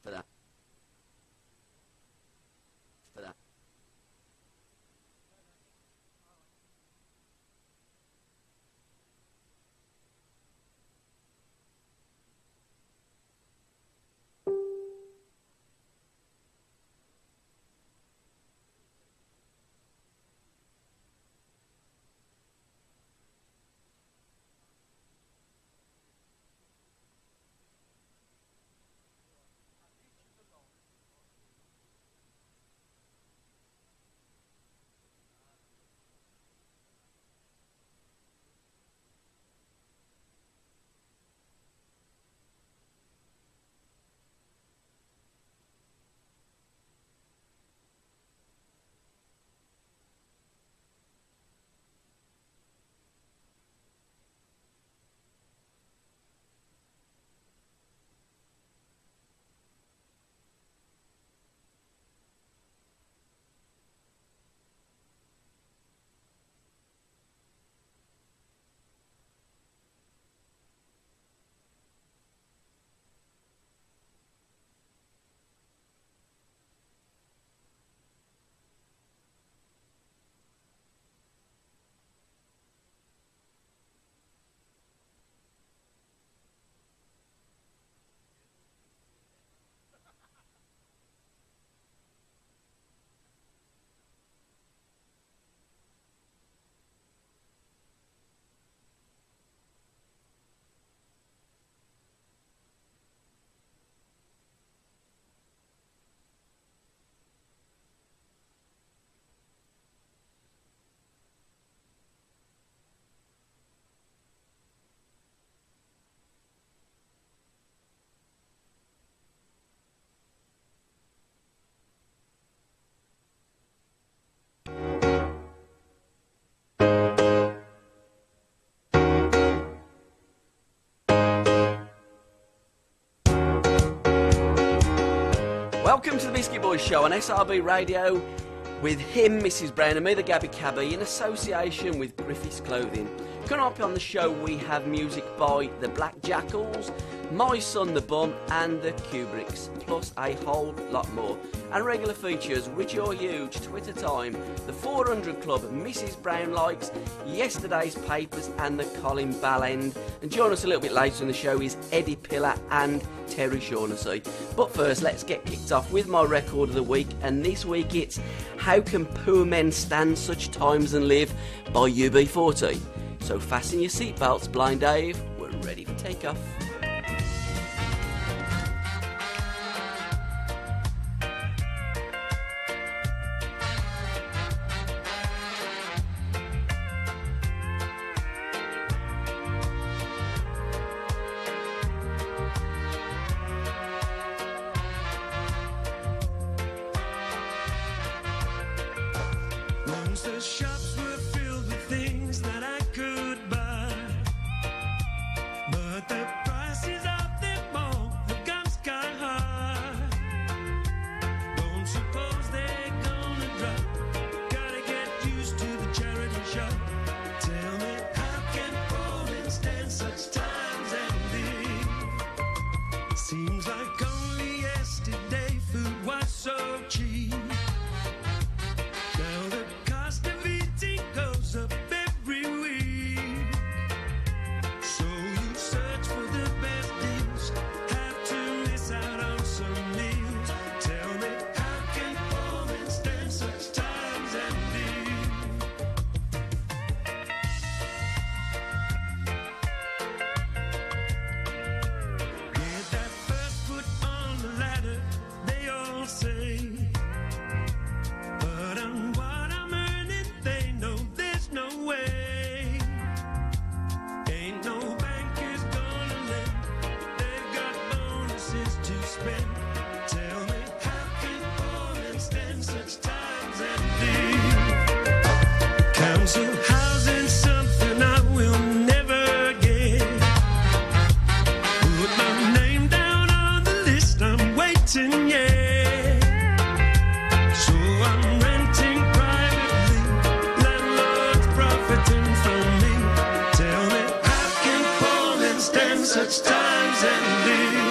for that. Welcome to the Biscuit Boys show on SRB Radio with him, Mrs Brown, and me, the Gabby Cabby, in association with Griffiths Clothing. Coming up on the show, we have music by the Black Jackals, My Son the Bum, and the Kubricks, plus a whole lot more. And regular features, Rich or Huge, Twitter Time, the 400 Club, Mrs Brown Likes, Yesterday's Papers, and the Colin Ballend. And join us a little bit later in the show is Eddie Pillar and Terry Shaunassey. But first, let's get kicked off with my record of the week, and this week it's How Can Poor Men Stand Such Times and Live by UB40. So fasten your seatbelts, Blind Dave, we're ready for takeoff. Once the shops were filled with things that I could buy, but the prices of them all have gone sky high. Don't suppose they're gonna drop. Gotta get used to the charity shop. Tell me, how can poor men stand such times and live? Seems like only yesterday food was so cheap. Now the cost of eating goes up every week. So you search for the best deals, have to miss out on some meals. Tell me, how can poor men stand such times and live? Get that first foot on the ladder, they all say. But on what I'm earning, they know there's no way. Ain't no bankers gonna lend, they've got bonuses to spend. Tell me, how can poor men stand such times and live? Council housing's something I will never get. Put my name down on the list, I'm waiting, yeah. So I'm renting privately, landlords profiting from me. Tell me, how can poor men stand such times and live?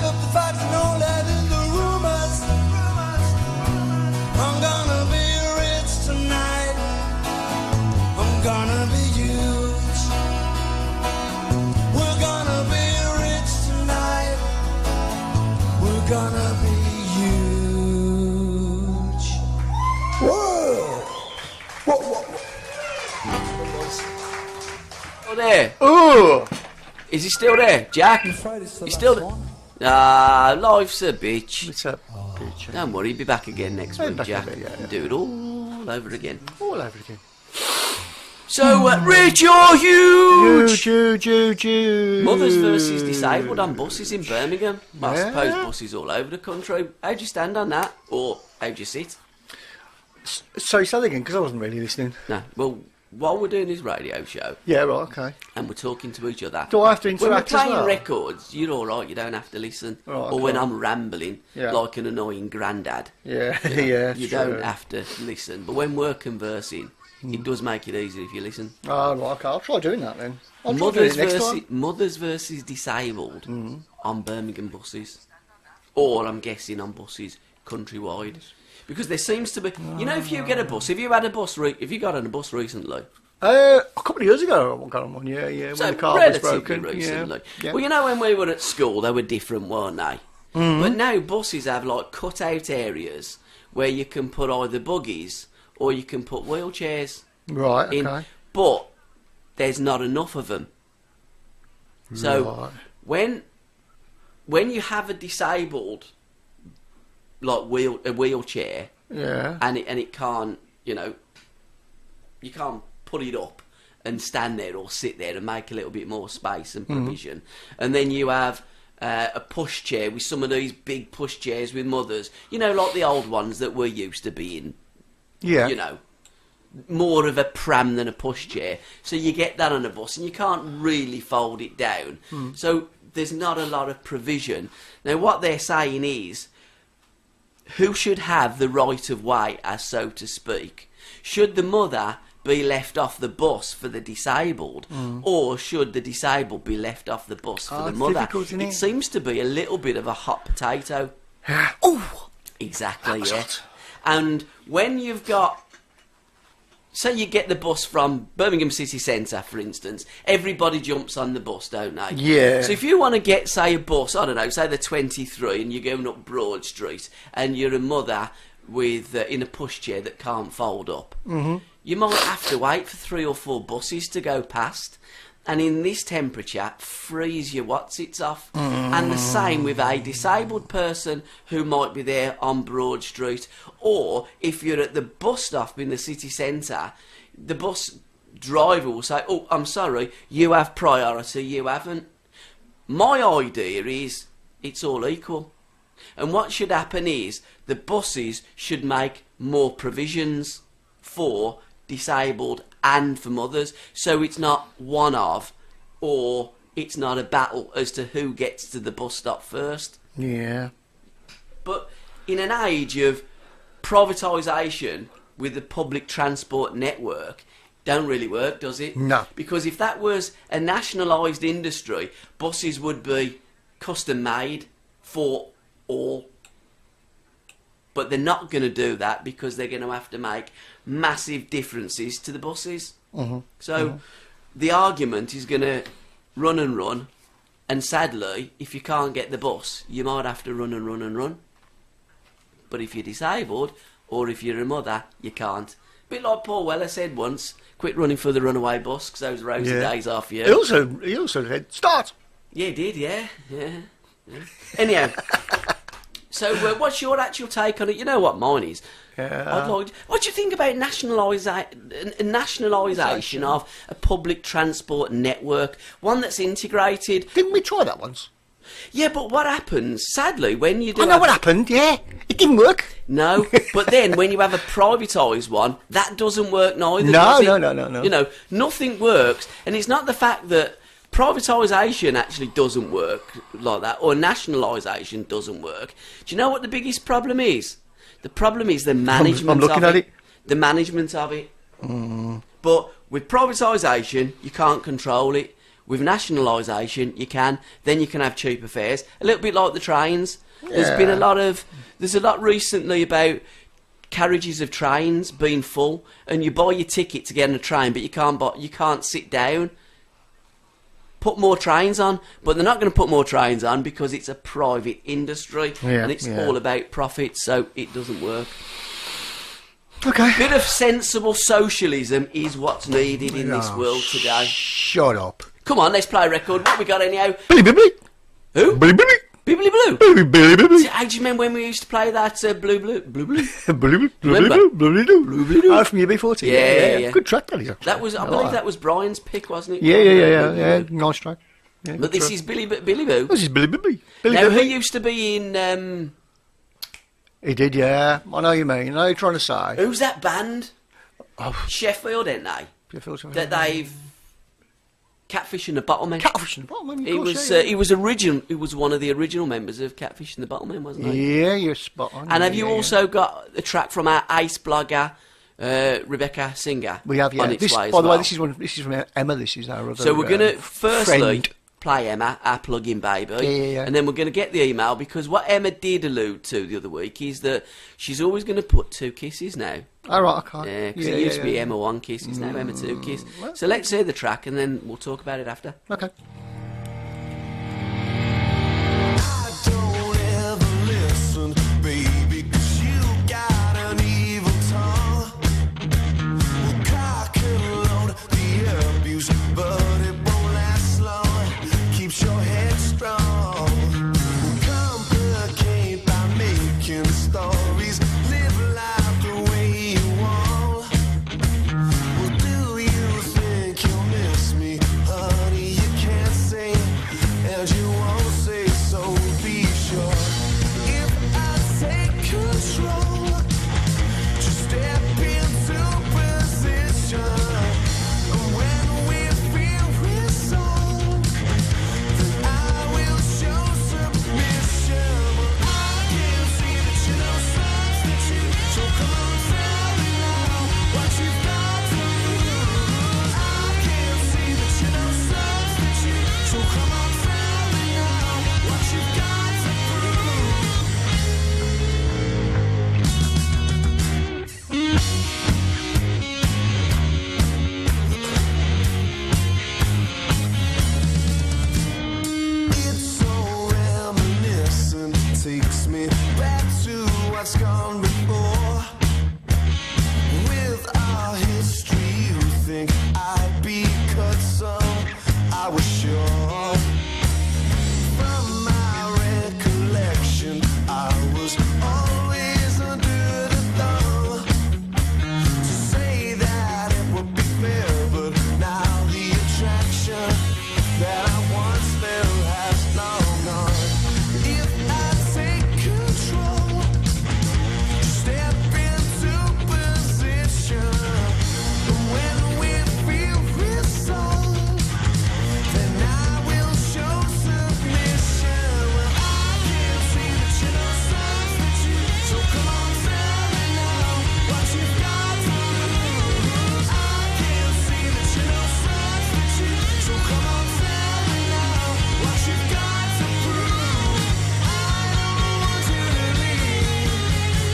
back up the facts and all that in the rumors. I'm gonna be rich tonight. I'm gonna be huge. We're gonna be rich tonight. We're gonna be huge. Whoa! Whoa! Oh, there. Ooh! Is he still there, Jack? He's still there. Ah, life's a bitch. It's a bitch. Don't worry, he'll be back again next He'll be week, back Jack. a bit, yeah. Do it all over again. All over again. So, rich or huge? Huge. Mothers versus disabled on buses in Birmingham. Well, I Yeah. suppose buses all over the country. How do you stand on that? Or how do you sit? Sorry, say that again, because I wasn't really listening. No, well, while we're doing this radio show Yeah, right, okay. and we're talking to each other, Do I have to when we're interact as playing well? records, you're all right. You don't have to listen. Right, Or when okay. I'm rambling Yeah. like an annoying granddad, Yeah, yeah, you true. don't have to listen. But when we're conversing, it does make it easier if you listen. Oh, right, okay, I'll try doing that then. I'll try doing it next time. Mothers versus disabled on Birmingham buses, or I'm guessing on buses countrywide, because there seems to be. You know, if you get a bus, have you had a bus? If you got on a bus recently? A couple of years ago, I got on one, yeah, So when the car was relatively broken. recently. Yeah. Well, you know, when we were at school, they were different, weren't they? But now buses have like cut-out areas where you can put either buggies or you can put wheelchairs Right, in. okay. But there's not enough of them. So Right. when you have a disabled like a wheelchair Yeah. and it can't, you know, you can't put it up and stand there or sit there and make a little bit more space and provision. And then you have a pushchair with some of these big pushchairs with mothers, you know, like the old ones that we're used to being, Yeah. you know, more of a pram than a pushchair. So you get that on a bus and you can't really fold it down. So there's not a lot of provision. Now what they're saying is, who should have the right of way, as so to speak? Should the mother be left off the bus for the disabled, or should the disabled be left off the bus for the it's mother? difficult, isn't it? Seems to be a little bit of a hot potato. Oh! Exactly, was yeah. hot. And when you've got, say you get the bus from Birmingham City Centre, for instance, everybody jumps on the bus, don't they? Yeah. So if you want to get, say, a bus, I don't know, say the 23, and you're going up Broad Street, and you're a mother with in a pushchair that can't fold up, you might have to wait for 3 or 4 buses to go past. And in this temperature, freeze your whatsits off. And the same with a disabled person who might be there on Broad Street, or if you're at the bus stop in the city centre, the bus driver will say, "Oh, I'm sorry, you have priority, you haven't." My idea is it's all equal. And what should happen is the buses should make more provisions for disabled and for mothers, so it's not one of, or it's not a battle as to who gets to the bus stop first. Yeah. But in an age of privatisation with the public transport network, don't really work, does it? No. Because if that was a nationalised industry, buses would be custom made for all. But they're not going to do that because they're going to have to make massive differences to the buses. So the argument is going to run and run, and sadly, if you can't get the bus, you might have to run and run and run. But if you're disabled, or if you're a mother, you can't. Bit like Paul Weller said once, quit running for the runaway bus, because those rosy Yeah. days are for you. He also said, start! Yeah, he did, yeah. Anyhow, so what's your actual take on it? You know what mine is. Yeah. What do you think about nationalisation of a public transport network, one that's integrated? Didn't we try that once? Yeah, but what happens, sadly, when you do... I know what happened, yeah. It didn't work. No, but then when you have a privatised one, that doesn't work neither, No, does it? no. You know, nothing works, and it's not the fact that privatisation actually doesn't work like that, or nationalisation doesn't work. Do you know what the biggest problem is? The problem is the management I'm looking of at it. The management of it. But with privatisation, you can't control it. with nationalisation, you can have cheaper fares. A little bit like the trains. There's been there's a lot recently about carriages of trains being full, and you buy your ticket to get on a train, but you can't sit down. Put more trains on, but they're not going to put more trains on because it's a private industry and it's all about profit, so it doesn't work. Okay. Bit of sensible socialism is what's needed in this world today. Shut up. Come on, let's play a record. What we got anyhow? Billy Bibbly. Who? Billy Bibbly. Bibbly Blue. Billy Bibbly. How do you remember when we used to play that Blue? Blue. Remember? Blue. Oh, from UB40. Yeah. Good track, that is. Actually. That was, I believe that was Brian's pick, wasn't it? Yeah. Nice track. Yeah, but this is Billy Boo. This is Billy Bibbly. Now, who used to be in... He did, yeah. I know you mean. I know you're trying to say. Who's that band? Oh. Sheffield, ain't they? That they've... Catfish and the Bottlemen. Catfish and the Bottlemen, He was original. He was one of the original members of Catfish and the Bottlemen, wasn't he? Yeah, you're spot on. And have you also got a track from our ace blogger, Rebecca Singer? We have, yeah. On its way by the way, well. this is from Emma. This is our other. So we're going to firstly friend. play Emma, our plug-in baby, Yeah. and then we're going to get the email, because what Emma did allude to the other week is that she's always going to put 2 kisses now. All right, okay. Yeah, because it used to be Emma 1 kiss, it's now Emma 2 kiss. So let's hear the track, and then we'll talk about it after. Okay. I don't ever listen, baby, 'cause you got an evil tongue. Well, cock and load the abuse, but it won't last long. Keeps your head strong. Complicate by making stories. Live life the way you want. Well, do you think you'll miss me, honey? You can't say, and you won't say, so be sure. If I take control, just step into position. And when we feel resolved, then I will show submission. Well, I can see that you know substitute, so come on, tell me now what you've got to lose. I can see that you know substitute, so come on, tell me now what you've got to prove. It's so reminiscent, takes me back to what's gone before. With our history, you think I'd be cut some, I was sure. From my recollection, I was always under the thumb. To say that it would be fair, but now the attraction that I once felt has long gone. If I take control, step into position. When we feel resolved, then I will show submission. Well, I can see that you know substitute, so come on, tell me now what you've got to lose. I can see that you know substitute, so come on, tell me now what you've got to prove. I don't want you to leave,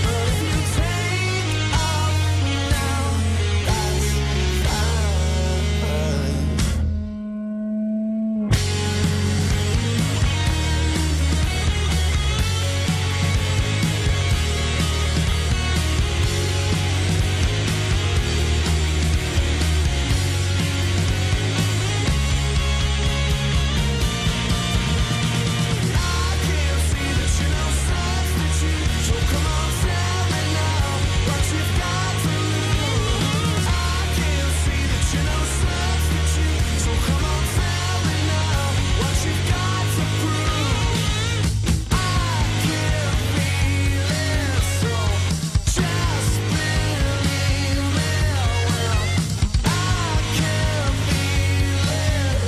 but if you take off now, that's fine. I can see that you know substitute, so come on, tell me now what you've got to lose. I can see that you know substitute, so come on, tell me now what you've got to prove. I can feel it, so just believe me. Well, I can feel it.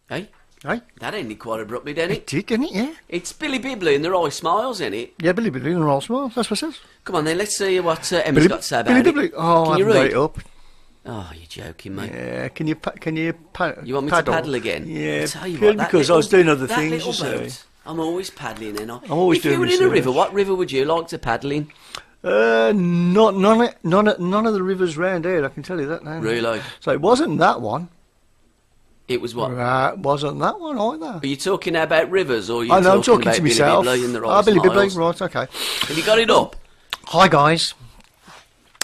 Hey? Hey? That ended quite abruptly, didn't It did, didn't it? Yeah. It's Billy Bibley and the Roy Smiles, isn't it? Yeah, Billy Bibley and Roll Smile. That's what it says. Come on then, let's see what Emma's got to say about Billy it. Bibley. Oh, Can I you haven't got read? it up. Oh, you're joking, mate. Yeah, can you You want me to paddle again? Yeah, I'll tell you purely what, that because I was little- doing other that things, little you see. boat, I'm always paddling in. I'm always if you doing were in a research. river, what river would you like to paddle in? None of the rivers round here, I can tell you that now. Really? So it wasn't that one. It was what? Wasn't that one either. Are you talking now about rivers, or are you I know, I'm talking talking about to Billy myself. Bibley and the Roy Ah, Billy Bibley, Smiles? right, okay. Have you got it up? Hi, guys.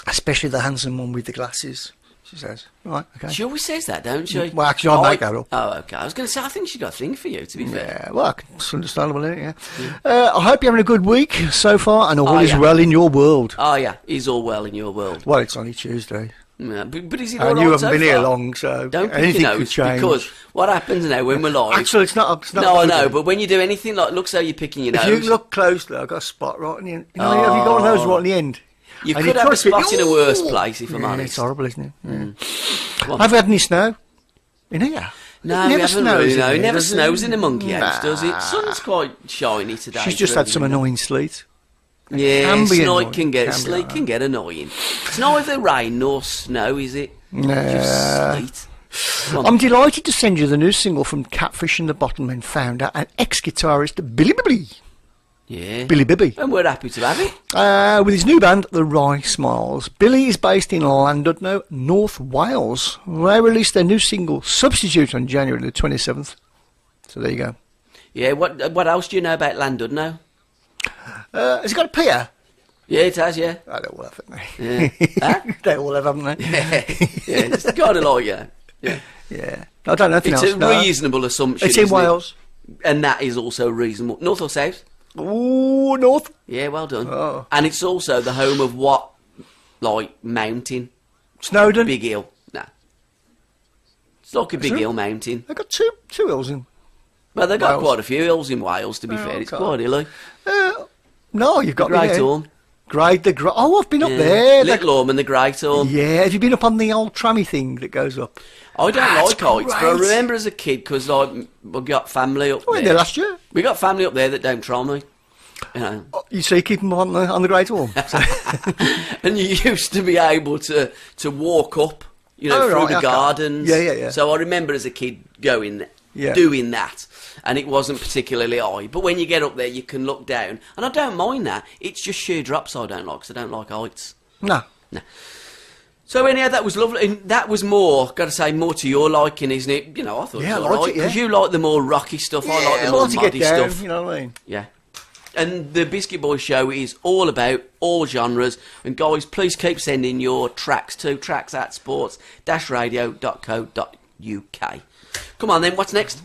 Especially the handsome one with the glasses, she says. Right, okay. She always says that, don't she? Well, actually, I'll make that up. Oh, okay. I was going to say, I think she got a thing for you, to be fair. Yeah, well, it's understandable, isn't it? Yeah. I hope you're having a good week so far and all is yeah. well in your world. Oh, yeah. He's all well in your world. Well, it's only Tuesday. Yeah, but is it all And right you haven't so been here far? long, so Don't pick anything your could nose, change. because what happens now when we're live... Actually, it's not No, I know, good. but when you do anything like... Looks how you're picking your If nose. you look closely, I've got a spot right on the end. You know, have you got one of those right on the end? You And could have a touch it. spot in a worse Ooh! place, if I'm Yeah, honest. it's horrible, isn't it? Yeah. Well, Have you had any snow in here? No, It we never haven't snows really, in no. It here, never does it? snows in a monkey house, does it? Nah. Sun's quite shiny today. She's just had some annoying sleet. Yeah, Can be sleet annoying, can get can be sleet annoying. can get annoying. It's neither rain nor snow, is it? Nah. Just sleet. Come on. I'm delighted to send you the new single from Catfish and the Bottlemen founder and ex-guitarist Billy Bibley. Yeah. Billy Bibby. And we're happy to have it. With his new band, The Rye Smiles. Billy is based in Llandudno, North Wales. They released their new single, Substitute, on January the 27th. So there you go. Yeah, what else do you know about Llandudno? Has it got a pier? Yeah, it has, yeah. Oh, they all have, haven't they? Yeah. Huh? They all have, haven't they? Yeah, it's kind of like, yeah. Yeah. I don't know anything It's else. a no. reasonable assumption. It's in isn't it? Wales. And that is also reasonable. North or south? Ooh, North. Yeah, well done. Oh. And it's also the home of what? Like, mountain? Snowdon. Big Hill? Nah. It's like a big it? hill mountain. They've got two hills in. Well, they've got Wales. quite a few hills in Wales, to be Oh, fair. It's okay. quite hilly. No, you've got me Great there. Orme. Oh, I've been up Yeah. there. Little Orme and the Great Orme. Yeah, have you been up on the old trammy thing that goes up? I don't That's like heights, but I great. remember as a kid, because like, we got family up I went there. there last year. We got family up there that don't try me. You know. Oh, you see, keep them on the Great Orme. So- And you used to be able to walk up, you know, Oh, through right, the okay. gardens. Yeah. So I remember as a kid doing that, and it wasn't particularly high. But when you get up there, you can look down, and I don't mind that. It's just sheer drops I don't like, 'cause I don't like heights. No. So anyhow, that was lovely. And that was more, got to say, more to your liking, isn't it? You know, I thought Yeah, it was I liked alright, it, yeah. because you like the more rocky stuff. I like the I more want to get muddy down, stuff. you know what I mean? Yeah. And the Biscuit Boys show is all about all genres. And guys, please keep sending your tracks to tracks@sports-radio.co.uk. Come on then, what's next?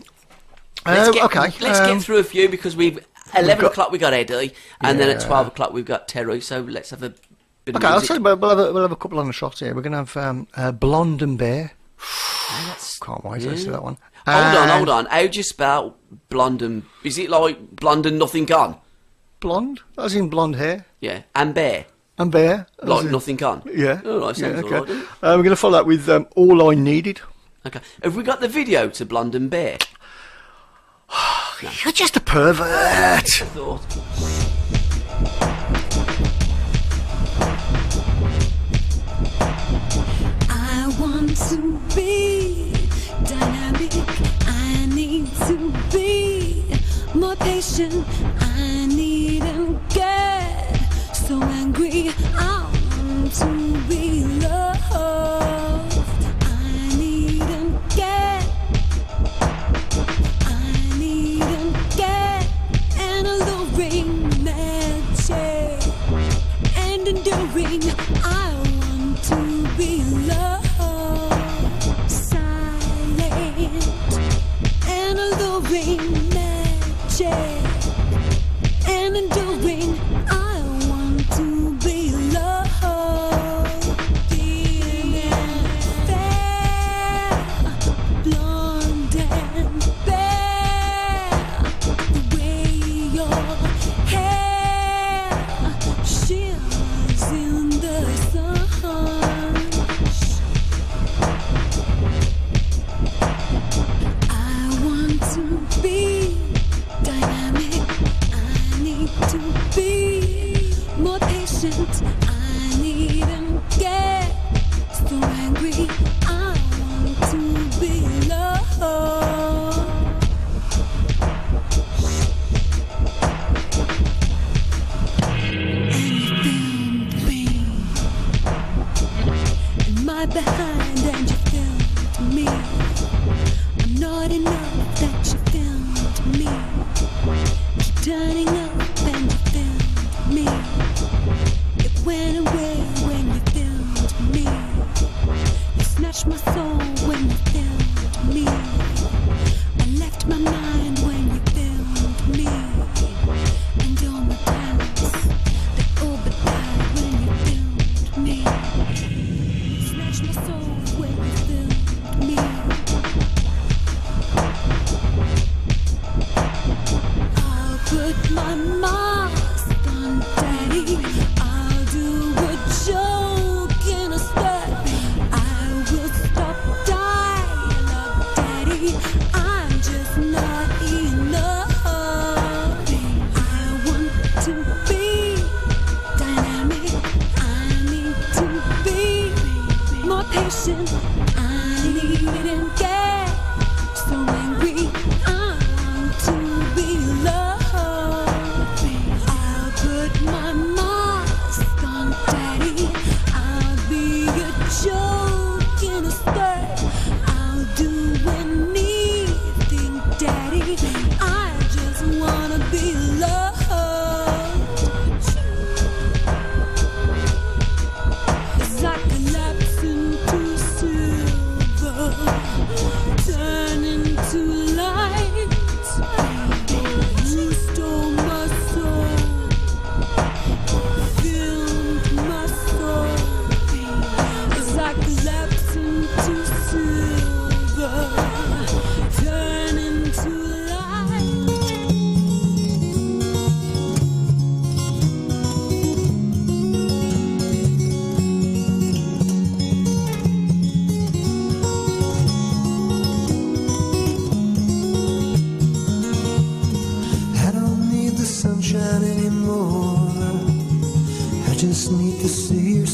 Let's get through a few, because we've 11 o'clock we got Eddie, and then at 12 o'clock we've got Terry. So let's have a bit Okay, of I'll music. tell you, we'll have a couple on the shots here. We're going to have Blonde and Bear. Can't wait to see that one. Hold on. How do you spell blonde and... Is it like blonde and nothing gone? Blonde, as in blonde hair. Yeah. And bear? And Bear. as Like in- nothing gone? Yeah. Oh, that sounds okay. alright, doesn't it? We're going to follow that with All I Needed. Okay. Have we got the video to Blonde and Bear? You're just a pervert. I thought. I want to be dynamic. I need to be more patient. I need to get so angry. I want to be loved. I need to get. I need to get an alluring magic and enduring. I want to be loved, silent and alluring magic and enduring. I want to be loved, dear and fair, blonde and bare. The way your hair shimmers in the sun. I want to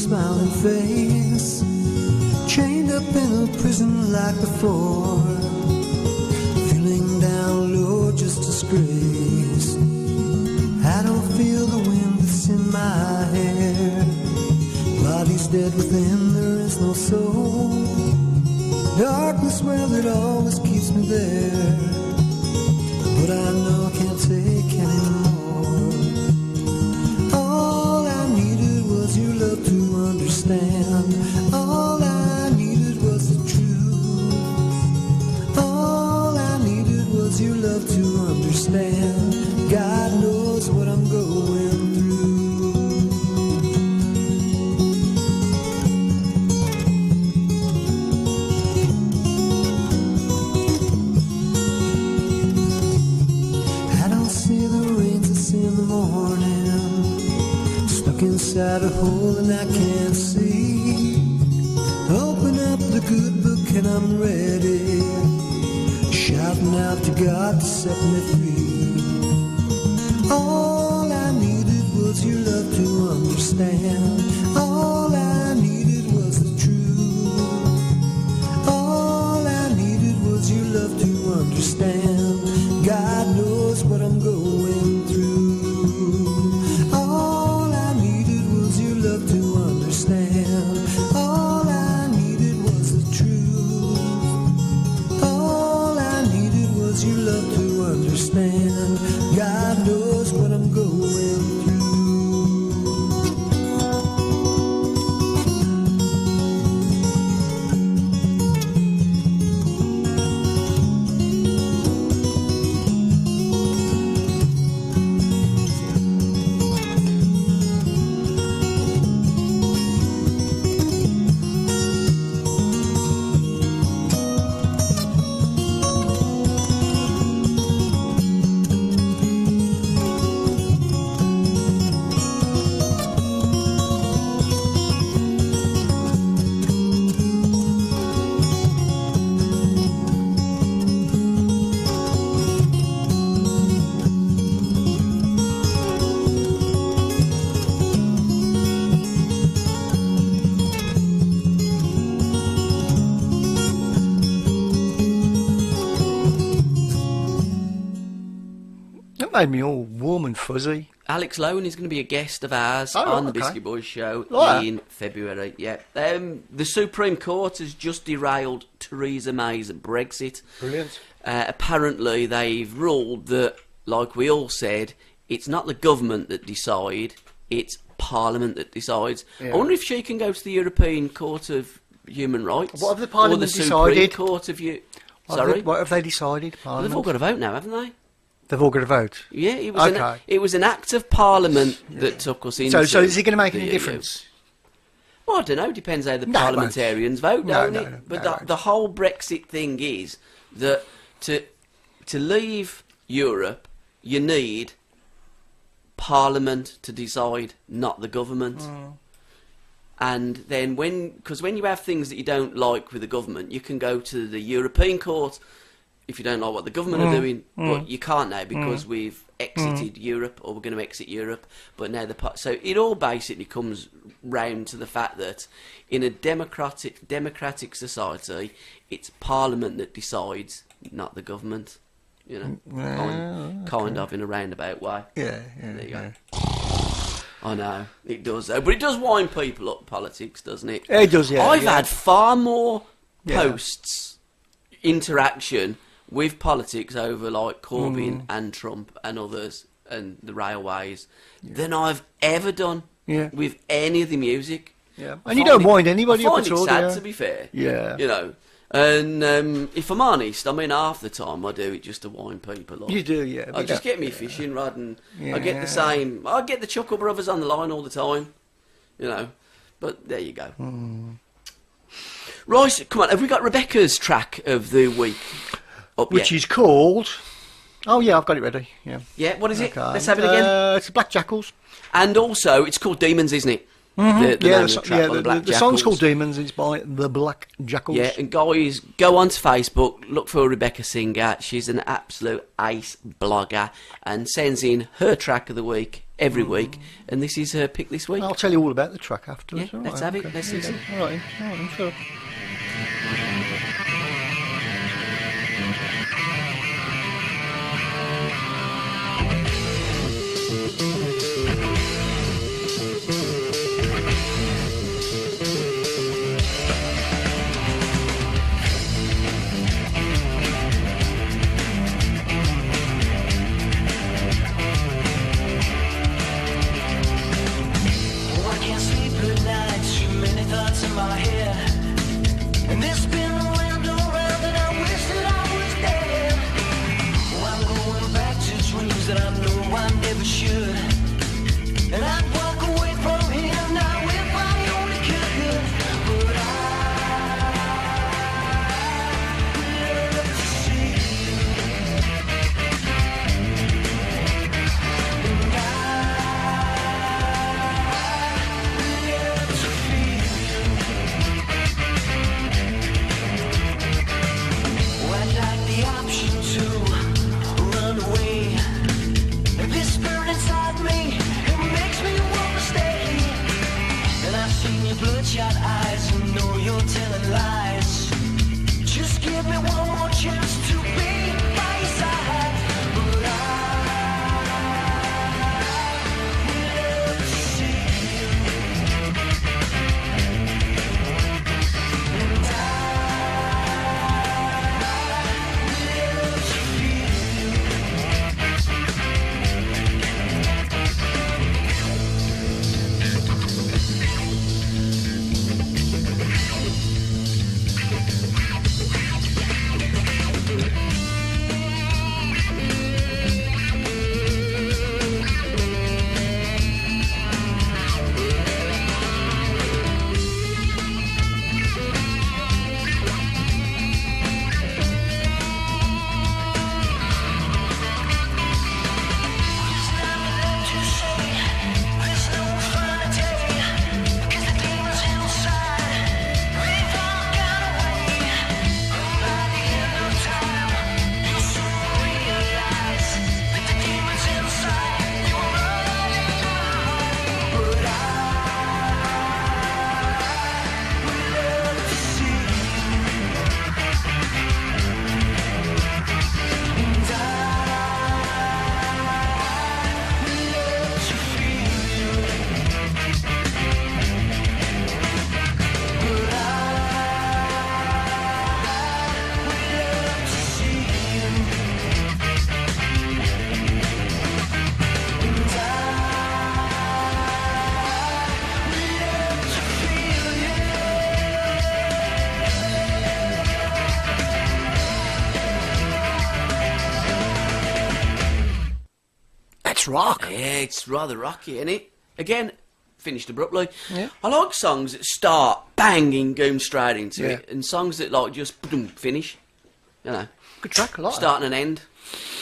smiling face, chained up in a prison like before, feeling down low, just disgrace. I don't feel the wind that's in my hair, body's dead within, there is no soul. Darkness, well, it always keeps me there, but I know I can't take anymore. All I needed was your love to understand. All I needed was the truth. All I needed was your love to understand. God knows what I'm going through. In the morning, stuck inside a hole and I can't see. Open up the good book and I'm ready, shouting out to God to set me free. All I needed was your love to understand. All I needed was the truth. All I needed was your love to understand. God knows what I'm going through. All I needed was your love to understand. All I needed was the truth. All I needed was your love to understand. God knows what I'm going through. Made me all warm and fuzzy. Alex Lowen is going to be a guest of ours Oh, on the okay. Biscuit Boys show Right. in February. Yeah, the Supreme Court has just derailed Theresa May's Brexit. Brilliant. Apparently, they've ruled that, like we all said, it's not the government that decide; it's Parliament that decides. Yeah. I wonder if she can go to the European Court of Human Rights. What have the Parliament or the decided? Supreme Court of Sorry, What have they decided, Parliament? they've all got to vote now, haven't they? They've all got to vote. Yeah, it was Okay. it was an act of Parliament that took us into. So is it going to make the any EU. difference? Well, I don't know. Depends how the No, it won't. parliamentarians vote, No, don't no, it? no, But no, it won't. the whole Brexit thing is that to leave Europe, you need Parliament to decide, not the government. And then because when you have things that you don't like with the government, you can go to the European Court if you don't like what the government are doing, but you can't now because we've exited Europe, or we're going to exit Europe. But now so it all basically comes round to the fact that in a democratic society, it's Parliament that decides, not the government. You know, kind of in a roundabout way. Yeah, There you yeah. go. I know it does, though, but it does wind people up, politics, doesn't it? It does, yeah. I've yeah. had far more Yeah. posts, interaction with politics over like Corbyn and Trump and others and the railways than I've ever done Yeah. with any of the music. Yeah. I And you find don't wind anybody I up find at it all, sad, do you? to be fair. Yeah. You know. And if I'm honest, I mean, half the time I do it just to wind people up. You do, yeah. I but just yeah. get me fishing rod, and I get Yeah. the same. I get the Chuckle Brothers on the line all the time, you know. But there you go. Right, come on. Have we got Rebecca's track of the week up Which yet? is called... Oh, yeah, I've got it ready. Yeah. Yeah, what is it? Okay. Let's have it again. It's Black Jackals. And also, it's called Demons, isn't it? The name of the track by the Black the song's Jackals. called Demons. It's by the Black Jackals. Yeah, and guys, go onto Facebook, look for Rebecca Singer. She's an absolute ace blogger and sends in her track of the week every week, and this is her pick this week. I'll tell you all about the track afterwards. Yeah, all let's right, have it. okay. Let's listen. All right, sure. Oh, I can't sleep at night, too many thoughts in my head. And this spin around and I wish that I was dead. Oh, I'm going back to dreams that I know I never should. And I'd walk away from here now if I only could. But I love to see you. And love to feel you. Oh, I'd like the option to run away. And this spirit inside me, it makes me want to stay. And I've seen your bloodshot eyes and know you're telling lies. Just give me one more chance to be by your side. But I love to see you. And I love to feel you. That's rock. Yeah, it's rather rocky, isn't it? Again, finished abruptly. Yeah. I like songs that start banging, going straight into Yeah. it, and songs that like just boom, finish. You know, Good track, a lot. start and end.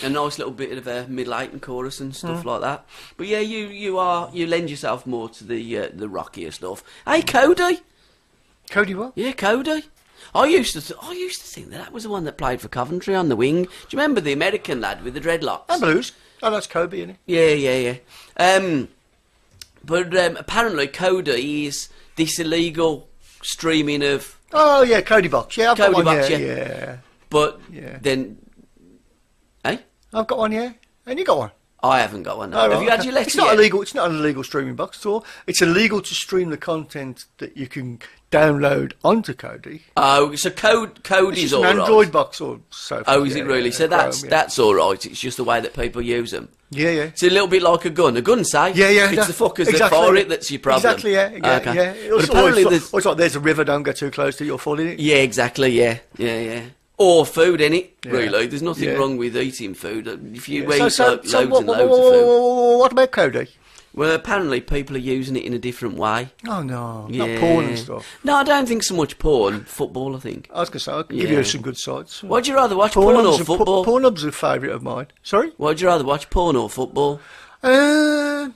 A nice little bit of a middle eight and chorus and stuff like that. But yeah, you lend yourself more to the rockier stuff. Hey, Cody. Cody what? Yeah, Cody. I used to think that was the one that played for Coventry on the wing. Do you remember the American lad with the dreadlocks? And blues. Oh, that's Kobe, isn't he? Yeah. But apparently Cody is this illegal streaming of. Oh, yeah, Cody Box. Yeah, I've got Cody one, Box, yeah. yeah. Yeah. But Yeah. then, I've got one, yeah. And you got one. I haven't got one. No. Oh, Have right, you had okay. your letter It's not yet? illegal. It's not an illegal streaming box at all. It's illegal to stream the content that you can download onto Kodi. Oh, so It's Cody's just all an right. Android box or so. Oh, is it really? So Chrome, that's that's all right. It's just the way that people use them. Yeah. It's a little bit like a gun. A gun's safe. Yeah. It's the fuckers that exactly. fire it that's your problem. Exactly. Yeah. Okay. Yeah. But apparently there's... it's like there's a river. Don't go too close to it, you'll fall in it. Yeah, exactly. Yeah. Or food, innit? Yeah. Really, there's nothing Yeah. wrong with eating food. If you Yeah. eat So loads and loads of food. what about Kodi? Well, apparently people are using it in a different way. Oh no, Yeah. not porn and stuff. No, I don't think so much porn. Football, I think. I was going to say, I can give Yeah. you some good sites. Would you rather watch porn or football? Pornhub's a favourite of mine. Sorry? Would you rather watch porn or football? Uh,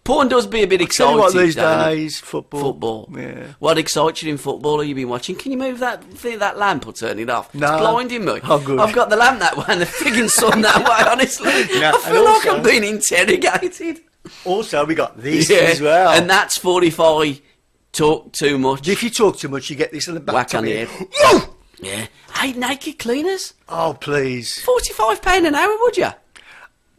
Porn does be a bit tell exciting. you what, these don't it? days, football. Football. Yeah. What excites you in football have you been watching? Can you move that lamp or turn it off? No. It's blinding me. Oh, good. I've got the lamp that way and the friggin' sun that way, honestly. Yeah, I and feel like also- I'm being interrogated. Also, we got this as well. And that's 45 talk too much. If you talk too much, you get this in the back. Whack on the here. head. Yeah. Hey, naked cleaners. Oh, please. £45 an hour, would you?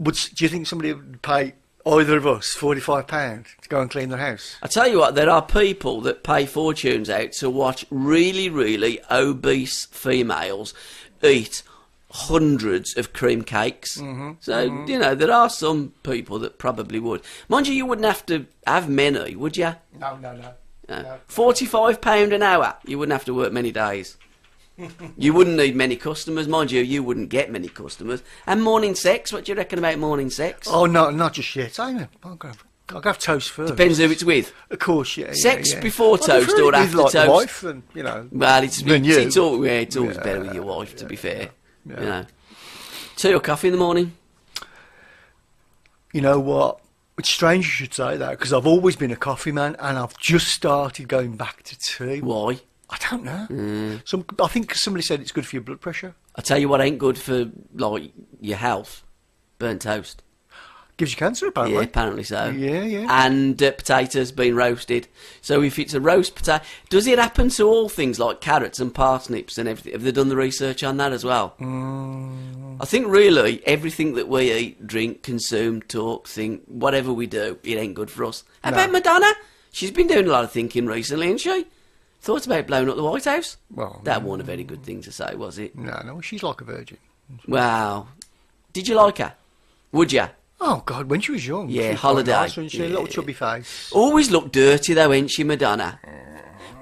Do you think somebody would pay either of us £45 to go and clean their house? I tell you what, there are people that pay fortunes out to watch really, really obese females eat hundreds of cream cakes. You know, there are some people that probably would. Mind you wouldn't have to have many, would you? No. £45 an hour. You wouldn't have to work many days. You wouldn't need many customers. Mind you wouldn't get many customers. And morning sex, what do you reckon about morning sex? Oh, no, not just yet. I'll have toast first. Depends who it's with. Of course, yeah. Sex yeah. before toast prefer or it with, after like, the toast? wife and, you know. Well, it's always Yeah, better with your wife, to be fair. Yeah. You know. Tea or coffee in the morning? You know what? It's strange you should say that, because I've always been a coffee man, and I've just started going back to tea. Why? I don't know. I think somebody said it's good for your blood pressure. I tell you what ain't good for, like, your health. Burnt toast. Gives you cancer, Yeah, apparently. apparently so. Yeah. And potatoes being roasted. So if it's a roast potato... Does it happen to all things like carrots and parsnips and everything? Have they done the research on that as well? I think really everything that we eat, drink, consume, talk, think, whatever we do, it ain't good for us. How about Madonna? She's been doing a lot of thinking recently, hasn't she? Thought about blowing up the White House? Well, that wasn't a very good thing to say, was it? No, she's like a virgin. Wow. Did you like her? Would you? Oh, God, when she was young. Yeah, she was holiday. quite nice, wasn't she? Yeah. A little chubby face. Always looked dirty though, ain't she, Madonna?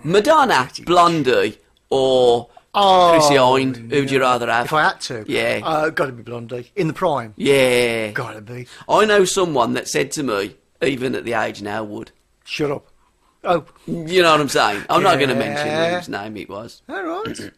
Madonna, Blondie, or Chrissy Hind? Who'd you rather have? If I had to? Yeah. Got to be Blondie. In the prime? Yeah. Got to be. I know someone that said to me, even at the age now, would. Shut up. Oh. You know what I'm saying? I'm not going to Yeah. mention whose name it was. All right.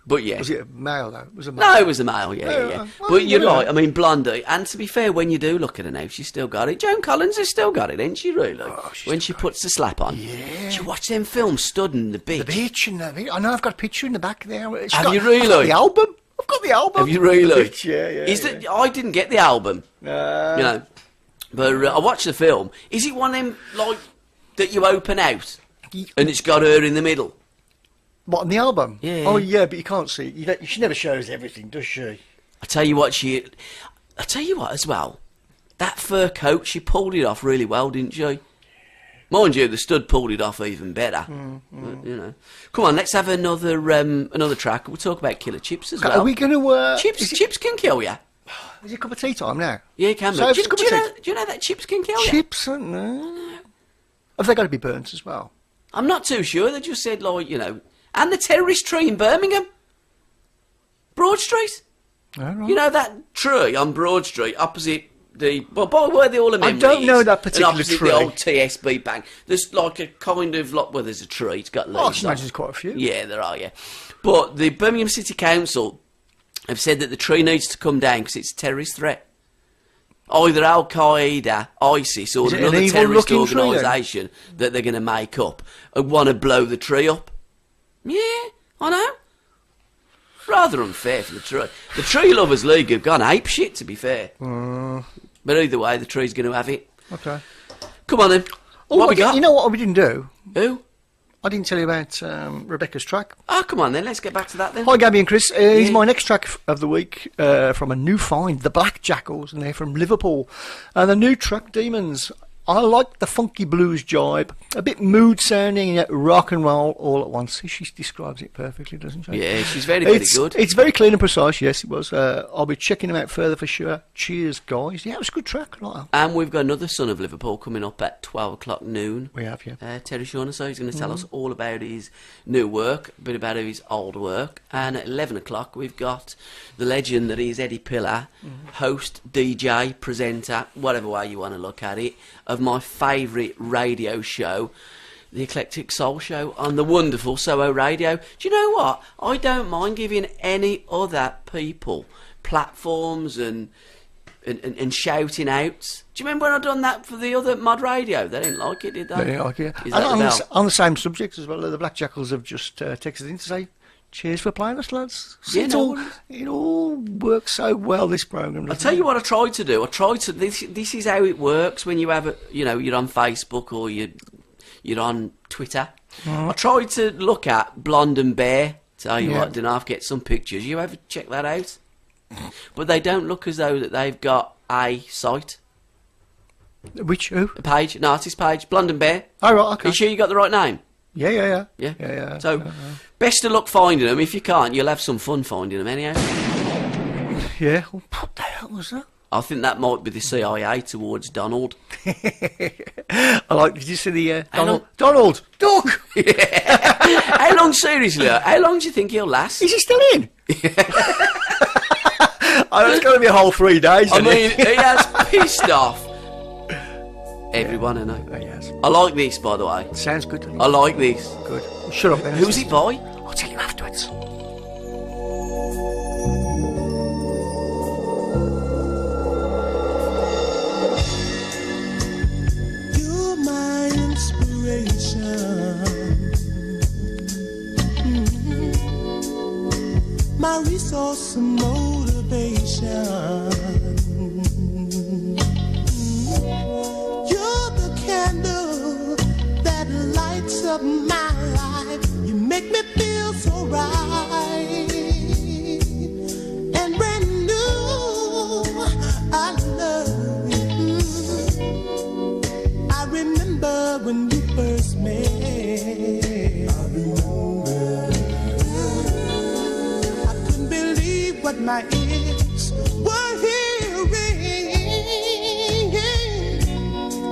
But yeah. Was it a male, though? Was it a male? No, it was a male, yeah. Well, But you're yeah. right, I mean, Blondie, and to be fair, when you do look at her now, she's still got it. Joan Collins has still got it, ain't she, really? When she puts the slap on. Yeah. Did you watch them films, Studding the Bitch? The bitch and the... I know I've got a picture in the back there. Have you really? I've got the album. I've got the album. Have you really? The bitch, yeah. Is that, I didn't get the album, you know, but I watched the film. Is it one of them, like, that you open out, and it's got her in the middle? What, on the album? Yeah. Oh, yeah, but you can't see it. She never shows everything, does she? I tell you what as well, that fur coat, she pulled it off really well, didn't she? Mind you, the stud pulled it off even better. But, you know, come on, let's have another track. We'll talk about killer chips as well. Are we going to... Chips can kill you. Is it cup of tea time now? Yeah, it can be. So if it's Do cup of tea... you know that chips can kill you? Chips? No. Have they got to be burnt as well? I'm not too sure. They just said, like, you know... And the terrorist tree in Birmingham. Broad Street. All right. You know that tree on Broad Street opposite the... Well, by where the All of Memory don't know is, that particular and opposite tree. the old TSB bank. There's like a kind of... Like, well, there's a tree. It's got leaves I can on. imagine there's quite a few. Yeah, there are, yeah. But the Birmingham City Council have said that the tree needs to come down because it's a terrorist threat. Either Al-Qaeda, ISIS, or Is it an another terrorist evil-looking tree, then? organisation that they're going to make up and want to blow the tree up. Yeah, I know. Rather unfair for the tree. The Tree Lovers League have gone apeshit, to be fair. But either way, the tree's going to have it. Okay. Come on then. Oh, What we got? You know what we didn't do? Who? I didn't tell you about Rebecca's track. Oh, come on then. Let's get back to that then. Hi, Gabby and Chris. Here's Yeah. my next track of the week from a new find, The Black Jackals, and they're from Liverpool. And the new track, Demons. I like the funky blues jibe, a bit mood sounding, yet rock and roll all at once. She describes it perfectly, doesn't she? Yeah, she's very, very good. It's very clean and precise, yes, it was. I'll be checking them out further for sure. Cheers, guys. Yeah, it was a good track. I like that. And we've got another Son of Liverpool coming up at 12 o'clock noon. We have, yeah. Terry Shaunassey is going to tell us all about his new work, a bit about his old work. And at 11 o'clock, we've got the legend that is Eddie Pillar, host, DJ, presenter, whatever way you want to look at it, of my favourite radio show, the Eclectic Soul Show on the wonderful Soho Radio. Do you know what? I don't mind giving any other people platforms and shouting out. Do you remember when I done that for the other mod radio? They didn't like it, did they? Very like it. Is And that the bell? on the same subject as well, the Black Jackals have just texted in to say, Cheers for playing us, lads. Yeah, it, no all, worries. it all works so well, this programme. I'll tell you what I tried to do. This is how it works when you have you're on Facebook or you're on Twitter. I tried to look at Blonde and Bear. Tell you Yeah. what, didn't I get some pictures? You ever check that out? But they don't look as though that they've got a site, Which, who? a page, an artist page. Blonde and Bear. Oh, right, Are okay. you sure you got the right name? Yeah. Yeah. So, best of luck finding them. If you can't, you'll have some fun finding them anyhow. Yeah. Well, what the hell was that? I think that might be the CIA towards Donald. I like, did you see the Donald. Donald! Duck! How long, seriously, how long do you think he'll last? Is he still in? Oh, it's going to be a whole 3 days. I isn't mean, it? he has pissed off everyone, I know. Oh, yes. I like this, by the way. Sounds good. I like this. Good. Shut up then. Who's it by? I'll tell you afterwards. You're my inspiration, my resource and motivation. You're the candle that lights up my life. You make me feel so right and brand new. I love you. I remember when we first met. I couldn't believe what my ears were hearing.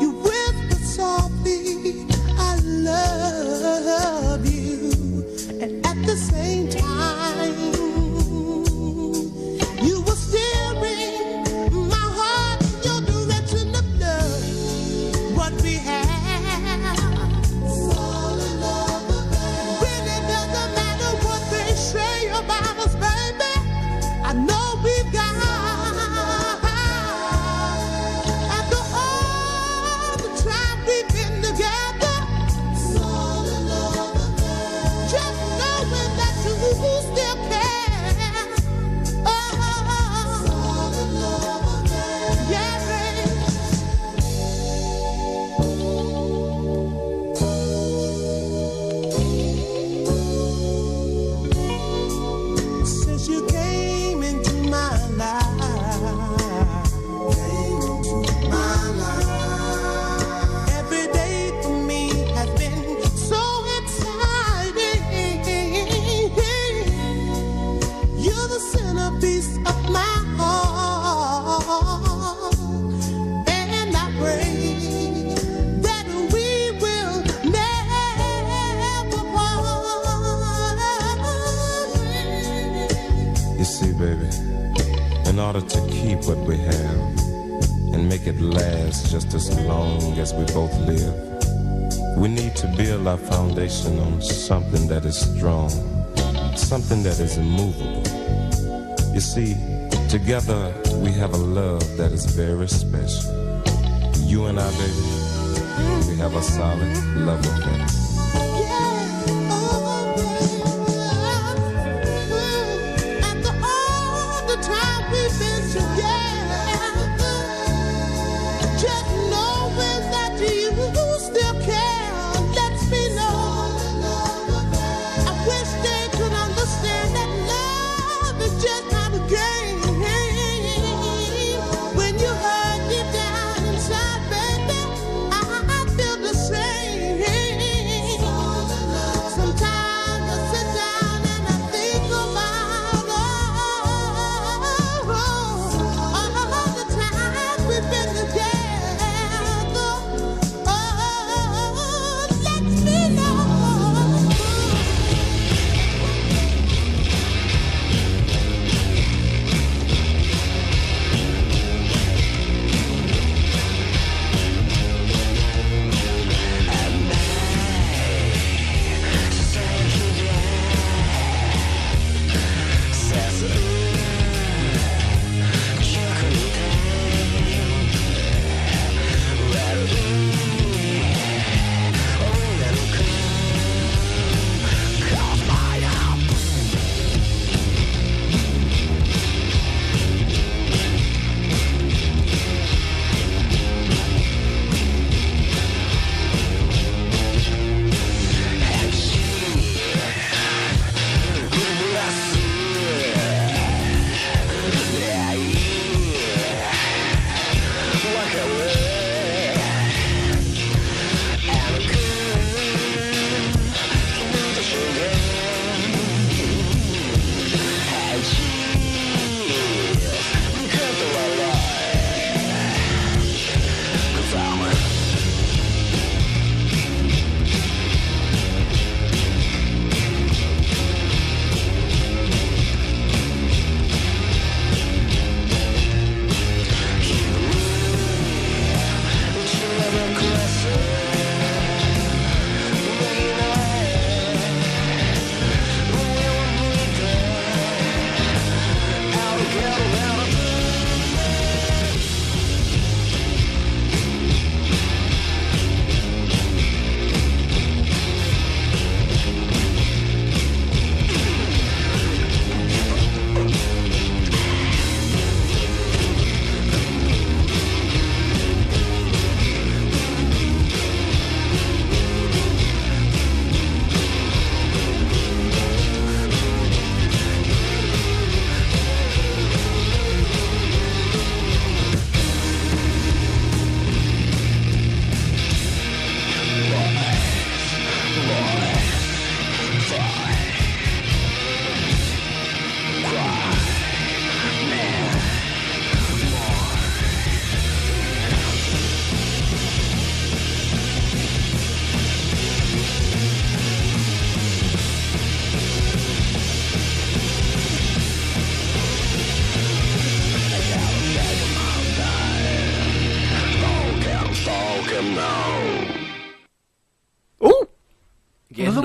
You whispered softly, I love you. And at the same time, you were steering my heart in your direction of love. What we have, fall in love again. Really doesn't matter what they say about us, baby. I know we've got. After all the time we've been together, fall in love again. Just knowing that you still care. Oh, fall in love again. Yeah, baby. Since you came into my life, every day for me has been so exciting. You're the centerpiece of my heart, and I pray that we will never part. You see, baby, in order to keep what we have and make it last just as long as we both live, we need to build our foundation on something that is strong, something that is immovable. You see, together we have a love that is very special. You and I, baby, we have a solid love affair. After all the time we've been together, just knowing that you still care lets me know. I wish they could understand that love is just not a game. When you hurt deep down inside, baby, I feel the same.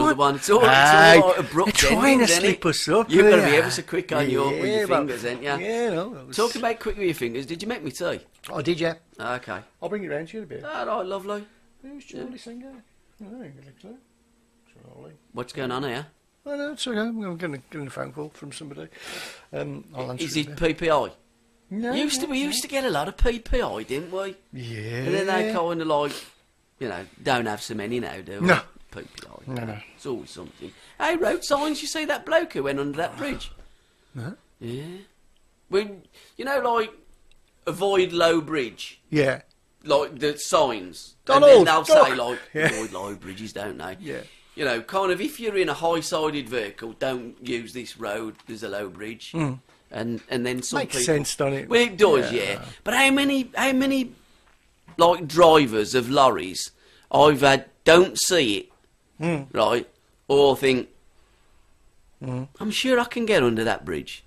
another one. It's all Hey, like abrupt they're trying endings, to isn't it? slip us up. You've got to be yeah. ever so quick on with your but- fingers, ain't you? Yeah, no. that was- Talking about quick with your fingers, did you make me tea? Oh, did you? Okay. I'll bring it round to you in a bit. All right, lovely. Who's Charlie Singer? I don't think so. Charlie. What's going on here? Oh, no, it's okay. I'm getting a phone call from somebody. I'll answer Is it. it PPI? No, We used to get a lot of PPI, didn't we? Yeah. And then they kind of like, don't have so many now, do we? No. PPI. No. It's always something. Hey, road signs, you see that bloke who went under that bridge? No? Yeah. When, like, avoid low bridge. Yeah. Like, the signs. Donald, And then they'll say, Doc. like, Yeah. avoid low bridges, don't they? Yeah. Kind of, if you're in a high-sided vehicle, don't use this road, there's a low bridge. And then some Makes people... sense, doesn't it? Well, it does, yeah. But how many, like, drivers of lorries I've had don't see it, right, or think, I'm sure I can get under that bridge.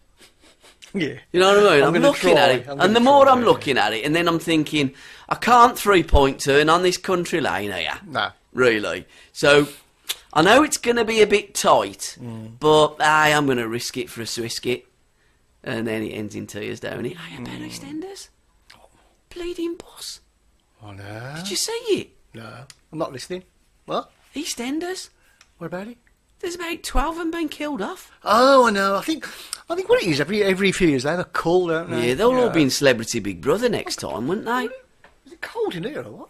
Yeah. You know what I mean? I'm gonna looking try. at it, I'm and the gonna more try, I'm yeah. looking at it, and then I'm thinking, I can't 3-point turn on this country lane here. No. Really. So, I know it's going to be a bit tight, but I'm going to risk it for a Swisket. And then it ends in tears, don't it? Hey, about EastEnders? Bleeding boss. Oh, no. Did you see it? No. I'm not listening. What? EastEnders? What about it? There's about 12 of them been killed off. Oh, I know. I think what it is, every few years they have a call, don't they? Yeah, they'll all be in Celebrity Big Brother next time, wouldn't they? Is it cold in here or what?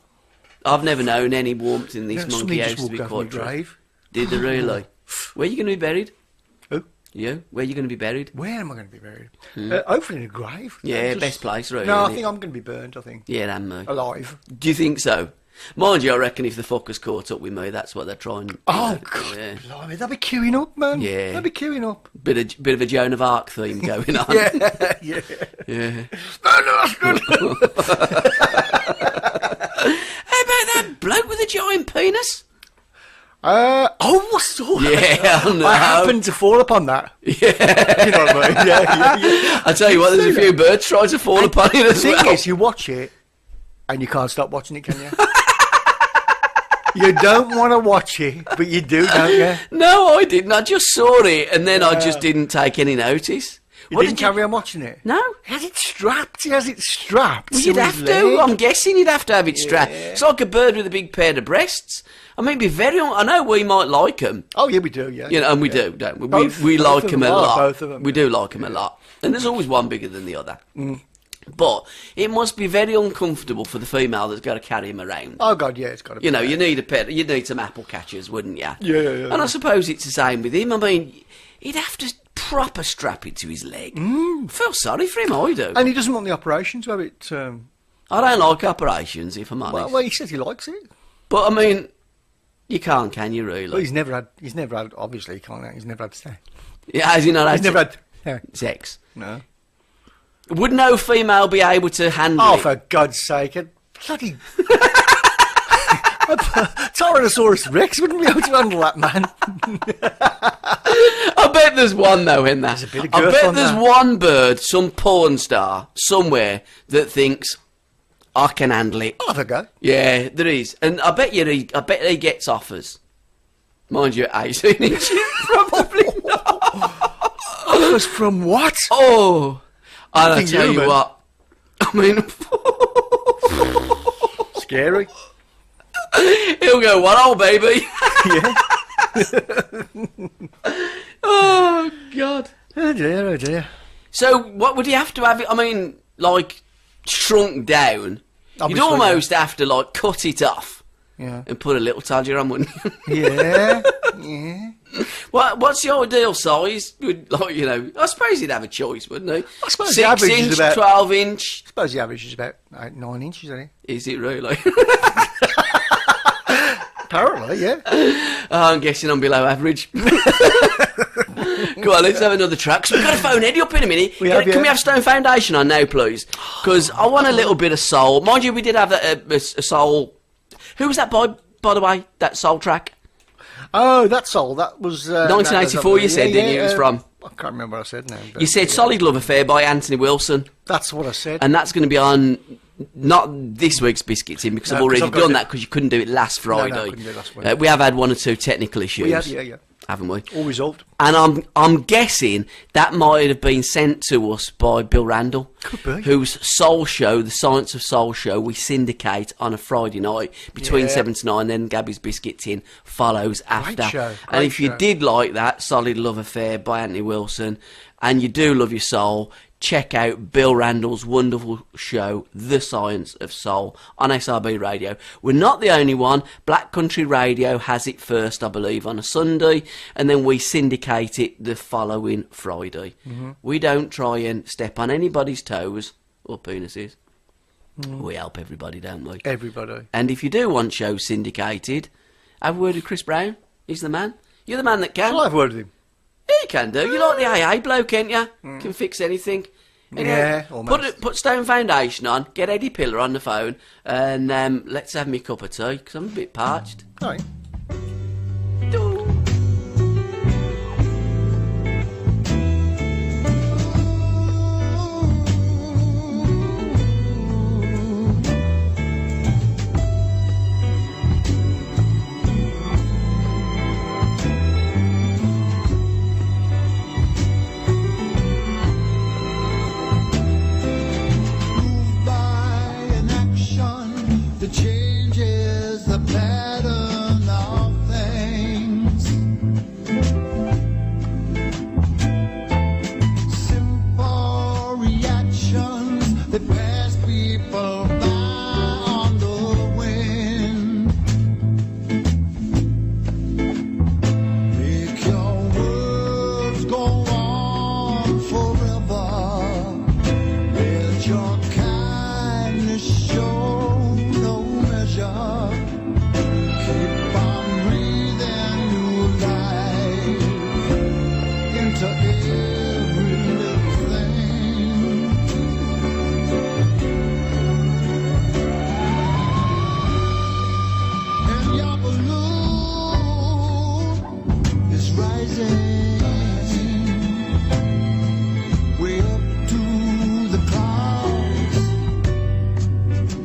I've never known any warmth in this Yeah, monkey somebody house just to be walked over quite my true. grave. Did they really? Where are you going to be buried? Who? You? Where are you going to be buried? Where am I going to be buried? Hopefully in a grave. Yeah, Just- best place, really. No, I isn't think it? I'm going to be burnt, I think. Yeah, and me. Alive. Do you think so? Mind you, I reckon if the fuckers caught up with me, that's what they're trying. Oh, know, God. yeah. Blimey, they'll be queuing up, man. Yeah. They'll be queuing up. Bit of a Joan of Arc theme going on. Yeah, yeah. Yeah. No, that's good. How about that bloke with a giant penis? I saw that. Yeah, I know. I happened to fall upon that. Yeah. You know what I mean? Yeah. I tell you what, there's a few birds trying to fall upon it The as thing well. is, you watch it, and you can't stop watching it, can you? You don't want to watch it, but you do, don't you? No, I didn't. I just saw it, and then I just didn't take any notice. You didn't carry on watching it? No. He has it strapped. He has it strapped. Well, you'd to have his to. leg. I'm guessing you'd have to have it strapped. It's like a bird with a big pair of breasts. I mean, it'd be very. I know we might like them. Oh, yeah, we do, yeah. And we do, don't we? Both- we both like of them a them are, lot. both of them, We yeah. do like them a lot. And there's always one bigger than the other. But it must be very uncomfortable for the female that's got to carry him around. Oh, God, yeah, it's got to be. You know, you need a pet. You'd need some apple catchers, wouldn't you? Yeah. And I suppose it's the same with him. I mean, he'd have to proper strap it to his leg. I feel sorry for him, I do. And he doesn't want the operation to have it... I don't like operations, if I'm honest. well, he says he likes it. But, I mean, you can't, can you, really? But he's never had, obviously, he can't, he's never had sex. Yeah, has he not had He's never had... sex? No. Would no female be able to handle Oh, it? for God's sake, a bloody... Tyrannosaurus Rex wouldn't be able to handle that, man. I bet there's one, though, in there. There's a bit of I girth bet on there's that. one bird, some porn star, somewhere, that thinks, I can handle it. I'll have a go. Yeah, there is. And I bet he gets offers. Mind you, 18 inches, probably not. Offers from what? Oh, and I Think tell you human. what, I mean, Scary. he'll go, what old baby? Yeah. Oh, God. Oh dear. So, what would he have to have it? I mean, like, shrunk down. Obviously, You'd almost have to, like, cut it off Yeah. and put a little todger on, wouldn't you? Yeah. Yeah. What's the ideal size? Like, you know, I suppose he'd have a choice, wouldn't he? I suppose the 6 average is inch, about- 12 inch. I suppose the average is about 9 inches, isn't it? Is it really? Apparently, yeah. Oh, I'm guessing I'm below average. Go on, let's have another track. So we've got to phone Eddie up in a minute. Can we have Stone Foundation on now, please? Because I want a little bit of soul. Mind you, we did have a soul. Who was that by the way? That soul track? Oh, that's all. That was... 1984 you said, didn't you, it was from? I can't remember what I said now. But You said yeah. Solid Love Affair by Anthony Wilson. That's what I said. And that's going to be on Not this week's Biscuits in, because No, I've 'cause already I've got done to- that because you couldn't do it last Friday. I couldn't do it last week. We have had one or two technical issues. We have, yeah. Haven't we? All resolved. And I'm guessing that might have been sent to us by Bill Randall, Could be. whose Soul Show, the Science of Soul Show, we syndicate on a Friday night between Yeah. 7 to 9. Then Gabby's Biscuits in follows after. show, And great if you show. did like that, Solid Love Affair by Anthony Wilson, and you do love your soul, check out Bill Randall's wonderful show, The Science of Soul, on SRB Radio. We're not the only one. Black Country Radio has it first, I believe, on a Sunday, and then we syndicate it the following Friday. We don't try and step on anybody's toes or penises. We help everybody, don't we? Everybody. And if you do want shows syndicated, have a word with Chris Brown. He's the man. You're the man that can. I'll have a word with him. Yeah, you can do. You're like the AA bloke, ain't you? Can fix anything. Yeah, almost. Put Stone Foundation on, get Eddie Pillar on the phone, and let's have me cup of tea, because I'm a bit parched. All right. By an action that changes the pattern of things. Simple reactions that pass people by on the wind. Make your words go on forever. Let your kindness show no measure. Keep on breathing new life into every little thing. And your balloon is rising way up to the clouds.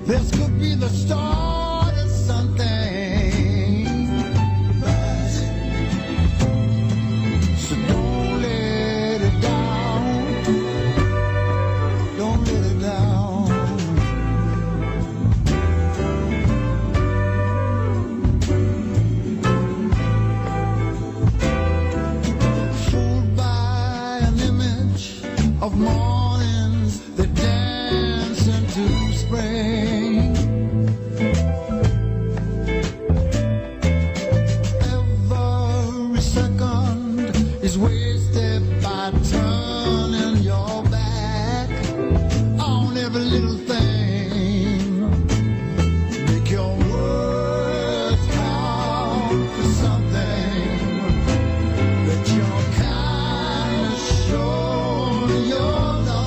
This could be the start of something. So don't let it down. Don't let it down. Fooled by an image of mornings that dance into spring. Every second is wasted by turning your back on every little thing. Make your words count for something. Let your kindness show your love.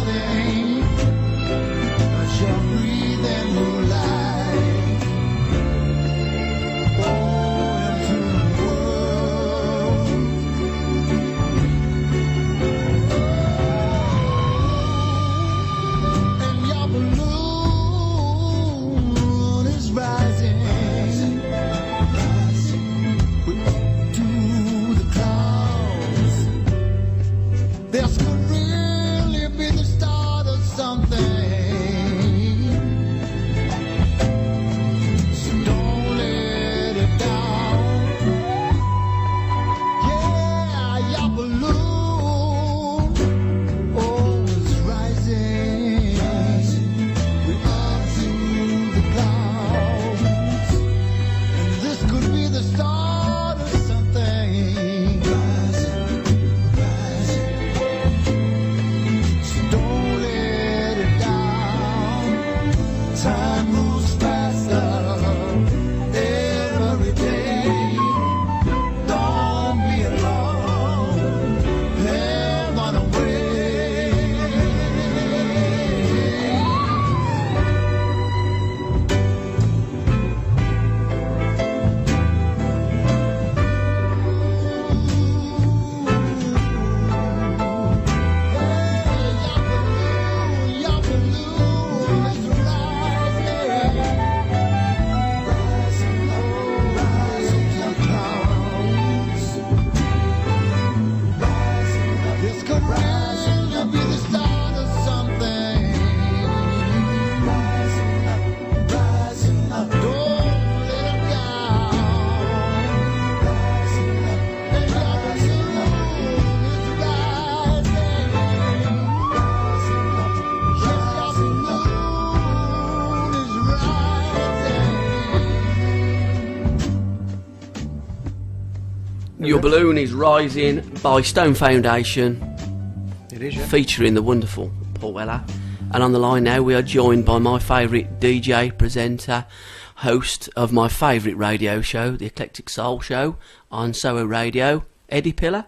Your Balloon is Rising by Stone Foundation, It is, yeah. featuring the wonderful Paul Weller. And on the line now, we are joined by my favourite DJ, presenter, host of my favourite radio show, the Eclectic Soul Show, on Soho Radio, Eddie Pillar.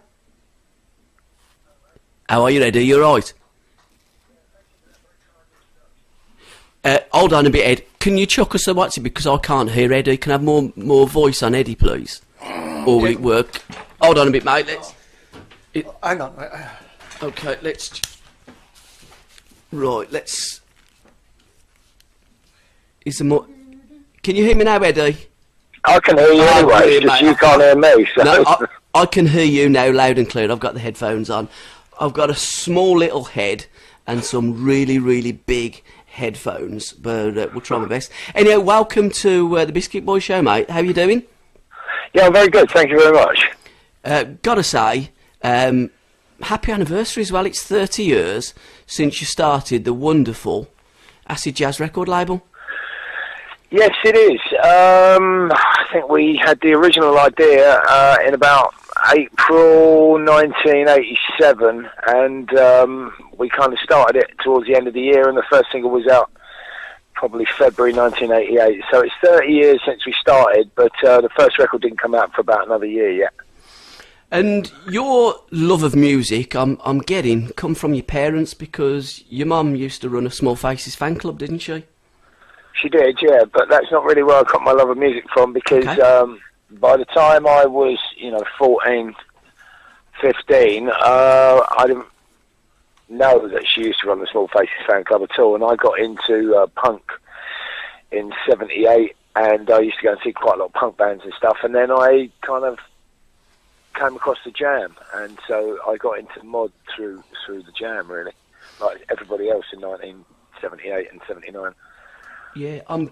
How are you, Eddie? You right? Hold on a bit, Ed. Can you chuck us a WhatsApp because I can't hear Eddie? Can I have more voice on Eddie, please? Or will it work? Hold on a bit, mate. Hang on. Okay, let's... Right, let's... Is there more... Can you hear me now, Eddie? I can hear you anyway, brilliant, it's just mate. you can't hear me. So. No, I can hear you now loud and clear. I've got the headphones on. I've got a small little head and some really, really big headphones, but we'll try my best. Anyway, welcome to the Biscuit Boy Show, mate. How you doing? Yeah, I'm very good, thank you very much. Gotta say, happy anniversary as well. It's 30 years since you started the wonderful Acid Jazz record label. Yes, it is. I think we had the original idea in about April 1987, and we kind of started it towards the end of the year, and the first single was out probably February 1988. So it's 30 years since we started, but the first record didn't come out for about another year yet. And your love of music, I'm getting, come from your parents, because your mum used to run a Small Faces fan club, didn't she? She did, yeah, but that's not really where I got my love of music from, because by the time I was, 14, 15, I didn't know that she used to run the Small Faces fan club at all, and I got into punk in 78, and I used to go and see quite a lot of punk bands and stuff, and then I kind of came across the Jam, and so I got into mod through the Jam, really, like everybody else in 1978 and 79. Yeah, I'm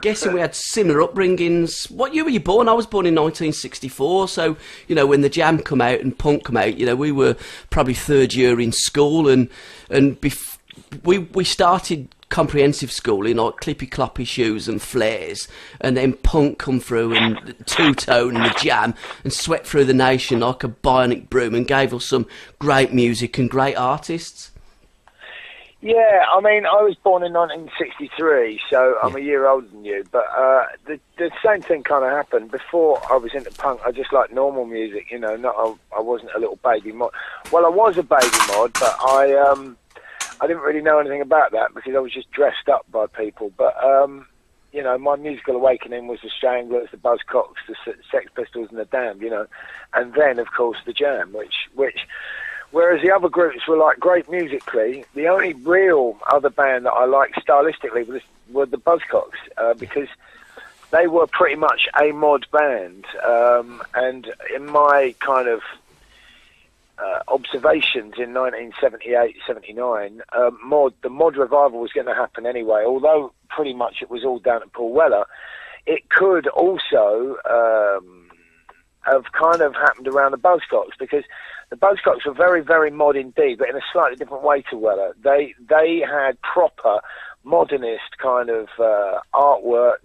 guessing we had similar upbringings. What year were you born? I was born in 1964, so, when the Jam come out and punk come out, we were probably third year in school, and we started comprehensive school in like clippy cloppy shoes and flares, and then punk come through and two-tone and the Jam and swept through the nation like a bionic broom and gave us some great music and great artists. Yeah, I mean, I was born in 1963, so I'm a year older than you, but the same thing kind of happened. Before I was into punk, I just liked normal music, I wasn't a little baby mod. Well, I was a baby mod, but I didn't really know anything about that because I was just dressed up by people. But, my musical awakening was the Stranglers, the Buzzcocks, the Sex Pistols and the Damned, and then, of course, the Jam, which whereas the other groups were like great musically, the only real other band that I liked stylistically were the Buzzcocks, because they were pretty much a mod band, and in my kind of observations in 1978, 79, the mod revival was going to happen anyway, although pretty much it was all down to Paul Weller. It could also have kind of happened around the Buzzcocks, because the Buzzcocks were very, very mod indeed, but in a slightly different way to Weller. They had proper modernist kind of artwork,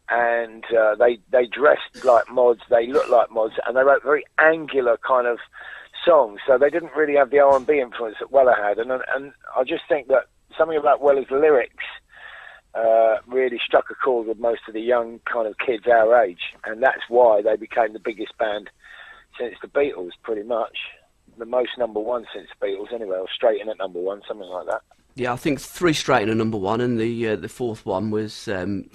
and they dressed like mods, they looked like mods, and they wrote very angular kind of songs. So they didn't really have the R&B influence that Weller had, and I just think that something about Weller's lyrics really struck a chord with most of the young kind of kids our age, and that's why they became the biggest band since the Beatles, pretty much. The most number one since the Beatles, anyway, or straight in at number one, something like that. Yeah, I think 3 straight in at number one, and the fourth one was,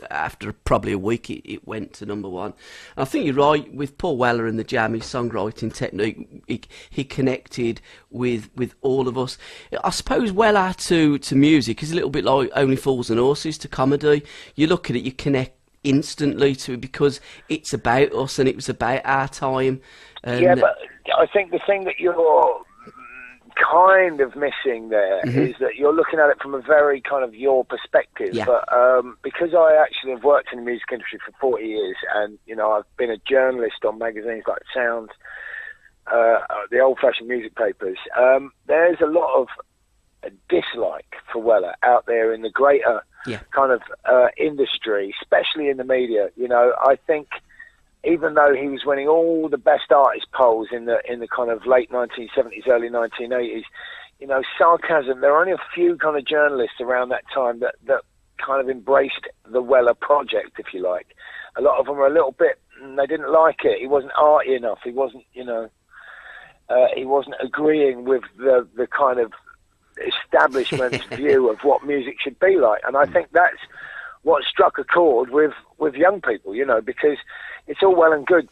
after probably a week, it went to number one. And I think you're right, with Paul Weller and the Jam, his songwriting technique, he connected with all of us. I suppose Weller to music is a little bit like Only Fools and Horses to comedy. You look at it, you connect instantly to it because it's about us and it was about our time. And yeah, but I think the thing that you're kind of missing there is that you're looking at it from a very kind of your perspective. Yeah. But because I actually have worked in the music industry for 40 years, and I've been a journalist on magazines like Sound, the old-fashioned music papers, there's a lot of dislike for Weller out there in the greater kind of industry, especially in the media. I think even though he was winning all the best artist polls in the kind of late 1970s, early 1980s, you know, sarcasm. There were only a few kind of journalists around that time that kind of embraced the Weller project, if you like. A lot of them were a little bit, they didn't like it. He wasn't arty enough. He wasn't, you know, he wasn't agreeing with the kind of establishment's view of what music should be like. And I think that's what struck a chord with young people, you know, because it's all well and good,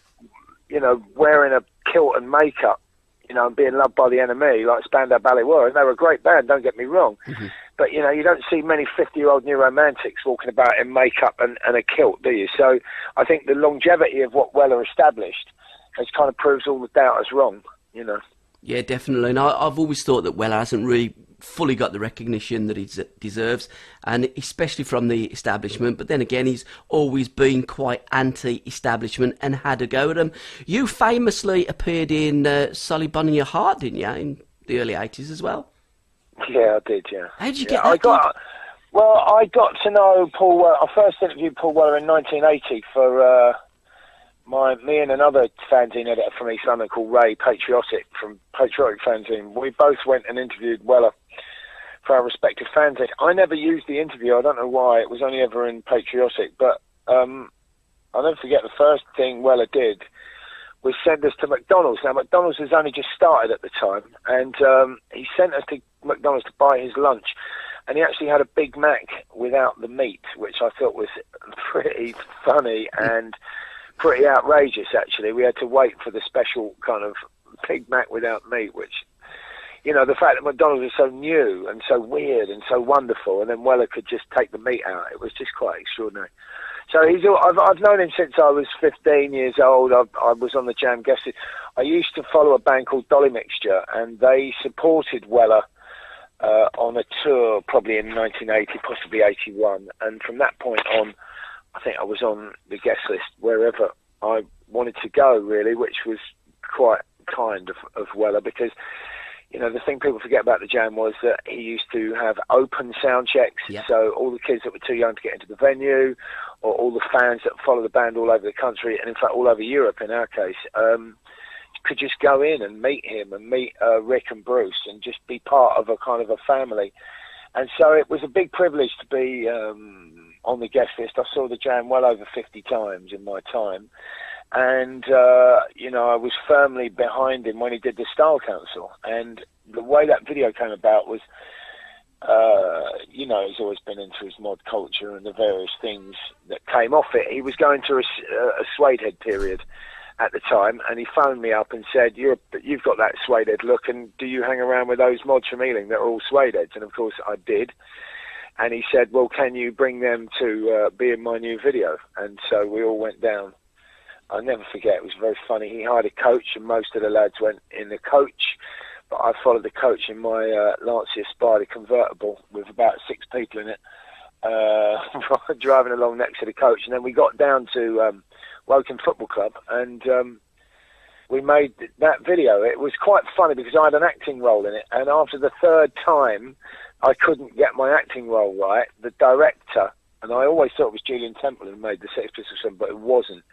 you know, wearing a kilt and makeup, you know, and being loved by the enemy, like Spandau Ballet were, and they were a great band, don't get me wrong. Mm-hmm. But, you know, you don't see many 50-year-old new romantics walking about in makeup and a kilt, do you? So I think the longevity of what Weller established has kind of proves all the doubters wrong, you know. Yeah, definitely. And I've always thought that Weller hasn't really fully got the recognition that he deserves, and especially from the establishment. But then again, he's always been quite anti-establishment and had a go at them. You famously appeared in Solly Bon in Your Heart, didn't you, in the early 80s as well? Yeah, I did, yeah. How did you get that? I got to know Paul Weller. I first interviewed Paul Weller in 1980 for me and another fanzine editor from East London called Ray Patriotic from Patriotic Fanzine. We both went and interviewed Weller for our respective fanzines. I never used the interview. I don't know why. It was only ever in Patriotic. But I'll never forget the first thing Weller did was send us to McDonald's. Now, McDonald's was only just started at the time, and he sent us to McDonald's to buy his lunch, and he actually had a Big Mac without the meat, which I thought was pretty funny and pretty outrageous, actually. We had to wait for the special kind of Big Mac without meat, which, you know, the fact that McDonald's was so new and so weird and so wonderful, and then Weller could just take the meat out, it was just quite extraordinary. So I've known him since I was 15 years old. I was on the Jam guest list. I used to follow a band called Dolly Mixture, and they supported Weller on a tour probably in 1980, possibly 81. And from that point on, I think I was on the guest list wherever I wanted to go, really, which was quite kind of Weller, because, you know, the thing people forget about the Jam was that he used to have open sound checks, so all the kids that were too young to get into the venue, or all the fans that follow the band all over the country, and in fact all over Europe in our case, could just go in and meet him and meet Rick and Bruce and just be part of a kind of a family. And so it was a big privilege to be on the guest list. I saw the Jam well over 50 times in my time. And, you know, I was firmly behind him when he did the Style Council. And the way that video came about was, you know, he's always been into his mod culture and the various things that came off it. He was going through a suede head period at the time, and he phoned me up and said, you've got that suede head look, and do you hang around with those mods from Ealing that are all suede heads? And of course I did. And he said, well, can you bring them to be in my new video? And so we all went down. I'll never forget, it was very funny. He hired a coach, and most of the lads went in the coach, but I followed the coach in my Lancia Spider convertible with about 6 people in it, driving along next to the coach. And then we got down to Woking Football Club, and we made that video. It was quite funny because I had an acting role in it, and after the third time I couldn't get my acting role right, the director, and I always thought it was Julian Temple who made the Sex Pistols film, but it wasn't.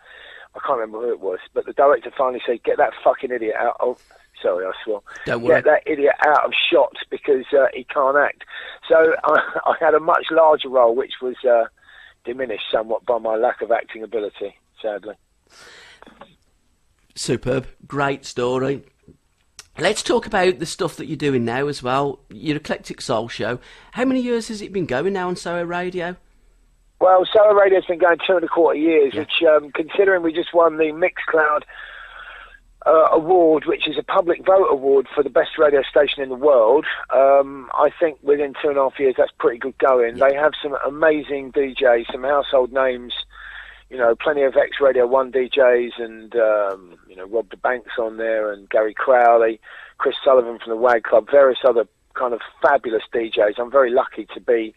I can't remember who it was, but the director finally said, get that fucking idiot out of... Sorry, I swore. Don't worry. Get that idiot out of shot because he can't act. So I had a much larger role, which was diminished somewhat by my lack of acting ability, sadly. Superb. Great story. Let's talk about the stuff that you're doing now as well. Your Eclectic Soul Show. How many years has it been going now on Soho Radio? Well, Soho Radio's been going 2.25 years, which, considering we just won the Mixcloud award, which is a public vote award for the best radio station in the world, I think within 2.5 years that's pretty good going. They have some amazing DJs, some household names, you know, plenty of ex-Radio 1 DJs, and, you know, Rob DeBank's on there, and Gary Crowley, Chris Sullivan from the WAG Club, various other kind of fabulous DJs. I'm very lucky to be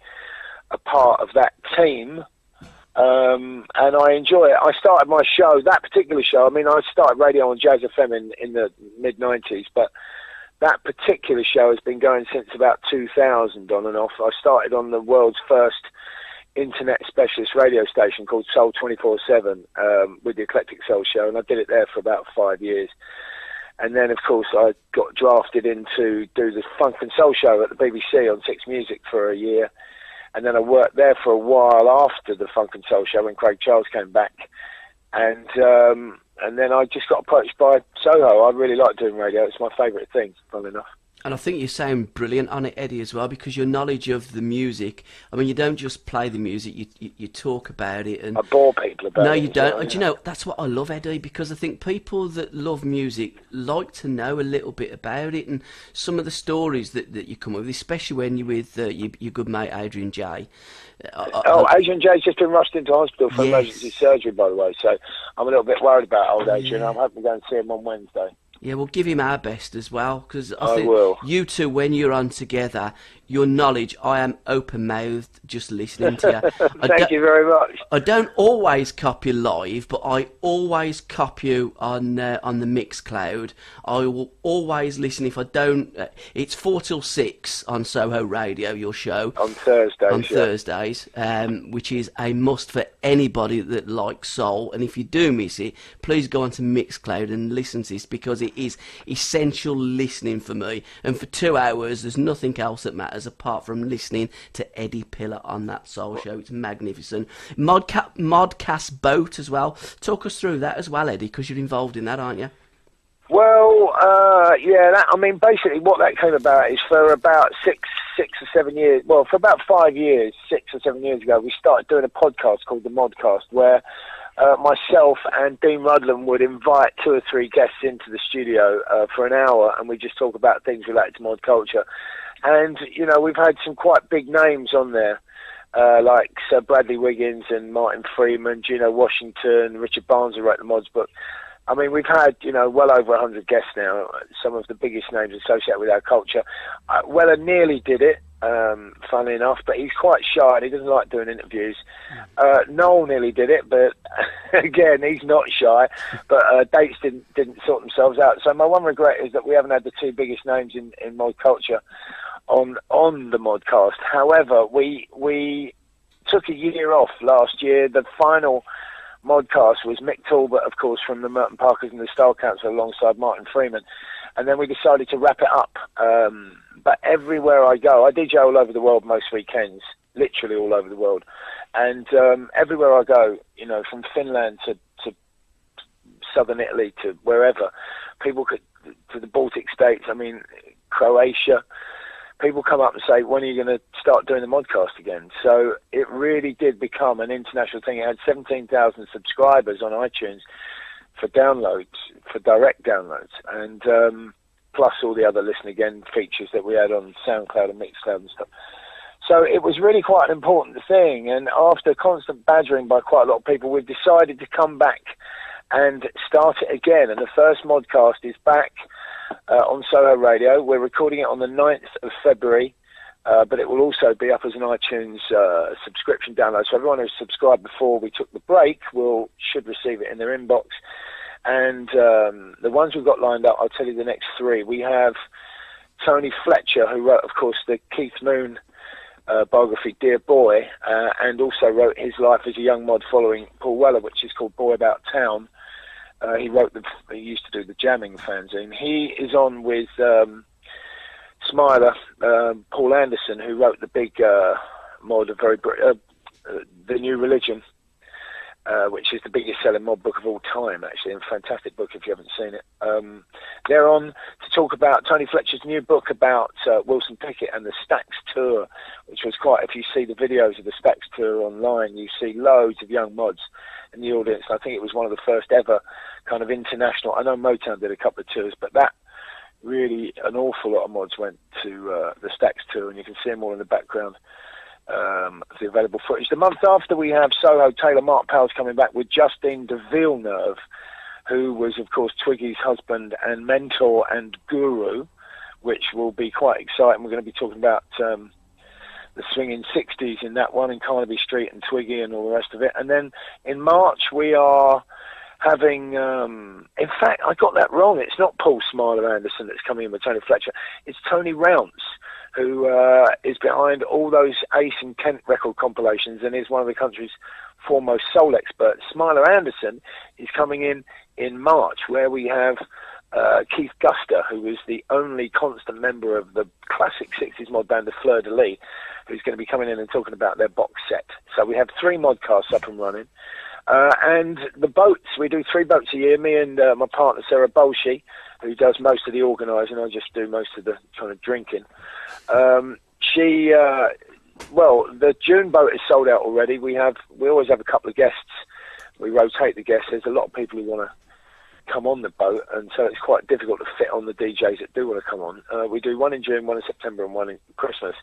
a part of that team, and I enjoy it. I started my show, that particular show, I mean, I started radio on Jazz FM in the mid-90s, but that particular show has been going since about 2000 on and off. I started on the world's first internet specialist radio station called Soul 24/7 with the Eclectic Soul Show, and I did it there for about 5 years. And then, of course, I got drafted in to do the Funk and Soul Show at the BBC on Six Music for a year. And then I worked there for a while after the Funk and Soul Show when Craig Charles came back. And then I just got approached by Soho. I really like doing radio. It's my favourite thing, funnily enough. And I think you sound brilliant on it, Eddie, as well, because your knowledge of the music, I mean, you don't just play the music, you talk about it. And I bore people about it. No, you don't. Well, And, you know, that's what I love, Eddie, because I think people that love music like to know a little bit about it, and some of the stories that you come up with, especially when you're with your good mate Adrian J. Adrian J's just been rushed into hospital for Yes. emergency surgery, by the way, so I'm a little bit worried about old Adrian. I'm hoping to go and see him on Wednesday. Yeah, we'll give him our best as well, because I think will. you two, when you're on together, your knowledge, I am open-mouthed just listening to you. Thank you very much. I don't always copy live, but I always copy you on the Mixcloud. I will always listen. If I don't, it's 4 till 6 on Soho Radio, your show. On Thursdays. On Thursdays, which is a must for anybody that likes soul. And if you do miss it, please go onto Mixcloud and listen to this, because it is essential listening for me. And for 2 hours, there's nothing else that matters apart from listening to Eddie Pillar on that soul show. It's magnificent. Modcast Boat as well. Talk us through that as well, Eddie, because you're involved in that, aren't you? Well, basically what that came about is for about six or 7 years, well, for about 5 years, 6 or 7 years ago, we started doing a podcast called The Modcast, where myself and Dean Rudlam would invite 2 or 3 guests into the studio for an hour, and we just talk about things related to mod culture. And, you know, we've had some quite big names on there, like Sir Bradley Wiggins and Martin Freeman, Gino Washington, Richard Barnes, who wrote the Mods book. I mean, we've had, you know, well over 100 guests now, some of the biggest names associated with our culture. Weller nearly did it, funnily enough, but he's quite shy and he doesn't like doing interviews. Noel nearly did it, but again, he's not shy, but dates didn't sort themselves out. So my one regret is that we haven't had the 2 biggest names in mod culture on the Modcast. However, we took a year off last year. The final Modcast was Mick Talbot, of course, from the Merton Parkers and the Style Council alongside Martin Freeman. And then we decided to wrap it up. But everywhere I go, I DJ all over the world most weekends, literally all over the world. And everywhere I go, you know, from Finland to southern Italy to wherever, people to the Baltic states, I mean, Croatia, people come up and say, when are you going to start doing the Modcast again? So it really did become an international thing. It had 17,000 subscribers on iTunes for downloads, for direct downloads, and plus all the other Listen Again features that we had on SoundCloud and Mixcloud and stuff. So it was really quite an important thing, and after constant badgering by quite a lot of people, we've decided to come back and start it again. And the first Modcast is back on Soho Radio. We're recording it on the 9th of February, but it will also be up as an iTunes subscription download. So everyone who's subscribed before we took the break should receive it in their inbox. And the ones we've got lined up, I'll tell you the next 3. We have Tony Fletcher, who wrote, of course, the Keith Moon biography, Dear Boy, and also wrote his life as a young mod following Paul Weller, which is called Boy About Town. He used to do the Jamming fanzine. He is on with Smiler, Paul Anderson, who wrote the big mod of The New Religion, which is the biggest selling mod book of all time, actually, and a fantastic book if you haven't seen it. They're on to talk about Tony Fletcher's new book about Wilson Pickett and the Stax Tour, which was if you see the videos of the Stax Tour online, you see loads of young mods in the audience. I think it was one of the first ever kind of international. I know Motown did a couple of tours, but that really, an awful lot of mods went to the Stax Tour, and you can see them all in the background of the available footage. The month after, we have Soho Taylor Mark Powell's coming back with Justine de Villeneuve, who was, of course, Twiggy's husband and mentor and guru, which will be quite exciting. We're going to be talking about the swinging 60s in that one, in Carnaby Street and Twiggy and all the rest of it. And then in March we are having, in fact, I got that wrong. It's not Paul Smiler Anderson that's coming in with Tony Fletcher. It's Tony Rounce, who is behind all those Ace and Kent record compilations and is one of the country's foremost soul experts. Smiler Anderson is coming in March, where we have Keith Guster, who is the only constant member of the classic 60s mod band, the Fleur de Lis, who's going to be coming in and talking about their box set. So we have 3 modcasts up and running. And the boats, we do 3 boats a year. Me and my partner, Sarah Bolshe, who does most of the organising. I just do most of the kind of drinking. The June boat is sold out already. We always have a couple of guests. We rotate the guests. There's a lot of people who want to come on the boat, and so it's quite difficult to fit on the DJs that do want to come on. We do one in June, one in September, and one in Christmas.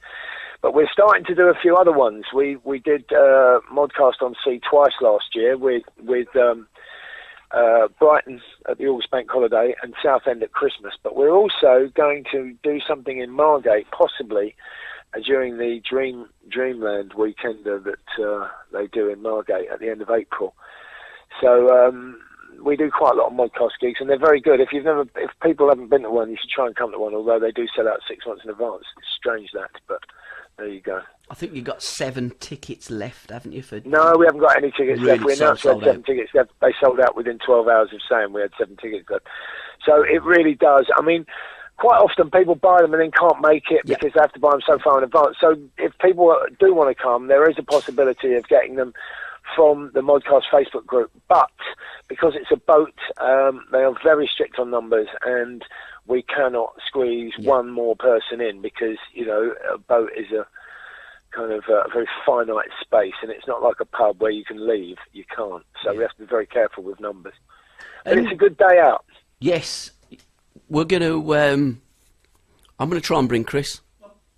But we're starting to do a few other ones. We did Modcast on Sea twice last year with Brighton at the August Bank Holiday and Southend at Christmas. But we're also going to do something in Margate, possibly during the Dreamland weekend that they do in Margate at the end of April. So we do quite a lot of modcast gigs, and they're very good. If people haven't been to one, you should try and come to one. Although they do sell out 6 months in advance. It's strange that, but there you go. I think you've got 7 tickets left, haven't you? No, we haven't got any tickets really left. We announced we had 7 tickets left. They sold out within 12 hours of saying we had 7 tickets left. So it really does. I mean, quite often people buy them and then can't make it because they have to buy them so far in advance. So if people do want to come, there is a possibility of getting them from the Modcast Facebook group. But because it's a boat, they are very strict on numbers, and we cannot squeeze one more person in because, a boat is a kind of a very finite space, and it's not like a pub where you can leave. You can't. So we have to be very careful with numbers. But it's a good day out. Yes. We're going to... I'm going to try and bring Chris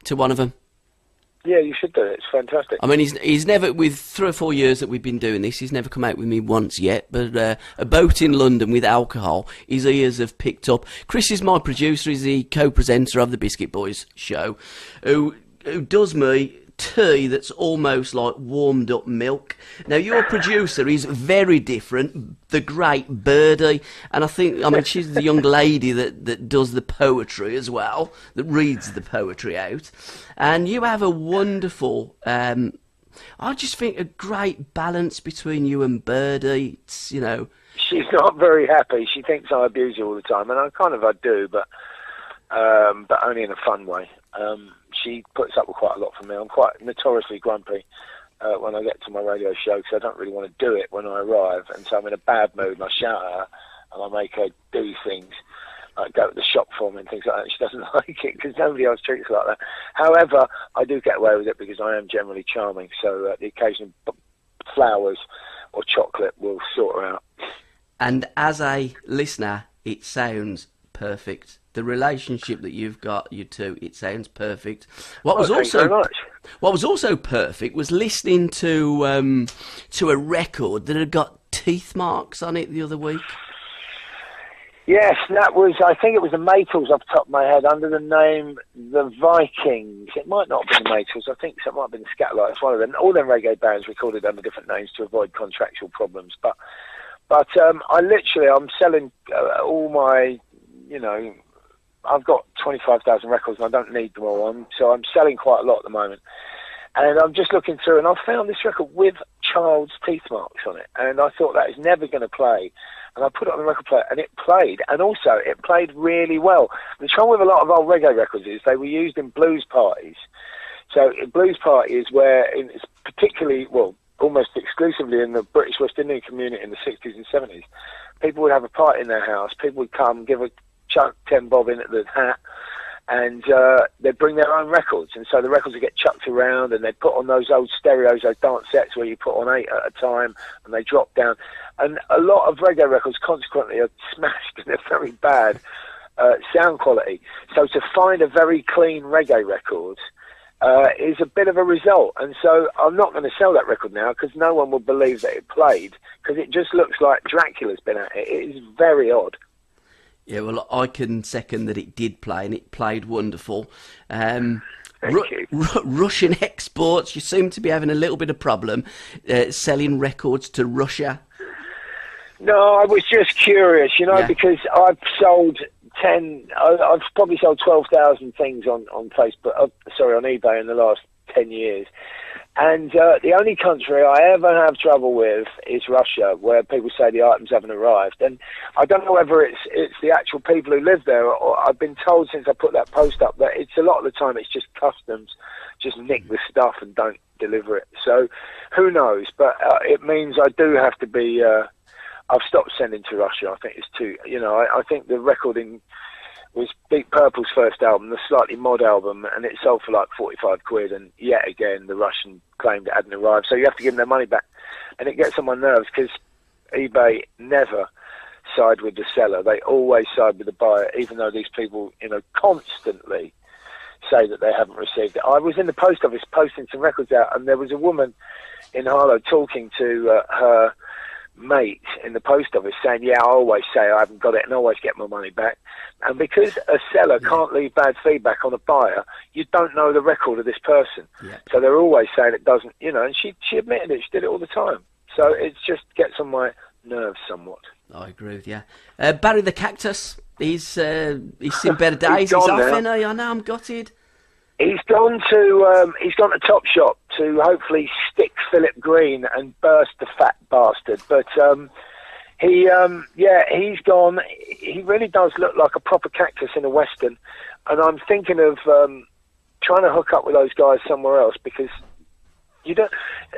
to one of them. Yeah, you should do it. It's fantastic. I mean, he's never, with 3 or 4 years that we've been doing this, he's never come out with me once yet, but a boat in London with alcohol, his ears have picked up. Chris is my producer, he's the co-presenter of the Biscuit Boys show, who does me tea that's almost like warmed up milk. Now, your producer is very different, the great Birdie, and she's the young lady that does the poetry as well, that reads the poetry out. And you have a wonderful, I just think a great balance between you and Birdie. It's, She's not very happy. She thinks I abuse her all the time, and I do, but only in a fun way. She puts up with quite a lot from me. I'm quite notoriously grumpy when I get to my radio show because I don't really want to do it when I arrive, and so I'm in a bad mood and I shout at her and I make her do things like go to the shop for me and things like that. She doesn't like it because nobody else treats her like that. However, I do get away with it because I am generally charming, so the occasional flowers or chocolate will sort her out. And as a listener, it sounds perfect. The relationship that you've got, you two, it sounds perfect. What was also perfect was listening to a record that had got teeth marks on it the other week. Yes, that was, I think it was the Maytals off the top of my head, under the name The Vikings. It might not have been the Maytals, I think it might have been the Scatolites, one of them. All them reggae bands recorded under different names to avoid contractual problems. But I'm selling all my, I've got 25,000 records and I don't need them all, so I'm selling quite a lot at the moment. And I'm just looking through and I found this record with child's teeth marks on it. And I thought that is never going to play. And I put it on the record player and it played. And also it played really well. The trouble with a lot of old reggae records is they were used in blues parties. So blues parties where it's particularly, almost exclusively in the British West Indian community in the 60s and 70s, people would have a party in their house. People would come, give a chuck 10 bob in at the hat, and they'd bring their own records, and so the records would get chucked around, and they'd put on those old stereos, those dance sets where you put on 8 at a time, and they drop down. And a lot of reggae records consequently are smashed, and they're very bad sound quality. So to find a very clean reggae record is a bit of a result, and so I'm not going to sell that record now because no one will believe that it played, because it just looks like Dracula's been at it. It is very odd. Yeah, well, I can second that it did play, and it played wonderful. Russian exports, you seem to be having a little bit of problem selling records to Russia. No, I was just curious, because I've sold I've probably sold 12,000 things on Facebook, on eBay in the last 10 years. And the only country I ever have trouble with is Russia, where people say the items haven't arrived. And I don't know whether it's the actual people who live there, or I've been told since I put that post up that it's a lot of the time it's just customs, just nick the stuff and don't deliver it. So who knows? But it means I do have to be... I've stopped sending to Russia. I think it's too... I think the recording was Deep Purple's first album, the Slightly Mod album, and it sold for like 45 quid, and yet again the Russian claimed it hadn't arrived, so you have to give them their money back. And it gets on my nerves because eBay never side with the seller. They always side with the buyer, even though these people, constantly say that they haven't received it. I was in the post office posting some records out, and there was a woman in Harlow talking to her mate in the post office saying, I always say I haven't got it and always get my money back. And because a seller can't leave bad feedback on a buyer, you don't know the record of this person. Yeah. So they're always saying it doesn't, and she admitted it, she did it all the time. So it just gets on my nerves somewhat. I agree with you. Barry the Cactus, he's seen better days. He's off, isn't he? I know, I'm gutted. He's gone to Topshop to hopefully stick Philip Green and burst the fat bastard. But he's gone. He really does look like a proper cactus in a western, and I'm thinking of trying to hook up with those guys somewhere else because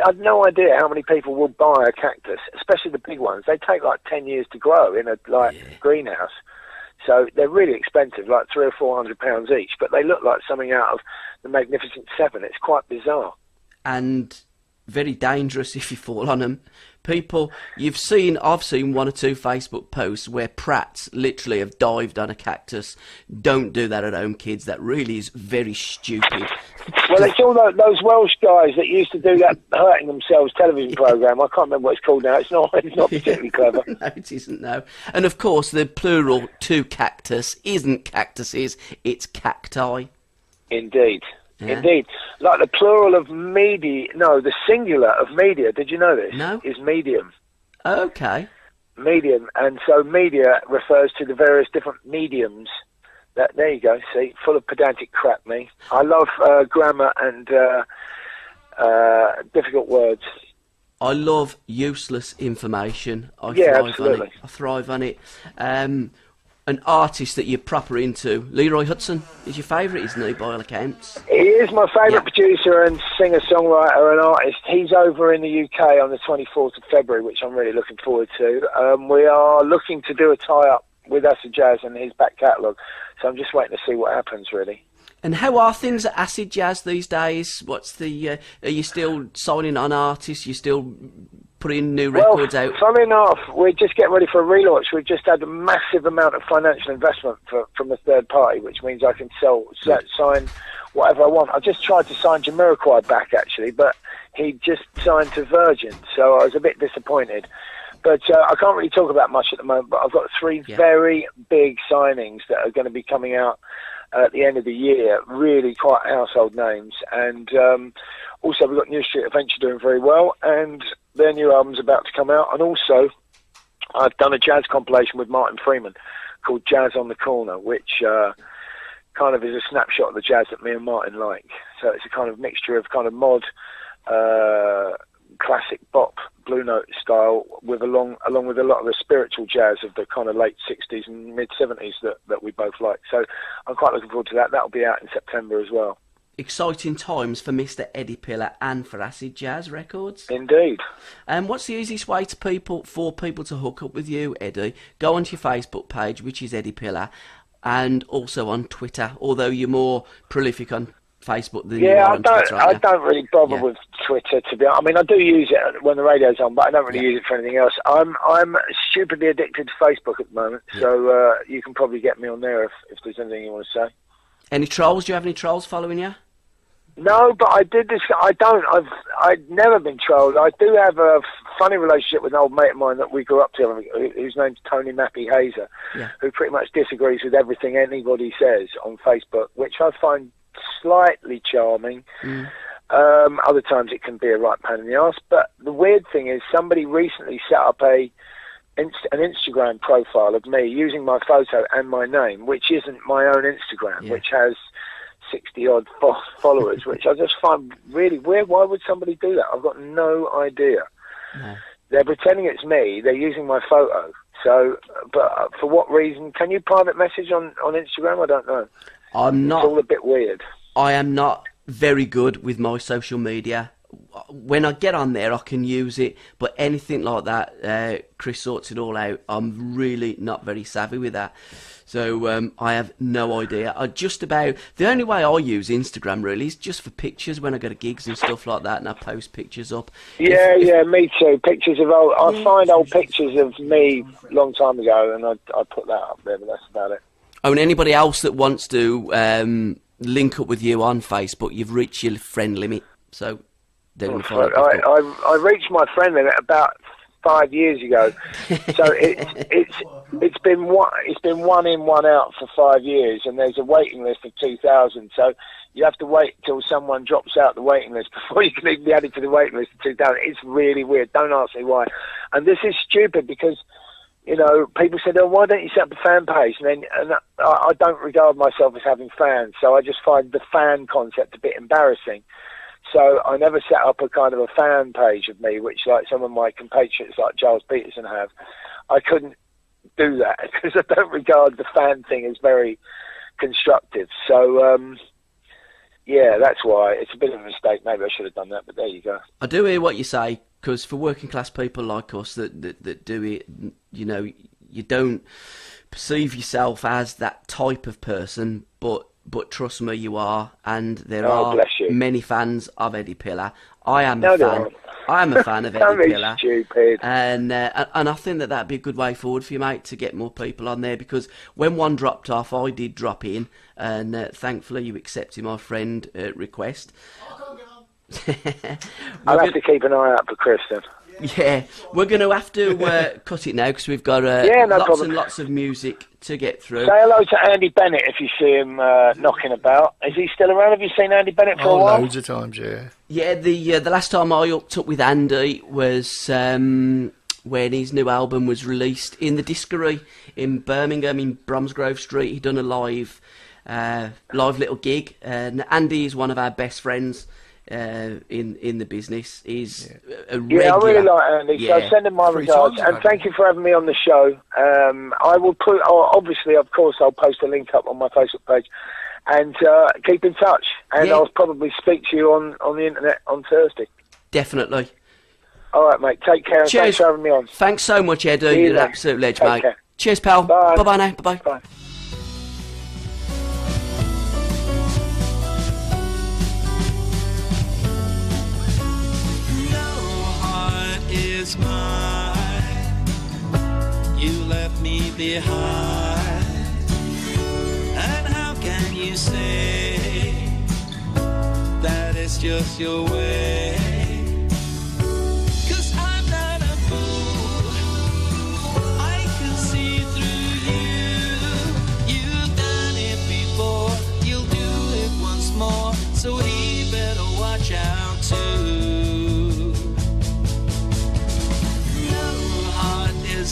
I've no idea how many people will buy a cactus, especially the big ones. They take like 10 years to grow in a greenhouse. So they're really expensive, like £300 or £400 each, but they look like something out of the Magnificent Seven. It's quite bizarre. And very dangerous if you fall on them. People, I've seen one or two Facebook posts where prats literally have dived on a cactus. Don't do that at home, kids. That really is very stupid. Well, it's all those Welsh guys that used to do that hurting themselves television programme. I can't remember what it's called now. It's not particularly clever. No, it isn't, no. And of course, the plural to cactus isn't cactuses, it's cacti. Indeed. Yeah. Indeed. Like the plural of the singular of media, did you know this? No. Is medium. Okay. Medium. And so media refers to the various different mediums. There you go, see, full of pedantic crap, me. I love grammar and difficult words. I love useless information. I thrive on it. An artist that you're proper into, Leroy Hudson, is your favourite, isn't he, by all accounts? He is my favourite producer and singer-songwriter and artist. He's over in the UK on the 24th of February, which I'm really looking forward to. We are looking to do a tie-up with Acid Jazz and his back catalogue, so I'm just waiting to see what happens, really. And how are things at Acid Jazz these days? What's the? Are you still signing on artists? You still putting new records out? Funny enough, we're just getting ready for a relaunch. We've just had a massive amount of financial investment from a third party, which means I can sign whatever I want. I just tried to sign Jamiroquai back, actually, but he just signed to Virgin, so I was a bit disappointed. But I can't really talk about much at the moment, but I've got three very big signings that are going to be coming out at the end of the year, really quite household names. And also we've got New Street Adventure doing very well, and their new album's about to come out. And also I've done a jazz compilation with Martin Freeman called Jazz on the Corner, which kind of is a snapshot of the jazz that me and Martin like. So it's a kind of mixture of kind of mod, classic bop, blue note style, with along with a lot of the spiritual jazz of the kind of late 60s and mid 70s that we both like. So I'm quite looking forward to that. That'll be out in September as well. Exciting times for Mr. Eddie Pillar and for Acid Jazz Records. Indeed. And what's the easiest way for people to hook up with you, Eddie? Go onto your Facebook page, which is Eddie Pillar, and also on Twitter, although you're more prolific on Facebook than you are on Twitter, aren't you? I don't really bother with Twitter, to be honest. I mean, I do use it when the radio's on, but I don't really use it for anything else. I'm stupidly addicted to Facebook at the moment, so you can probably get me on there if there's anything you want to say. Any trolls? Do you have any trolls following you? No, but I did this. I don't. I've never been trolled. I do have a funny relationship with an old mate of mine that we grew up together, whose name's Tony Mappy Hazer, who pretty much disagrees with everything anybody says on Facebook, which I find slightly charming. Other times it can be a right pain in the arse. But the weird thing is, somebody recently set up a an Instagram profile of me using my photo and my name, which isn't my own Instagram, which has 60-odd followers, which I just find really weird. Why would somebody do that? I've got no idea. No. They're pretending it's me. They're using my photo. So, but for what reason? Can you private message on Instagram? I don't know. I'm not. It's all a bit weird. I am not very good with my social media. When I get on there, I can use it, but anything like that, Chris sorts it all out. I'm really not very savvy with that. So I have no idea. The only way I use Instagram really is just for pictures when I go to gigs and stuff like that, and I post pictures up. Yeah, me too. Pictures of I find old pictures of me a long time ago, and I put that up there, but that's about it. Oh, and anybody else that wants to link up with you on Facebook, you've reached your friend limit, so they're going to find it difficult. I reached my friend limit about 5 years ago, so it's been one in, one out for 5 years, and there's a waiting list of 2,000. So you have to wait till someone drops out the waiting list before you can even be added to the waiting list of 2,000. It's really weird. Don't ask me why. And this is stupid because, you know, people said, "Oh, why don't you set up a fan page?" And I don't regard myself as having fans, so I just find the fan concept a bit embarrassing. So I never set up a kind of a fan page of me, which like some of my compatriots like Giles Peterson have. I couldn't do that because I don't regard the fan thing as very constructive. So, yeah, that's why. It's a bit of a mistake. Maybe I should have done that, but there you go. I do hear what you say, because for working class people like us that do it, you know, you don't perceive yourself as that type of person, but trust me, you are, and there are many fans of Eddie Pillar. I am a fan. I am a fan of Eddie Pillar. Stupid. And I think that'd be a good way forward for you, mate, to get more people on there, because when one dropped off, I did drop in, and thankfully you accepted my friend request. I'll have to keep an eye out for Chris then. Yeah, we're going to have to cut it now because we've got and lots of music to get through. Say hello to Andy Bennett if you see him knocking about. Is he still around? Have you seen Andy Bennett for a while? Loads of times, yeah. Yeah, the last time I hooked up with Andy was when his new album was released in the Discovery in Birmingham in Bromsgrove Street. He'd done a live little gig, and Andy is one of our best friends. In the business, is a regular. Yeah, I really like Andy, so send him my regards, and thank you for having me on the show. I will obviously, of course, I'll post a link up on my Facebook page, and keep in touch, and I'll probably speak to you on the internet on Thursday. Definitely. All right, mate, take care, and thanks for having me on. Thanks so much, Eddie, you're an absolute ledge, mate. Care. Cheers, pal. Bye. Bye-bye now, bye-bye. Bye. Mine. You left me behind, and how can you say that it's just your way? 'Cause I'm not a fool, I can see through you. You've done it before, you'll do it once more, so he better watch out too.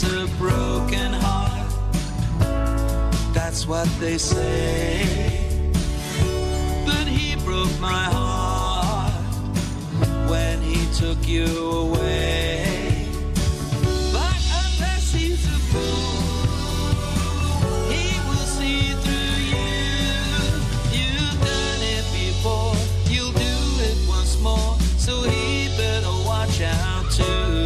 A broken heart, that's what they say, but he broke my heart when he took you away. But unless he's a fool, he will see through you. You've done it before, you'll do it once more, so he better watch out too.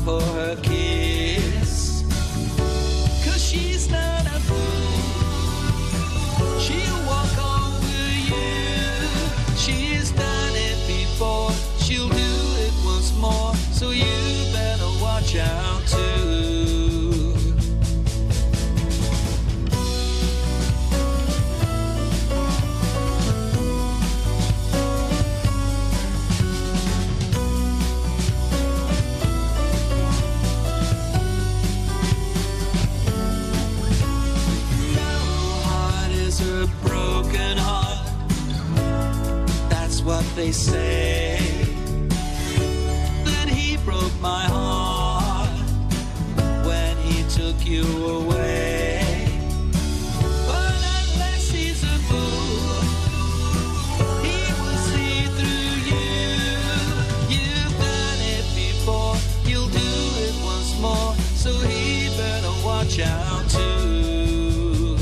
For her kiss, 'cause she's not a fool, she'll walk over you. She's done it before, she'll do it once more, so you better watch out too. what they say, that he broke my heart when he took you away. But unless he's a fool, he will see through you. You've done it before, you'll do it once more, so he better watch out too.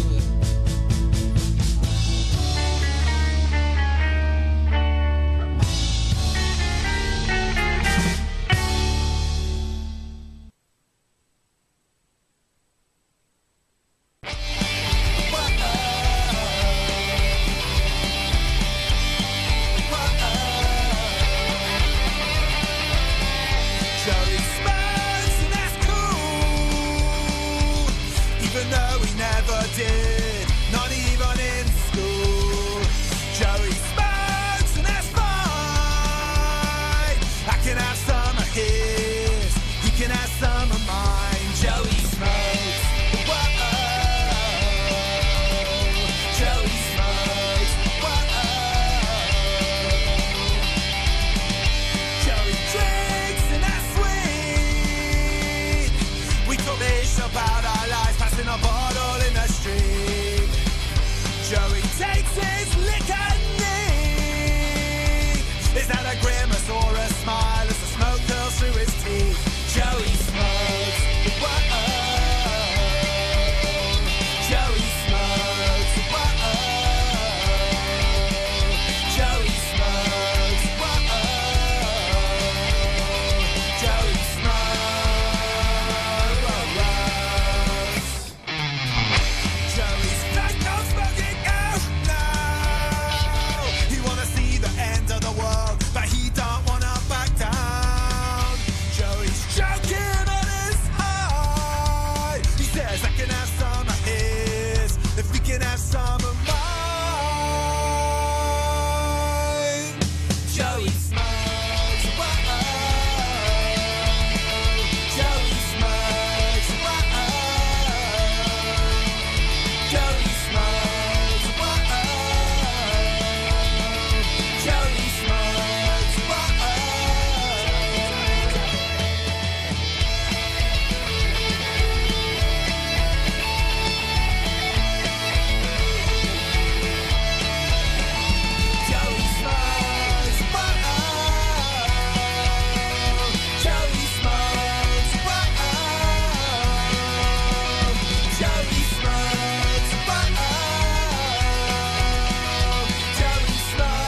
Joey smokes and that's cool, even though he never did, not even in school. Joey smokes and that's fine. I can have some of his, he can have some of mine. Joey smokes, whoa. Joey smokes, whoa. Joey drinks and that's sweet. We talk this about our lives, passing a bottle in the street. Joey takes his liquor neat. Is that a grimace or a smile as the smoke curls through his teeth? Joey smokes, whoa. Joey smokes, whoa. Joey smokes, whoa. Joey smokes. Joey's fake on smoking out now. He wanna see the end of the world, but he don't wanna back down. Joey's choking on his high. He says I can have some of his if we can have some of mine. Joey smokes, whoa. Joey smokes, whoa. Joey smokes, whoa. Joey smokes, whoa. Joey smokes, whoa. Joey smokes, whoa. Joey smokes, whoa. Joey smokes.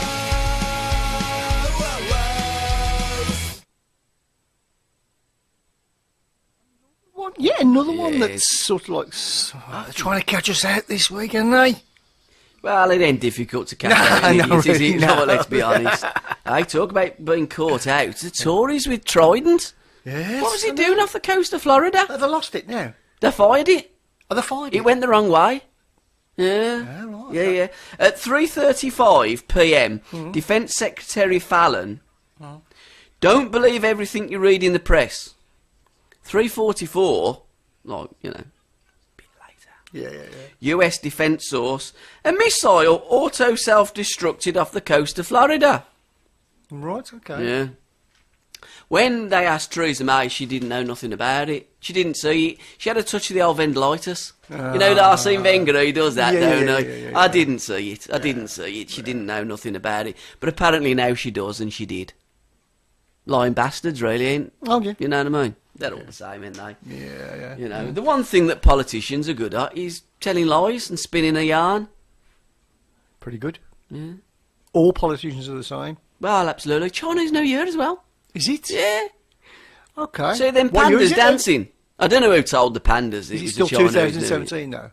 What? Yeah, another one Yes. that's sort of like they're trying to catch us out this week, aren't they? Well, it ain't difficult to catch No, out no, idiots, is really, it? no. No, let's be honest. I talk about being caught out. The Tories with Trident. Yes. What was he doing off the coast of Florida? Have they lost it now? They fired it. Are they fine? It went the wrong way. Yeah. Yeah, right, Yeah, okay. yeah. At 3:35 p.m., Hmm. Defence Secretary Fallon, don't believe everything you read in the press. 3:44, like, you know, a bit later. Yeah, yeah, yeah. US defence source, a missile auto-self-destructed off the coast of Florida. Right, okay. Yeah. When they asked Theresa May, she didn't know nothing about it. She didn't see it. She had a touch of the old vendolitis. You know, Arsene Wenger, he does that, Yeah, don't yeah, he? yeah, I didn't see it. I didn't see it. She didn't know nothing about it. But apparently now she does, and she did. Lying bastards, really, ain't? Oh, yeah. You know what I mean? They're all the same, ain't they? Yeah, yeah. You know, the one thing that politicians are good at is telling lies and spinning a yarn. Pretty good. Yeah. All politicians are the same. Well, absolutely. Chinese New Year as well. Is it? Yeah. Okay. See them What year is pandas it? dancing. I don't know who told the pandas Is it was still the Chinese New Year. 2017 though?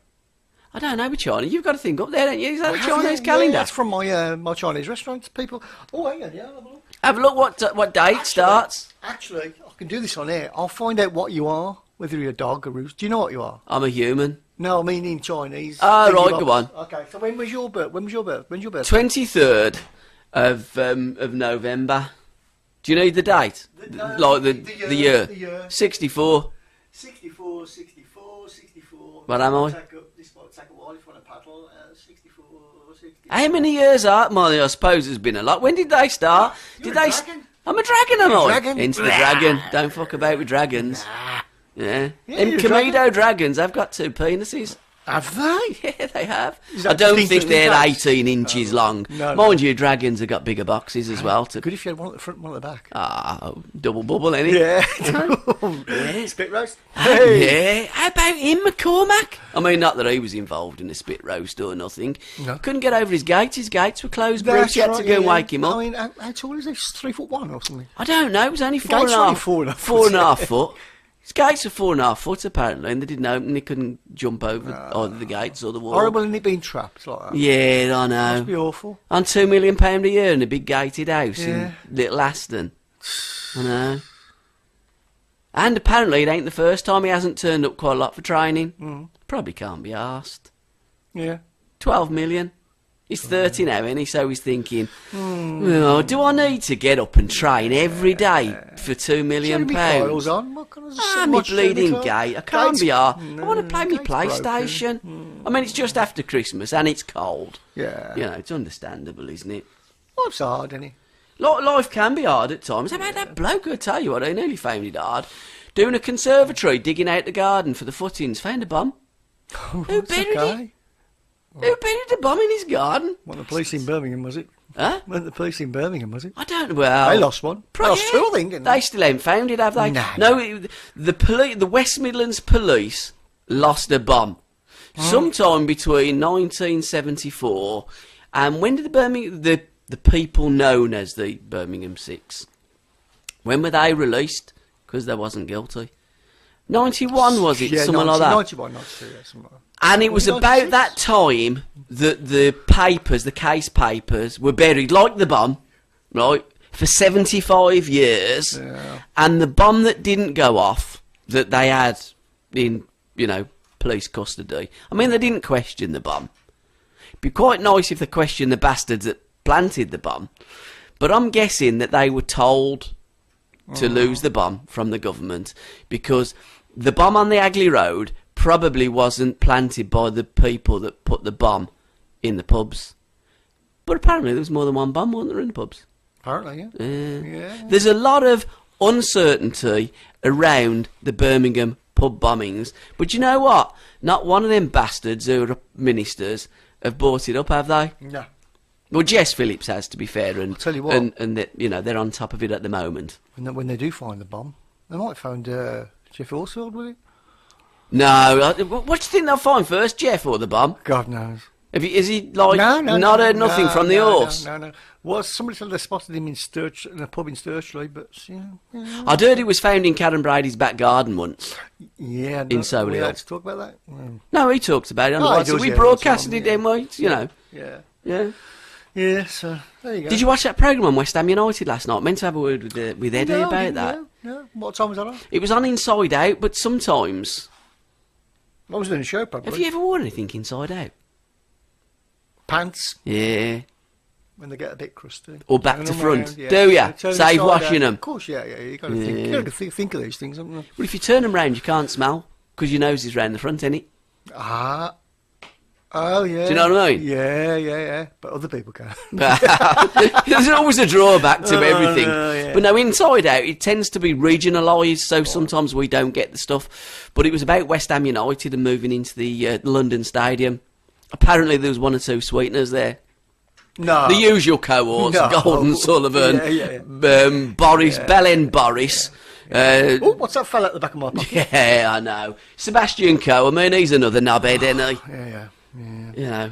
I don't know with China. You've got to think up there, don't you? Is that a Have you? Chinese Yeah, calendar? that's from my my Chinese restaurant. People. Oh, hang on. Yeah, I'll have a look. Have a look what date starts. Actually, I can do this on air. I'll find out what you are, whether you're a dog or roost. Do you know what you are? I'm a human. No, I mean in Chinese. Oh, Think right, you go are- on. Okay, so when was your birth? When's your birth? 23rd of November. Do you need the date? Like the year. The year. 64. 64. What am I? This might take a while if you want to paddle. 64. How many years are? Well, I suppose there's been a lot. When did they start? You're did a they? dragon. I'm a dragon, am I? Dragon? Into the dragon. Don't fuck about with dragons. Yeah. Yeah, Them you're a Komodo dragon. dragons, they've got 2 penises. Have they? Yeah, they have. Is I that don't just think they're interesting 18 inches long. No, no. Mind you, dragons have got bigger boxes as well. Good if you had one at the front and one at the back. Double bubble, innit? Yeah. Spit roast. Yeah. How about him, McCormack? I mean, not that he was involved in a spit roast or nothing. No. Couldn't get over his gates. His gates were closed, Bruce. You had to go and wake him up. I mean, how tall is he? 3'1" or something? I don't know. It was only The four and gates a are only half. 4.5 Four and a half foot. His gates are 4.5 foot apparently, and they didn't open. They couldn't jump over either the gates or the wall. Horrible, isn't it, being trapped like that? Yeah, I Must be know. awful. On £2 million a year in a big gated house Yeah. in Little Aston. I know. And apparently it ain't the first time he hasn't turned up quite a lot for training. Probably can't be arsed. Yeah. 12 million. He's 30 now, isn't he? So he's thinking, oh, do I need to get up and train every day for £2 million? Jeremy Kyle's on. What can I Ah, say? me Watch Jeremy bleeding Kyle. gate. I can't Gates- be arsed. I No, want to play my gate's PlayStation. I mean, it's just after Christmas and it's cold. Yeah. You know, it's understandable, isn't it? Life's hard, isn't it? Life can be hard at times. How about that bloke? I tell you what, I nearly found it hard. Doing a conservatory, digging out the garden for the footings, found a bomb. Who It's buried it? okay. Who buried a bomb in his garden? What, the police in Birmingham, was it? Huh? Weren't the police in Birmingham, was it? I don't know. Well, They lost one. They lost two, I think, didn't They they? still haven't found it, have they? No. The West Midlands Police lost a bomb sometime between 1974 and when did the people known as the Birmingham Six, when were they released? Because they wasn't guilty. 91 was it? Yeah, Something like that. 91, 92, yeah, something like that. And it was Was it about 96? that time that the papers, the case papers, were buried, like the bomb, right, for 75 years. Yeah. And the bomb that didn't go off, that they had in, police custody, I mean, they didn't question the bomb. It'd be quite nice if they questioned the bastards that planted the bomb. But I'm guessing that they were told to lose the bomb from the government because the bomb on the Agley Road probably wasn't planted by the people that put the bomb in the pubs. But apparently there was more than one bomb, wasn't there, in the pubs? Apparently, yeah. Yeah. There's a lot of uncertainty around the Birmingham pub bombings. But you know what? Not one of them bastards who are ministers have bought it up, have they? No. Well, Jess Phillips has, to be fair, and tell you what. and that, they're on top of it at the moment. When they do find the bomb, they might find Jeff Horsfield, will it? No, what do you think they'll find first, Jeff or the bomb? God knows. Is he like No, not heard nothing from the horse? No. Well, somebody said they spotted him in a pub in Sturchley, but yeah. I'd heard he was found in Karen Brady's back garden once. Yeah, In Solihull. We had to talk about that. No, he talked about it on Oh, the he right, so does, we yeah, broadcasted all it, the time, didn't we? You know. Yeah. Yeah. Yeah, so there you go. Did you watch that programme on West Ham United last night? Meant to have a word with Eddie No, about didn't, that. No. What time was that on? It was on Inside Out, but sometimes. I was doing a show, probably. Have you ever worn anything inside out? Pants, Yeah. when they get a bit crusty. Or back Turn to them front. round, yeah. Do ya? Turn them Save inside washing out. them. Of course, yeah. You got to think of these things, haven't you? Well, if you turn them round, you can't smell, because your nose is round the front, innit? Ah. Oh, yeah. Do you know what I mean? Yeah. But other people can. There's always a drawback to everything. no, yeah. But no, Inside Out, it tends to be regionalised, so sometimes we don't get the stuff. But it was about West Ham United and moving into the London Stadium. Apparently there was one or two sweeteners there. No. The usual cohorts, No. Gordon Sullivan, Yeah. Boris, Belen Boris. Oh, what's that fella at the back of my pocket? Yeah, I know. Sebastian Coe, I mean, he's another knobhead, isn't he? Yeah. You know.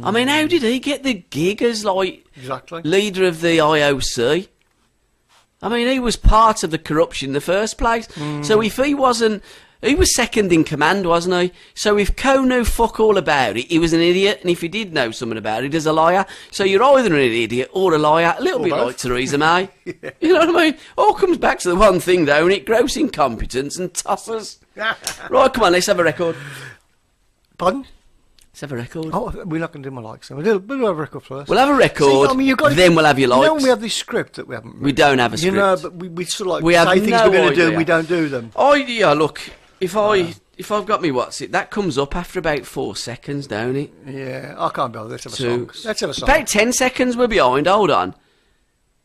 I mean, how did he get the gig as, like, Exactly. leader of the IOC? I mean, he was part of the corruption in the first place. So if he wasn't... He was second in command, wasn't he? So if Coe knew fuck all about it, he was an idiot. And if he did know something about it, he's a liar. So you're either an idiot or a liar. A little Or bit both. like Theresa May. You know what I mean? All comes back to the one thing, though, and it gross incompetence and tossers. Right, come on, let's have a record. Pardon? Let's have a record. Oh, we're not going to do my likes. So we'll have a record first. We'll have a record, See, I mean, you've got then we'll have your You know likes. when we have this script that we haven't... We don't have a You know, script. but we sort of like We have say things no we're going to do idea. and we don't do them. Yeah, look, if if I've got me what's it, that comes up after about 4 seconds, don't it? Yeah, I can't bother. Let's have a Two. song. Let's have a song. About 10 seconds we're behind, hold on.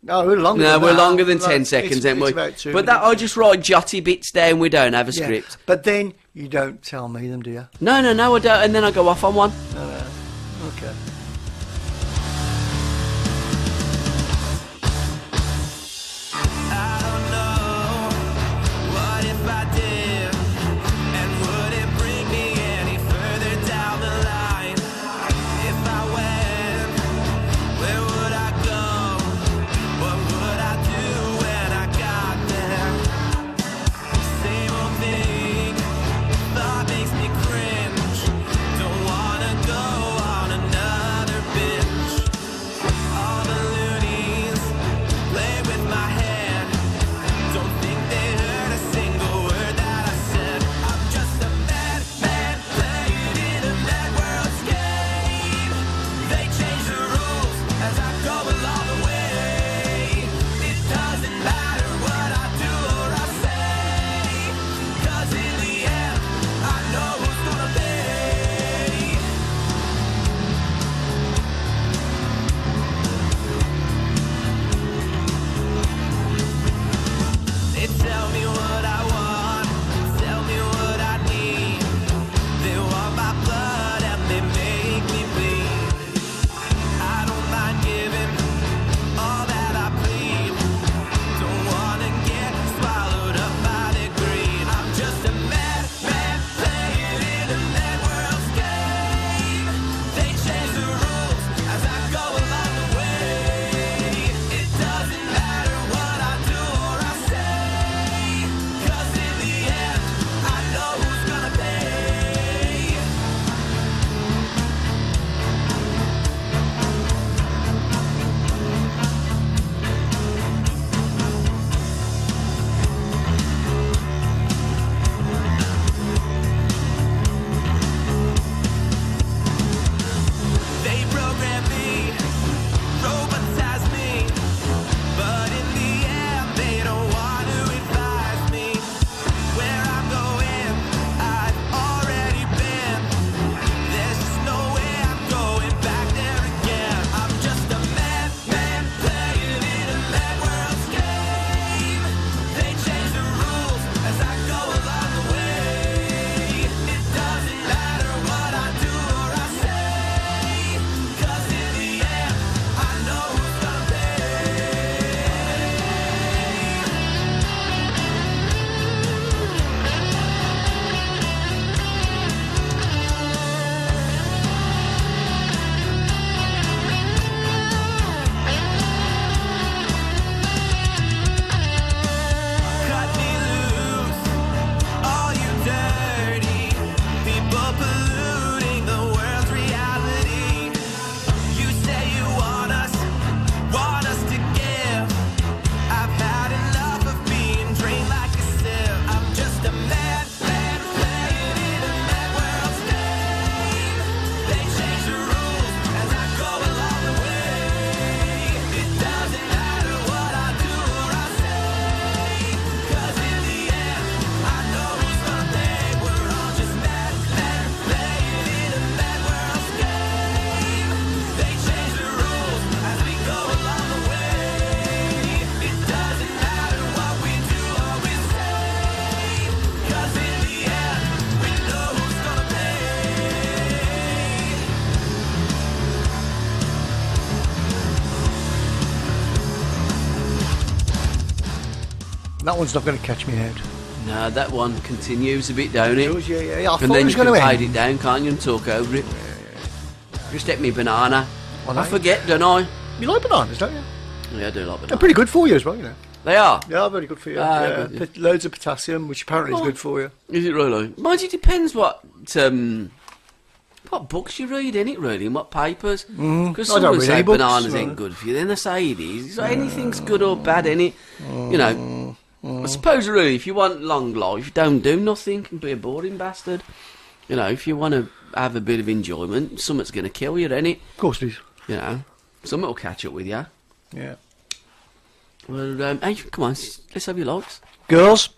No, we're longer No, than we're that. longer than Like, 10 seconds, ain't we? it's about 2 But that I minutes. just write jotty bits down, we don't have a Yeah, script. but then you don't tell me them, do you? No, I don't, and then I go off on one. Okay. I don't know what if I did, and would it bring me any further down the line? If I went, where would I go? What would I do when I got there? Same old thing, thought makes me cringe. Don't wanna go on another binge. All the loonies play with my head. Don't think they heard a single word that I said. I'm just a madman playing in a mad world's game. They change the rules as I go along the way. It doesn't matter what I do or I say, 'cause in the end I know who's gonna pay. They tell me what I want, tell me what I need. They want my blood and they make me bleed. I don't mind giving all that I plead. Don't wanna get swallowed up by their greed. I'm just a madman playing in a mad world's game. They change the rules as I go along the way. It doesn't matter what I do or I say, 'cause in the end I know who's gonna pay. They program me, robotize me, but in the end they don't want to advise me. Where I'm going, I've already been. There's just no way I'm going back there again. I'm just a madman playing in a mad world's game. They change the rules as I go along the way. It doesn't matter what I do or I say, 'cause in the end I know who's gonna pay. Cut me loose, all you dirty people polluting the world's reality. You say you want us to give. I've had enough of being drained like a sieve. I'm just a madman playing in a mad world's game. They change the rules as I go along the way. It doesn't matter what I do or I say, 'cause in the end I know who's gonna pay. We're all just madmen playing in a mad world's game. They change the rules as we go along the way. It doesn't matter what we do or we say, 'cause in the end we know who's gonna pay. That one's not going to catch me out. No, that one continues a bit, don't it? Yeah. I thought And it then was you can going to fade end. it down, can't you, and talk over it. Just get me banana. Well, I forget, don't I? You like bananas, don't you? Yeah, I do like They're banana. pretty good for you as well, you know. They are. Yeah, very good for you. Ah, yeah. good. Loads of potassium, which apparently is good for you. Is it really? Mind you, it depends what books you read, innit, really, and what papers. Because I some don't will read say any books, bananas so- ain't good for you, then they say it is. So anything's good or bad, innit? You know, I suppose, really, if you want long life, don't do nothing and be a boring bastard. You know, if you want to have a bit of enjoyment, something's going to kill you, innit? Of course it is. You know, something will catch up with you. Yeah. Well, hey, come on, let's have your likes. Girls?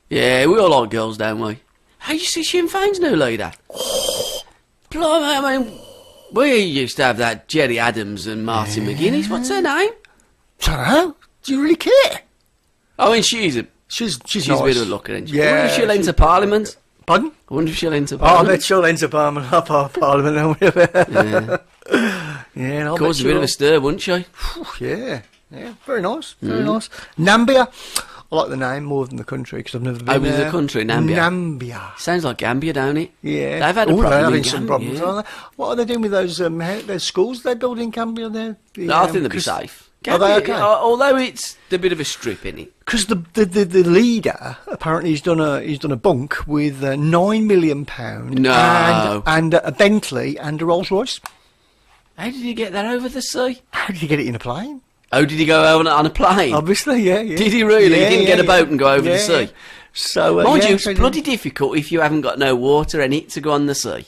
Yeah, we all like girls, don't we? Hey, you see Sinn Féin's new leader? Blimey, I mean, we used to have that Jerry Adams and Martin McGuinness. What's her name? I don't know. Do you really care? I mean, she's a She's nice. nice. A bit of a looker, isn't she? Yeah, I wonder if she'll enter Parliament. Pardon? I wonder if she'll enter Oh, I Parliament. bet she'll enter Parliament now. Yeah. Yeah, I'll Cause bet a bit she of a stir, wouldn't she? will. Yeah, very nice, very nice. Nambia, I like the name more than the country because I've never been Oh, was there. the country, Nambia? Nambia. Sounds like Gambia, don't it? Yeah, They've had a They're problem having in some Gambia. problems, aren't they? What are they doing with those schools they're building in Gambia there? I think they'll be safe. Are they Gambia, okay? although it's a bit of a strip in it. Because the leader apparently he's done a bunk with £9 million No. and a Bentley and a Rolls Royce. How did he get that over the sea? How did he get it in a plane? Oh, did he go over on a plane? Obviously, yeah. Did he really? Yeah, He didn't get a yeah. boat and go over the Yeah. sea? So Mind yeah, you, it's so- bloody difficult if you haven't got no water in it to go on the sea.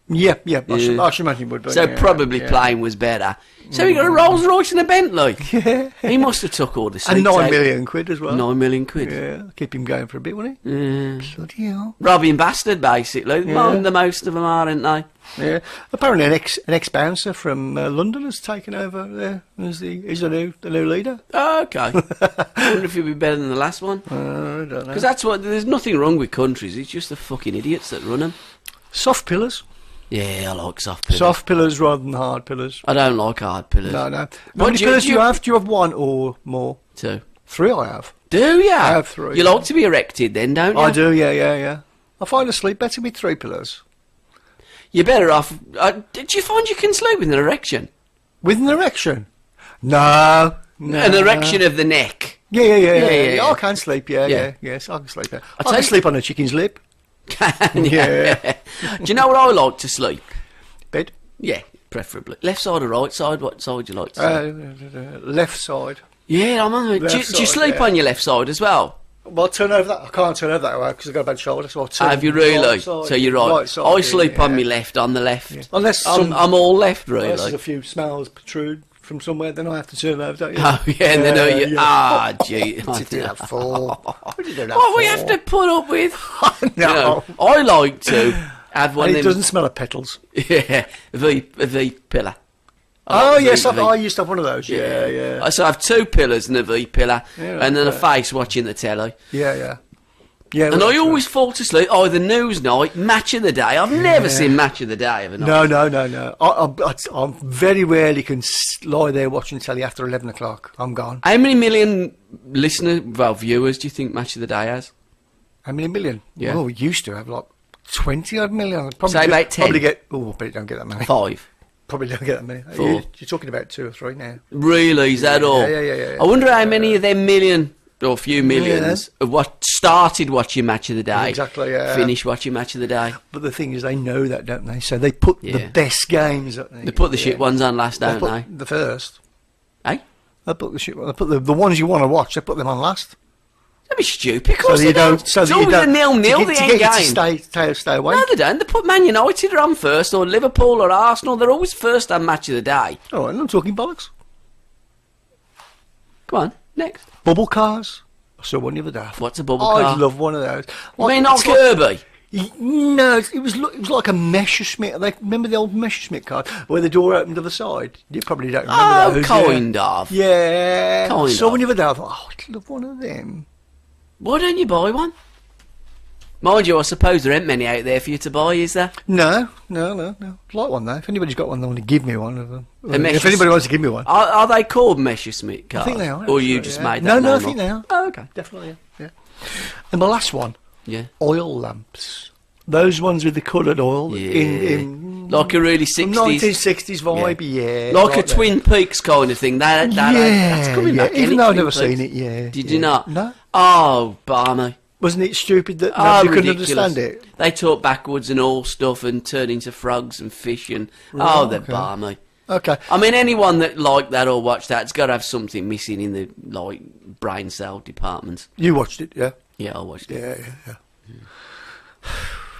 Yeah. I should imagine it would. But So yeah, probably yeah. plane was better. So he got a Rolls Royce and a Bentley. Yeah. He must have took all the seats And £9 out. million as well. 9 million quid. Yeah, keep him going for a bit, wouldn't he? Yeah. Bloody hell. Robbing bastard, basically. Yeah. The most of them are, aren't they? Yeah. Apparently, an ex bouncer from London has taken over there. He's the new leader. Oh, okay. I wonder if he'd be better than the last one. I don't know. Because that's what. There's nothing wrong with countries. It's just the fucking idiots that run them. Soft pillars. Yeah, I like soft pillars. Soft pillars rather than hard pillars. I don't like hard pillars. No. How What many do you- pillars do do you- you have? Do you have one or more? 2. 3 I have. Do ya? I have 3. You like to be erected then, don't you? I do, yeah. I find to sleep better with 3 pillars. You're better off. Do you find you can sleep with an erection? With an erection? No. An erection of the neck. Yeah. I can sleep, Yeah. yes, I can sleep. I tell can you- sleep on a chicken's lip. Yeah. Do you know what I like to sleep? Bed. Yeah, preferably. Left side or right side? What side do you like to sleep? Left side. Yeah, I'm on the. Do you left side, sleep yeah. on your left side as well? Well, turn over that. I can't turn over that way because I've got a bad shoulder. So I'll turn Have you to the really? right side. So you're right. side, I sleep on yeah. my left, on the left. Yeah. Unless I'm all left, really. unless a few smells protrude from somewhere, then I have to turn over, don't you? Oh, yeah, and then you. yeah. Ah, gee. What did you do that for? What did you do that What we for? have to put up with? No. You know, I like to have one And of it them. doesn't smell of petals. Yeah, a V pillar. Oh, like yes, V. I used to have one of those. Yeah. So I have 2 pillars and a V pillar, Yeah, and then a okay. face watching the telly. Yeah. And well, I always fall to sleep either news night, match of the day. I've never seen match of the day of a night. No. I very rarely can lie there watching telly after 11 o'clock. I'm gone. How many million viewers do you think Match of the Day has? How many million? Yeah. Well, we used to have like 20 odd million. Probably Say about 10. Probably get. Oh, but it don't get that many. 5. Probably don't get that many. 4. You're talking about 2 or 3 now. Really? Is that all? Yeah. I wonder how many of them million, or few millions, of what started watching Match of the Day, Exactly, yeah. finished watching Match of the Day. But the thing is, they know that, don't they? So they put Yeah. the best games up there. They put the shit ones on last, They don't put they? the first. Eh? They put the shit. They put the ones you want to watch. They put them on last. That'd be stupid. Of course So they you don't. don't. So It's that you always don't. a 0-0, to the get end you game. to stay awake. No, they don't. They put Man United on first, or Liverpool, or Arsenal. They're always first on Match of the Day. Oh, and I'm talking bollocks. Come on, next. Bubble cars. I saw one the other day. What's a bubble I car? love one of those. I mean, not it's like- Kirby. No, it was like a Messerschmitt. Like, remember the old Messerschmitt car where the door opened to the side? You probably don't remember Oh, those. kind of. Yeah. Kind I saw of. one the other day. I thought, oh, I'd love one of them. Why don't you buy one? Mind you, I suppose there ain't many out there for you to buy, is there? No. I'd like one though. If anybody's got one, they want to give me one of them. If Messerschmitt- anybody wants to give me one, Are they called Messerschmitt cars? I think they are. Or you actually, just yeah. made that No, I name think up? they are. Oh, okay. Definitely, yeah. And the last one, Yeah. oil lamps. Those ones with the coloured oil Yeah. in Like a really 60s. 1960s vibe, yeah. Like a that. Twin Peaks kind of thing. That's coming back. Even ain't though it, I've never Twin seen Peaks? it, yeah. Did yeah. you not? No. Oh, balmy. Wasn't it stupid that Oh, nobody couldn't ridiculous. understand it? They talk backwards and all stuff and turn into frogs and fish and... oh, they're okay. balmy. Okay. I mean, anyone that liked that or watched that's got to have something missing in the, like, brain cell department. You watched it, yeah? Yeah, I watched it. Yeah.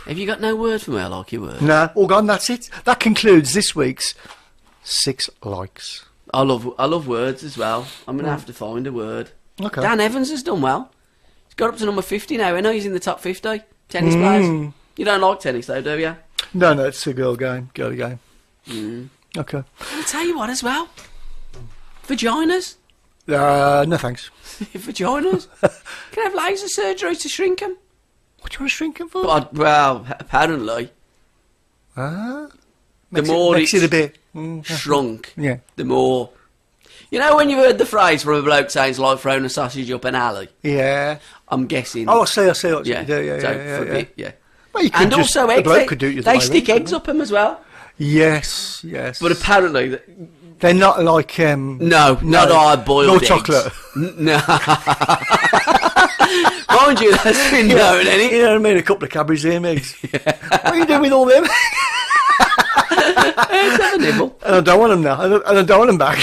Have you got no word for me? I like your word. No, all gone, that's it. That concludes this week's 6 likes. I love words as well. I'm going to have to find a word. Okay. Dan Evans has done well. He's got up to number 50 now. I know he's in the top 50. Tennis players. You don't like tennis though, do you? No, it's a girly game. Okay. I'll tell you what as well. Vaginas. No thanks. Vaginas. Can I have laser surgery to shrink them? What do you want to shrink them for? Well, apparently, the more makes it's it a bit shrunk, Yeah. the more... You know when you've heard the phrase from a bloke saying it's like throwing a sausage up an alley? Yeah. I'm guessing... Oh, I see what you yeah, do. Yeah, so yeah, for a yeah. bit, yeah. Well, you could And just, also the eggs, bloke could do it the they way stick round, eggs up them as well. Yes. But apparently... They're not like... No, not hard boiled no eggs. chocolate. No. Mind you, that's been known, any. You know what I mean? A couple of Cadbury's ham eggs. What are you doing with all them? Let's have a nibble. And I don't want them now. And I don't want them back.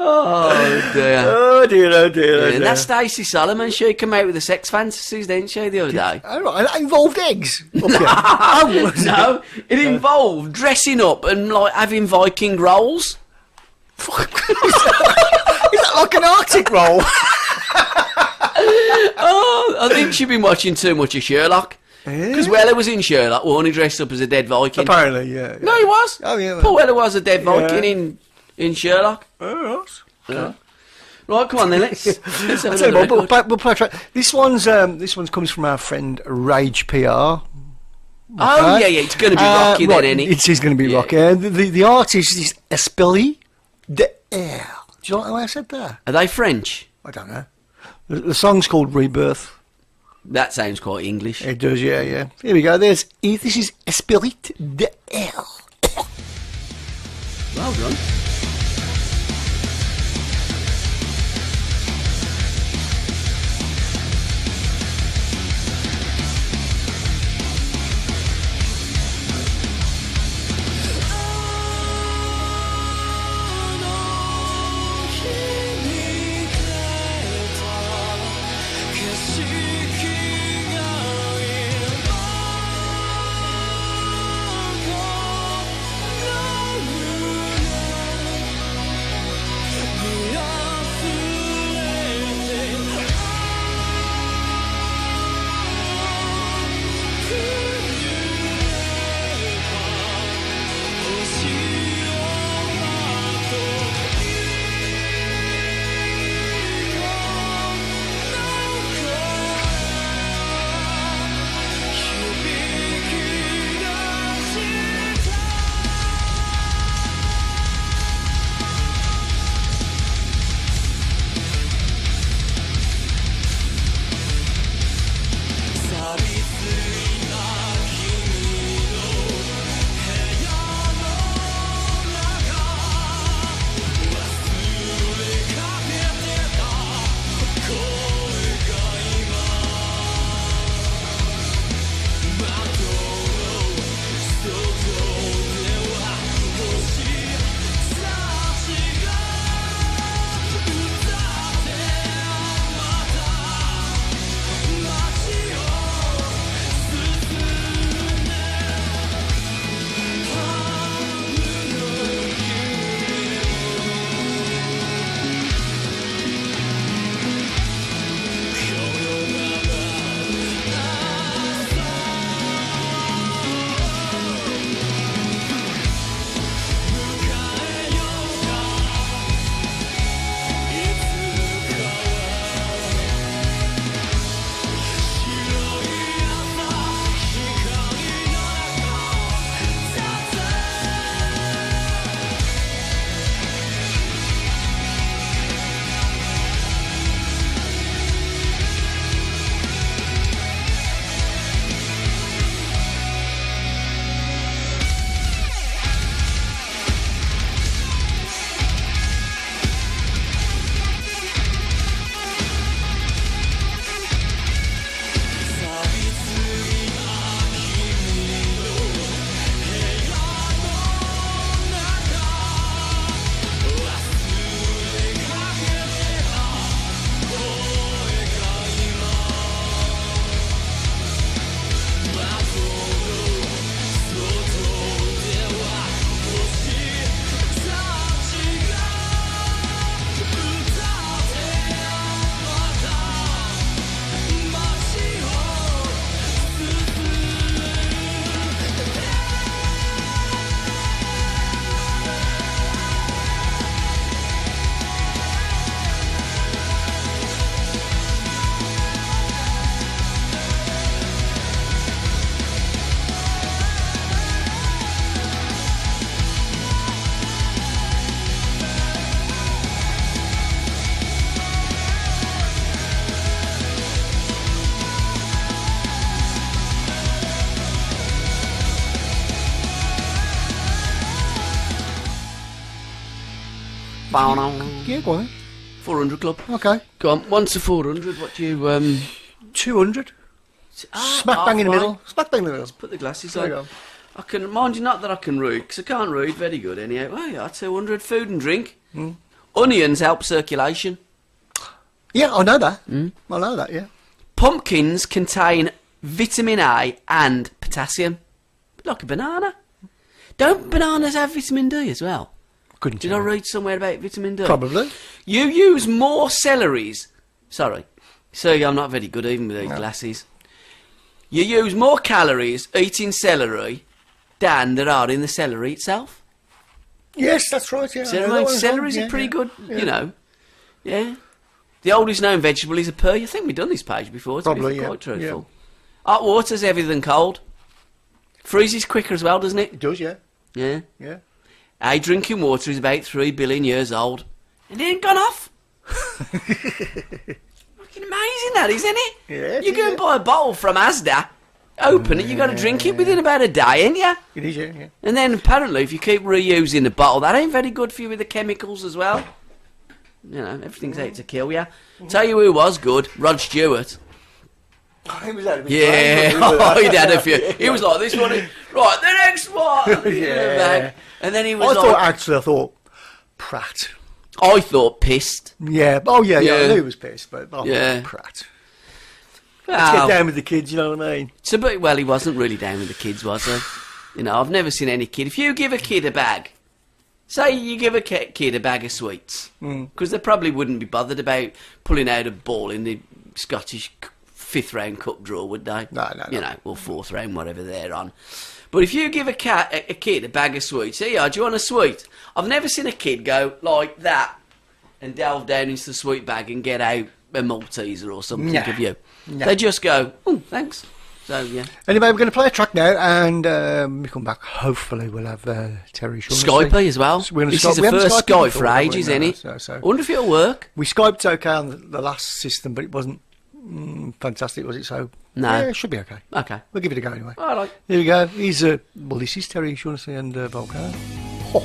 Oh dear. Oh dear. And that's Stacey Solomon. She came out with the sex fantasies, didn't she, the other day? All right, that involved eggs. Oh, No, it involved dressing up and like having Viking rolls. Is that like an Arctic roll? Oh, I think she'd been watching too much of Sherlock. Because Weller was in Sherlock, wasn't he, dressed up as a dead Viking? Apparently, yeah. No, he was. Oh, yeah. Paul Weller was a dead Viking in Sherlock. Oh, Yeah. Right, come on then, let's have I'll tell you another what, record. we'll play a track. This one's comes from our friend Rage PR. Oh, yeah, it's going to be rocky then, right, isn't it? It is going to be rocky. The artist is Espeli de Air. Do you like the way I said that? Are they French? I don't know. The song's called Rebirth. That sounds quite English. It does, yeah. Here we go. This is Esprit de Air. Well done. Seeking Yeah, go on then. 400 Club. Okay. Go on, 1 to 400. What do you 200. Smack bang in the middle. Smack bang in the middle. Put the glasses There you on. go. I can, mind you, not that I can read, because I can't read very good anyhow. Oh yeah, 200. Food and drink. Onions help circulation. Yeah, I know that. I know that, yeah. Pumpkins contain vitamin A and potassium. Like a banana. Don't bananas have vitamin D as well? Couldn't Did tell I you. read somewhere about vitamin D? Probably. You use more celeries. Sorry. See, I'm not very good even with these glasses. You use more calories eating celery than there are in the celery itself. Yes, that's right, yeah. See what Yeah, I that mean? one's Celery's wrong. a pretty Yeah, good, yeah. you know. Yeah. The oldest known vegetable is a pea. I think we've done this page before, to Probably, be yeah. quite truthful. Hot water's heavier than cold. Freezes quicker as well, doesn't It it? does, yeah. Yeah. Yeah. Drinking water is about 3 billion years old. And it ain't gone off. Fucking amazing that, isn't it? Yeah, it You is, go and yeah. buy a bottle from Asda, open it, you got to drink it within about a day, ain't ya? It is, yeah, yeah. And then apparently if you keep reusing the bottle, that ain't very good for you with the chemicals as well. You know, everything's out to kill you. Tell you who was good, Rod Stewart. He was out of his Yeah, brain, wasn't he? he'd had a few. He was like this one. Right, the next one. Yeah. And then he was I thought Pratt. I thought pissed. Yeah. Oh, yeah, yeah. Yeah. I knew he was pissed, but I Yeah. thought Pratt. Let's get down with the kids, you know what I mean? So, but, well, he wasn't really down with the kids, was he? You know, I've never seen any kid. If you give a kid a bag, say you give a kid a bag of sweets, because they probably wouldn't be bothered about pulling out a ball in the Scottish 5th round cup draw, would they? No. You know, or 4th round, whatever they're on. But if you give a kid a bag of sweets, here, do you want a sweet? I've never seen a kid go like that and delve down into the sweet bag and get out a Malteser or something, Nah. have you? Nah. They just go, oh, thanks. So, yeah. Anyway, we're going to play a track now, and when we come back, hopefully we'll have Terry Shaunassey. Skype as well. We're gonna This Skype- is the we haven't first Skyped Skype before, for have we? ages, No, isn't it? so- I wonder if it'll work. We Skyped okay on the last system, but it wasn't fantastic, was it? So, No. yeah, it should be okay. Okay. We'll give it a go anyway. All right. Here we go. He's, well, this is Terry Shaunassey and Volcano. Oh.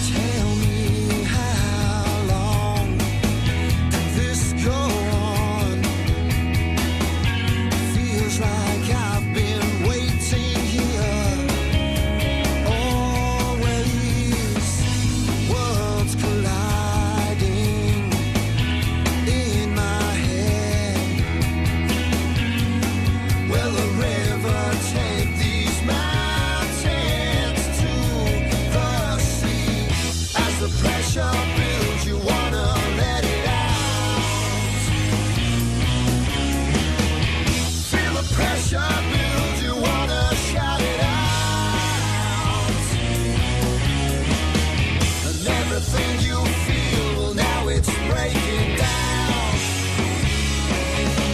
Tell me how long can this go on? Feels like I've been waiting here always. Worlds colliding in my head. Will the river take these mountains to the sea? As the pressure builds, you wanna let it out. Feel the pressure build, you wanna shout it out. And everything you feel, well, now it's breaking down.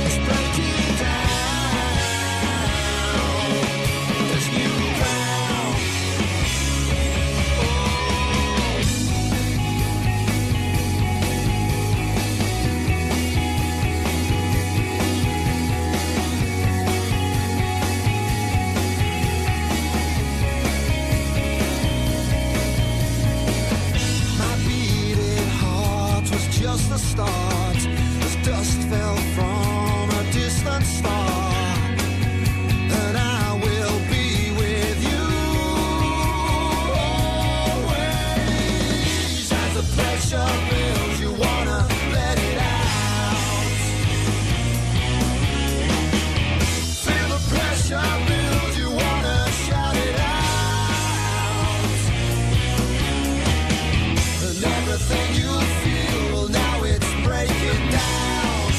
It's breaking down. There's new ground. My beating heart was just the start, as dust fell from a distant star. And I will be with you always. As the pressure builds, you wanna let it out. Feel the pressure build, you wanna shout it out. And everything you feel, well, now it's breaking down.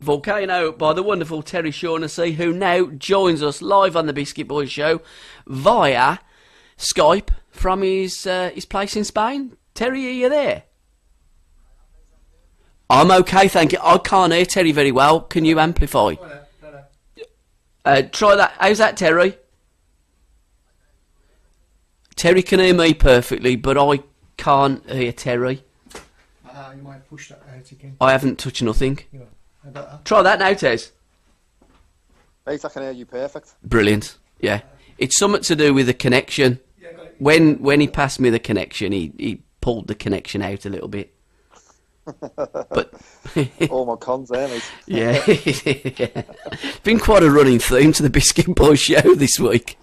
Volcano by the wonderful Terry Shaunassey, who now joins us live on the Biscuit Boys show via Skype from his place in Spain. Terry, are you there? I'm okay, thank you. I can't hear Terry very well. Can you amplify? Try that. How's that, Terry? Terry can hear me perfectly, but I can't hear Terry. You might push that out again. I haven't touched nothing. Yeah. How about that? Try that now, Tez. Mate, I can hear you perfect. Brilliant. Yeah. It's something to do with the connection. When he passed me the connection, he pulled the connection out a little bit. But All my cons there, mate. yeah. It's been quite a running theme to the Biscuit Boys show this week.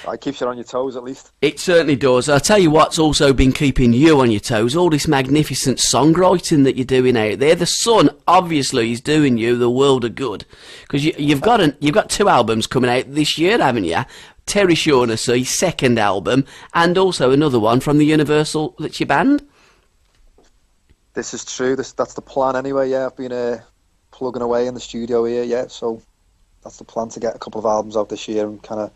It keeps you on your toes at least. It certainly does. I'll tell you what's also been keeping you on your toes, all this magnificent songwriting that you're doing out there. The sun, obviously, is doing you the world of good. Because you've got 2 albums coming out this year, haven't you? Terry Shaunassey, second album, and also another one from the Universal, that's your band? This is true. That's the plan anyway, yeah. I've been plugging away in the studio here, yeah. So that's the plan, to get a couple of albums out this year and kind of...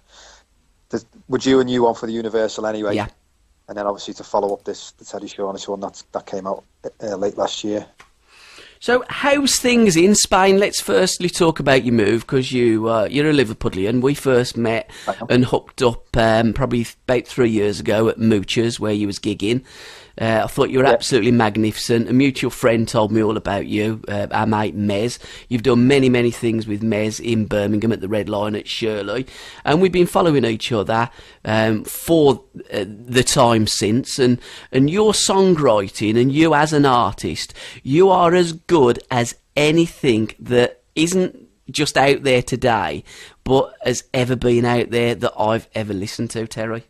We're due a new one for the Universal anyway. Yeah. And then obviously to follow up the Terry Shaunassey one that came out late last year. So how's things in Spain? Let's firstly talk about your move, because you're a Liverpudlian. We first met and hooked up probably about 3 years ago at Moochers, where you was gigging. I thought you were absolutely magnificent. A mutual friend told me all about you, our mate Mez. You've done many, many things with Mez in Birmingham at the Red Lion at Shirley. And we've been following each other for the time since. And your songwriting and you as an artist, you are as good as anything that isn't just out there today, but has ever been out there that I've ever listened to, Terry.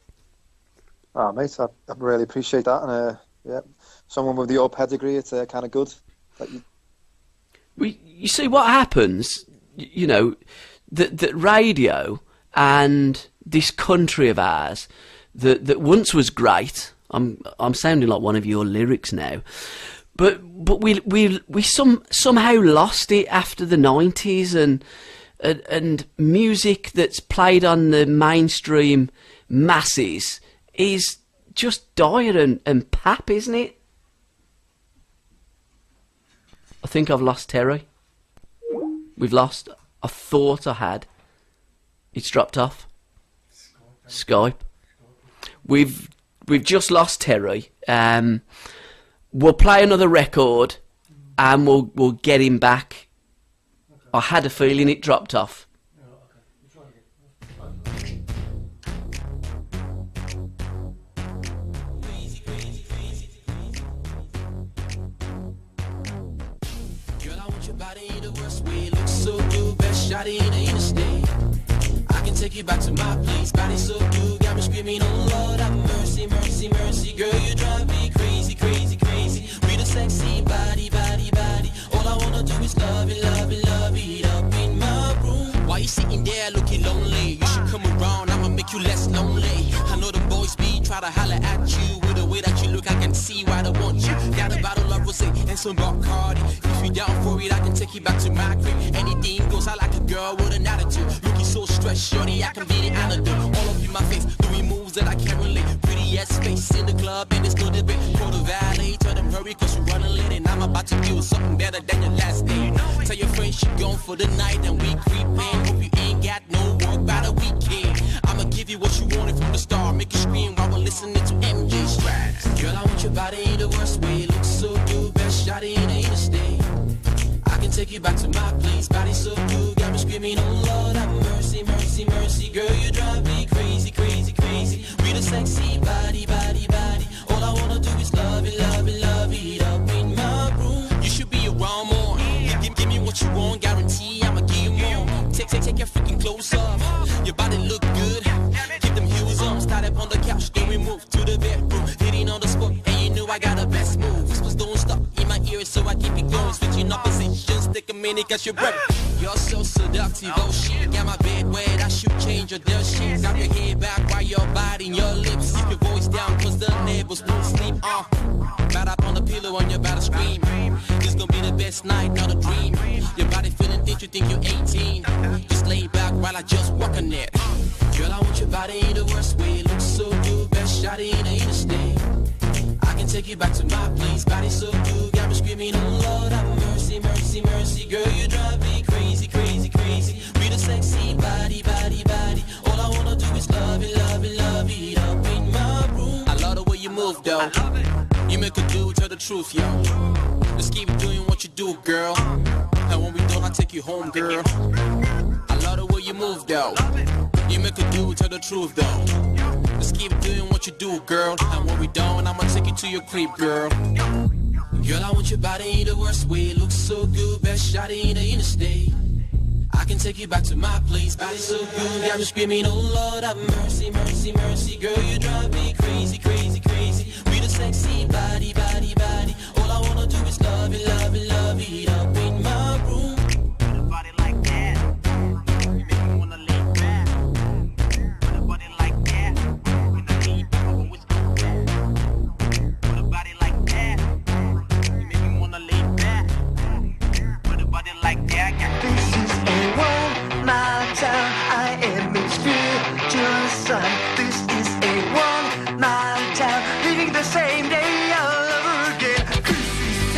Oh, mate, I really appreciate that. And yeah, someone with your pedigree, it's kind of good. You see what happens, you know, that radio and this country of ours that once was great. I'm sounding like one of your lyrics now, but we somehow lost it after the 90s, and music that's played on the mainstream masses is just dire and pap, isn't it? I think I've lost Terry. We've lost. I thought I had. It's dropped off. Skype. We've just lost Terry. We'll play another record and we'll get him back. I had a feeling it dropped off. Shawty in the interstate. I can take you back to my place. Body so good, got me screaming, oh Lord, have mercy, mercy, mercy. Girl, you drive me crazy, crazy, crazy. With a sexy body, body, body. All I wanna do is love it, love it, love it up in my room. Why you sitting there looking lonely? You should come around, I'ma make you less lonely. I know the boys be try to holler at you. With the way that you look, I can see why they want you. Got a bottle of rosé and some Bacardi. If you down for it, I can take you back to my crib. Anything goes, I like a girl with an attitude. Looking so stressed, shorty, I can be the antidote. All up in my face, doing moves that I can't relate. Pretty ass face in the club, and it's no debate. Call the valet, tell them hurry, cause you running late. And I'm about to do something better than your last day. Tell your friends you gone for the night, and we creepin'. Hope you ain't got no work by the weekend. I'ma give you what you wanted from the start. Make you scream while we're listening to MJ's tracks. Girl, I want your body the worst way. Looks so good, best shot in the interstate. I can take you back to my place. Body so good, got me screaming, oh Lord, have mercy, mercy, mercy. Girl, you drive me crazy, crazy, crazy. With a sexy body, body, body. All I wanna do is love it, love it, love it up in my room. You should be around more. Give me what you want, guarantee I'ma give you more. Take your freaking clothes off. Your body look good. Keep them heels on. Start up on the couch, then we move to the bedroom. Hitting on the spot, and you know I got the best move. Whispers don't stop in my ears, so I keep it going. Switching up positions, take a minute, cause you're breath. You're so seductive, oh shit. Got my bed wet, I should change your dirt sheets. Got your head back while you're biting your lips. Keep your voice down, cause the neighbors won't sleep. Right up on the pillow the one you're about to scream. This gonna be the best night, not a dream. Your body feeling thick, you think you're 18. Just lay back while I just walk on it. Girl, I want your body in the worst way. Looks so good, best shot in the interstate. I can take you back to my place. Body so good, got me screaming, oh Lord, have mercy, mercy, mercy. Girl, you drive me crazy, crazy, crazy. With a sexy body, body, body. All I wanna do is love it, love it, love it up in my room. I love the way you move, though. You make a dude tell the truth, yo. Let's keep doing what you do, girl. And when we done, I'll take you home, girl. I love the way you move, though. You make a dude tell the truth, though. Let's keep doing what you do, girl. And when we done, I'ma take you to your crib, girl. Girl, I want your body in the worst way. Looks so good, best shot in the interstate. I can take you back to my place. Body so good, got me screaming, oh Lord, have mercy, mercy, mercy. Girl, you drive me crazy, crazy, crazy. With a sexy body, body, body. All I wanna do is love it, love it, love it up in my room. With a body like that, you make me wanna lay back. With a body like that, when I lean back, I always go back. With a body like that, you make me wanna lay back. With a body like that, This is a 1 mile town. I am its future son. This is a 1 mile town, living the same day all over again. This is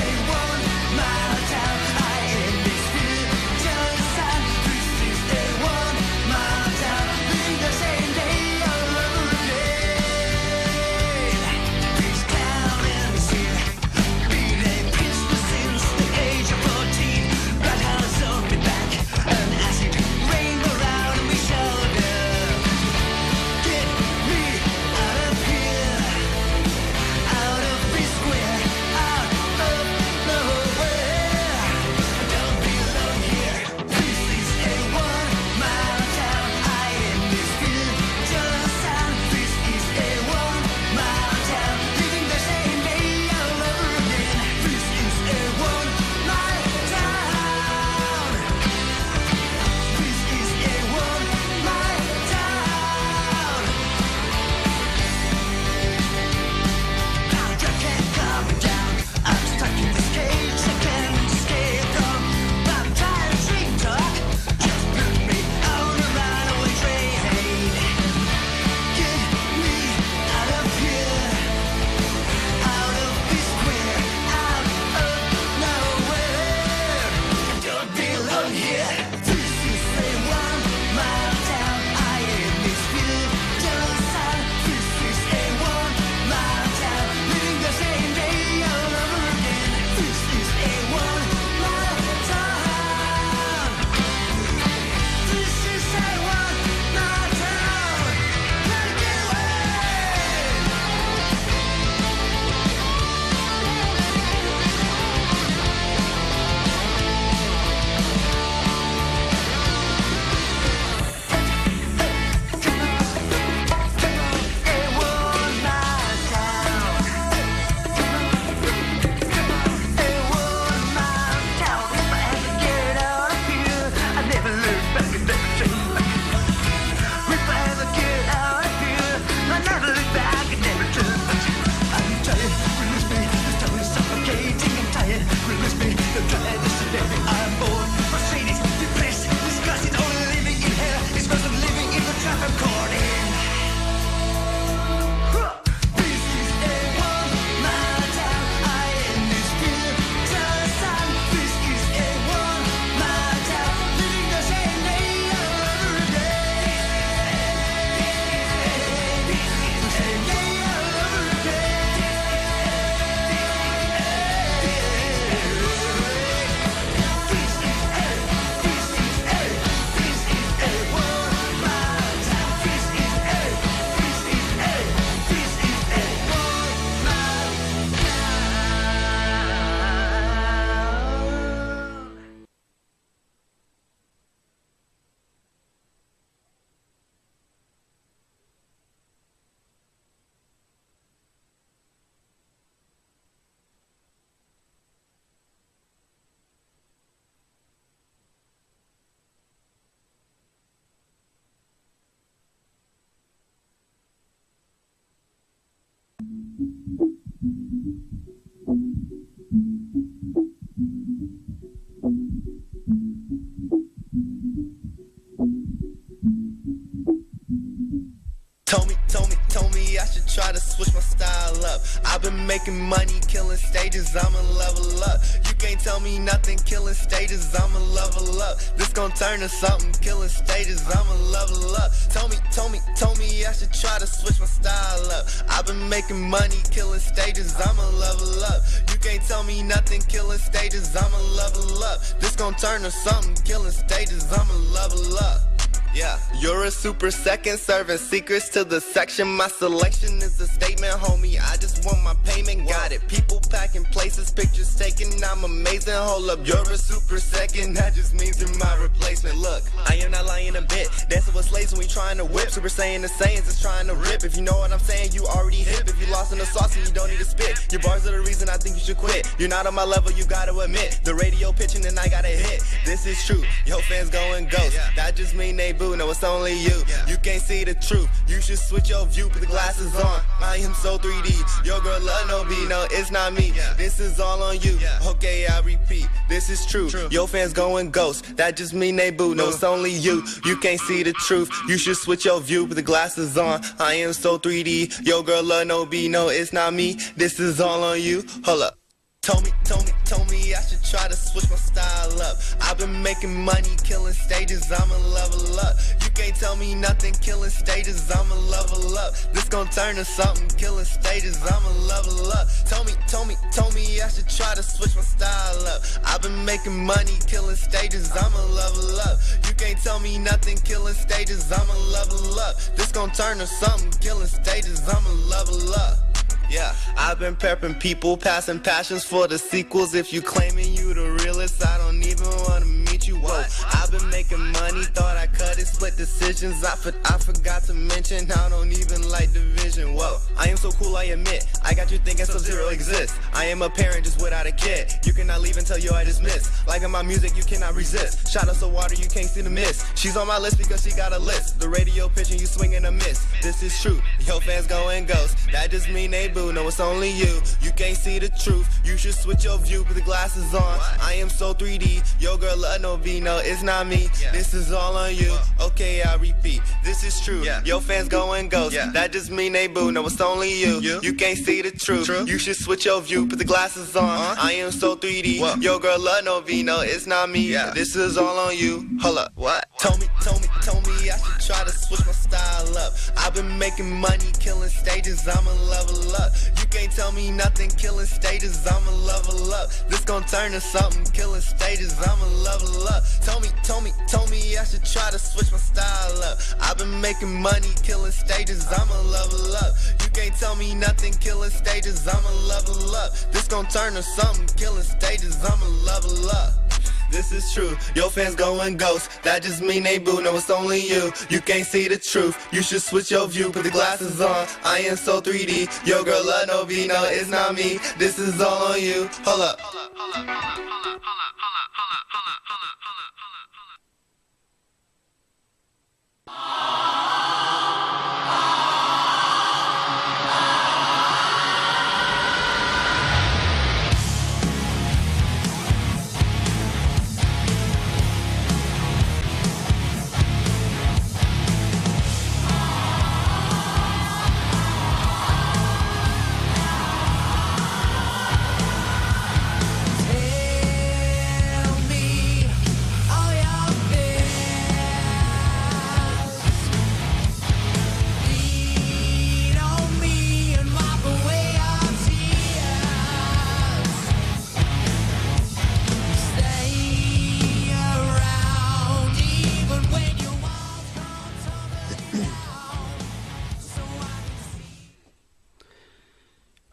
switch my style up. I've been making money, killing stages, I'ma level up. You can't tell me nothing, killing stages, I'ma level up. This gon' turn to something, killing stages, I'ma level up. Told me I should try to switch my style up. I've been making money, killing stages, I'ma level up. You can't tell me nothing, killing stages, I'ma level up. This gon' turn to something, killing stages, I'ma level up. Yeah, you're a super second, serving secrets to the section. My selection is a statement, homie. I just want my payment, got it. People packing places, pictures taken. I'm amazing. Hold up, you're a super second. That just means you're my replacement. Look, I am not lying a bit. Dancing with slaves when we trying to whip. Super Saiyan the Saiyans is trying to rip. If you know what I'm saying, you already hip. If you lost in the sauce and you don't need to spit, your bars are the reason I think you should quit. You're not on my level, you gotta admit. The radio pitching and I got a hit. This is true. Yo, fans going ghost. That just mean they boo. No, it's only you. You can't see the truth. You should switch your view, put the glasses on. I am so 3D. Your girl love no B. No, it's not me. This is all on you. Okay, I repeat. This is true. Your fans going ghost. That just mean they boo. No, it's only you. You can't see the truth. You should switch your view, put the glasses on. I am so 3D. Your girl love no B. No, it's not me. This is all on you. Hold up. Told me I should try to switch my style up. I've been making money, killing stages, I'ma level up. You can't tell me nothing, killing stages, I'ma level up. This gon' turn to something, killing stages, I'ma level up. Told me I should try to switch my style up. I've been making money, killing stages, I'ma level up. You can't tell me nothing, killing stages, I'ma level up. This gon' turn to something, killing stages, I'ma level up. Yeah, I've been prepping people, passing passions for the sequels. If you claiming you the realest, I don't even wanna meet you. Whoa, I've been making money, thought I cut it, split decisions. I forgot to mention, I don't even like division. Whoa, I am so cool, I admit. I got you thinking Sub-Zero exists. I am a parent just without a kid. You cannot leave until you are dismissed. Like in my music, you cannot resist. Shot us of water, you can't see the mist. She's on my list because she got a list. The radio pitching, you swinging a miss. This is true, your fans going ghost. That just mean they boo. No, it's only you. You can't see the truth. You should switch your view, put the glasses on. I am so 3D. Your girl love no B. No, it's not me. This is all on you. Okay, I repeat. This is true. Your fans going ghost. That just mean they boo. No, it's only you. You can't see the truth. You should switch your view, put the glasses on. I am so 3D. Your girl love no B. No, it's not me. This is all on you. Hold up. What? Told me I should try to switch my style up. I've been making money, killing stages, I'ma level up. You can't tell me nothing, killing stages, I'ma level up. This gon' turn to something, killing stages, I'ma level up. Told me I should try to switch my style up. I've been making money, killing stages, I'ma level up. You can't tell me nothing, killing stages, I'ma level up. This gon' turn to something, killing stages, I'ma level up. This is true, your fans going ghost. That just mean they boo, no, it's only you. You can't see the truth, you should switch your view, put the glasses on. I am so 3D, your girl love no B. No, it's not me, this is all on you. Hold up.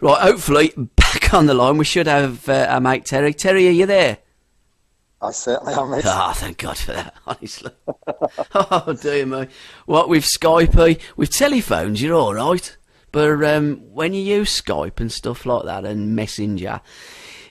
Right, hopefully, back on the line, we should have our mate Terry. Terry, are you there? I certainly am, mate. Ah, thank God for that, honestly. Oh, dear me. What, with Skype, with telephones, you're all right. But when you use Skype and stuff like that and Messenger,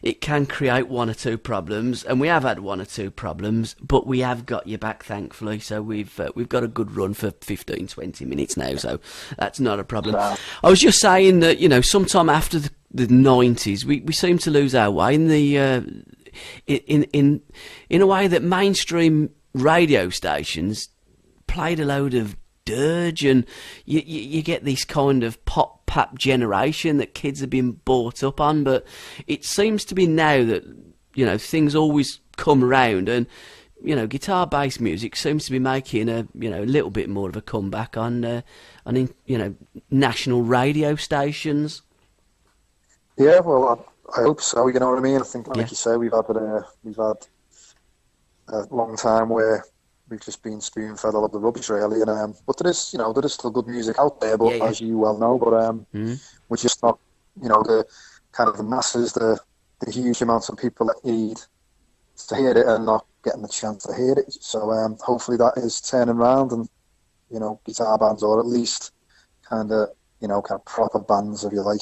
it can create one or two problems, and we have had one or two problems, but we have got you back, thankfully. So we've got a good run for 15, 20 minutes now, so that's not a problem. Wow. I was just saying that, you know, sometime after the 90s, we seem to lose our way in the in a way that mainstream radio stations played a load of dirge, and you get this kind of pop generation that kids have been brought up on. But it seems to be now that, you know, things always come around, and, you know, guitar bass music seems to be making a little bit more of a comeback on national radio stations. Yeah, well, I hope so. You know what I mean? I think, like you say, we've had a long time where we've just been spoon-fed all of the rubbish, really. And but there is still good music out there. But as you well know, we're just not, the kind of the masses, the huge amounts of people that need to hear it and not getting the chance to hear it. So hopefully that is turning around, and guitar bands, or at least kind of proper bands, if you like,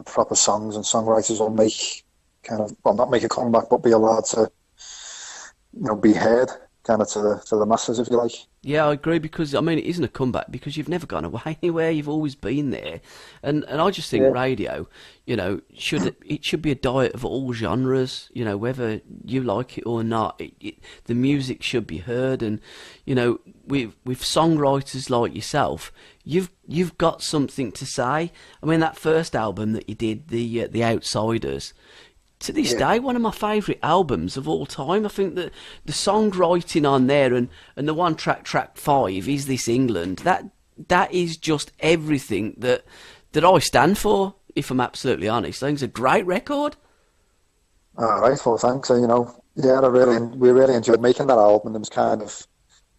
proper songs and songwriters will make not make a comeback, but be allowed to be heard kind of to the masses, if you like. Yeah, I agree, because I mean, it isn't a comeback because you've never gone away anywhere. You've always been there, and I just think radio, should be a diet of all genres. Whether you like it or not, the music should be heard. And with songwriters like yourself, you've got something to say. I mean, that first album that you did, the Outsiders, to this day, one of my favourite albums of all time. I think that the songwriting on there, and the one track 5, Is This England, that is just everything that I stand for, if I'm absolutely honest. I think it's a great record. All right, well, thanks. We really enjoyed making that album. There was kind of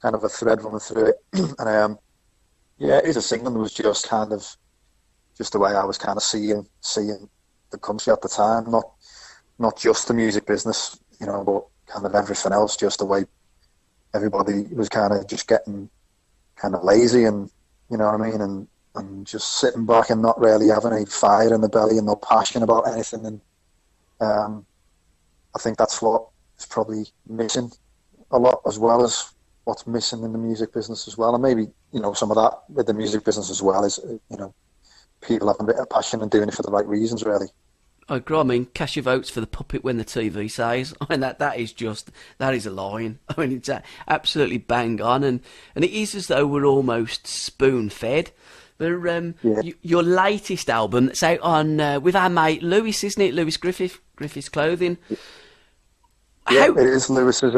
a thread running through it. And Is This England was just the way I was kind of seeing the country at the time, not just the music business, but kind of everything else, just the way everybody was kind of just getting kind of lazy, and you know what I mean, and just sitting back and not really having any fire in the belly and no passion about anything. And I think that's what is probably missing a lot, as well as what's missing in the music business as well. And maybe, some of that with the music business as well is, people having a bit of passion and doing it for the right reasons, really. I agree. I mean, cast your votes for the puppet when the TV says. I mean, that is a line. I mean, it's absolutely bang on, and it is as though we're almost spoon-fed. Your latest album that's out on with our mate Lewis, isn't it? Lewis Griffith's Clothing. Yeah, it is. Lewis is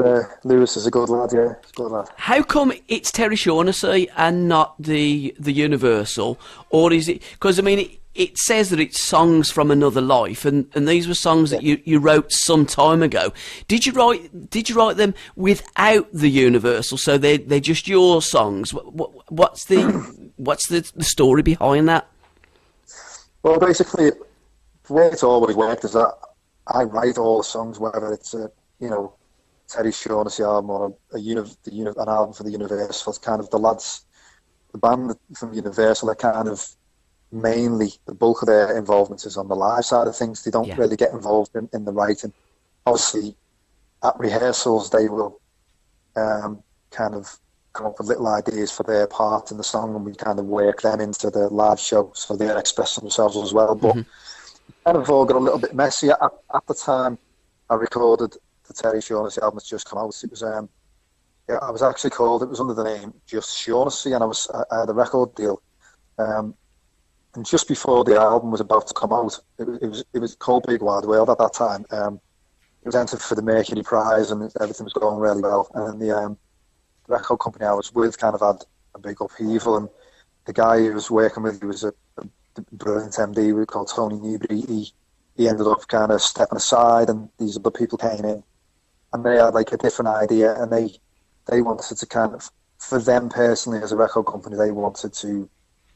a good lad. Yeah, he's a good lad. How come it's Terry Shaunassey and not the Universal, or is it? Because I mean, it says that it's songs from another life, and these were songs that you wrote some time ago. Did you write them without the Universal? So they're just your songs. What's the story behind that? Well, basically, the way it's always worked is that I write all the songs, whether it's Terry Shaunassey album or an album for the Universal. It's kind of the lads, the band from Universal are kind of mainly, the bulk of their involvement is on the live side of things. They don't really get involved in the writing. Obviously, at rehearsals, they will kind of come up with little ideas for their part in the song, and we kind of work them into the live show, so they're expressing themselves as well. But kind of all got a little bit messy. At the time I recorded the Terry Shaunassey album that's just come out, it was I was actually called, it was under the name just Shaunassey, and I had a record deal. And just before the album was about to come out, it was called Big Wide World at that time. It was entered for the Mercury Prize, and everything was going really well. And the record company I was with kind of had a big upheaval, and the guy who was working with, he was a brilliant MD called Tony Newbury. He ended up kind of stepping aside, and these other people came in, and they had like a different idea, and they wanted to kind of, for them personally as a record company, they wanted to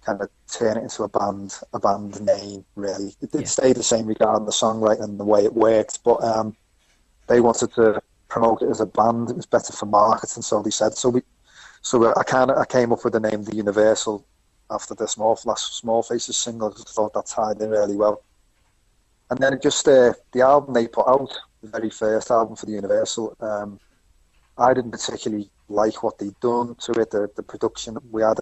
kind of turn it into a band name, really. It stayed the same regarding the songwriting and the way it worked, but they wanted to promote it as a band. It was better for marketing, so they said. So I came up with the name The Universal after the Small Faces single, because I thought that tied in really well. And then it just the album they put out, the very first album for the Universal, I didn't particularly like what they'd done to it. The production, we had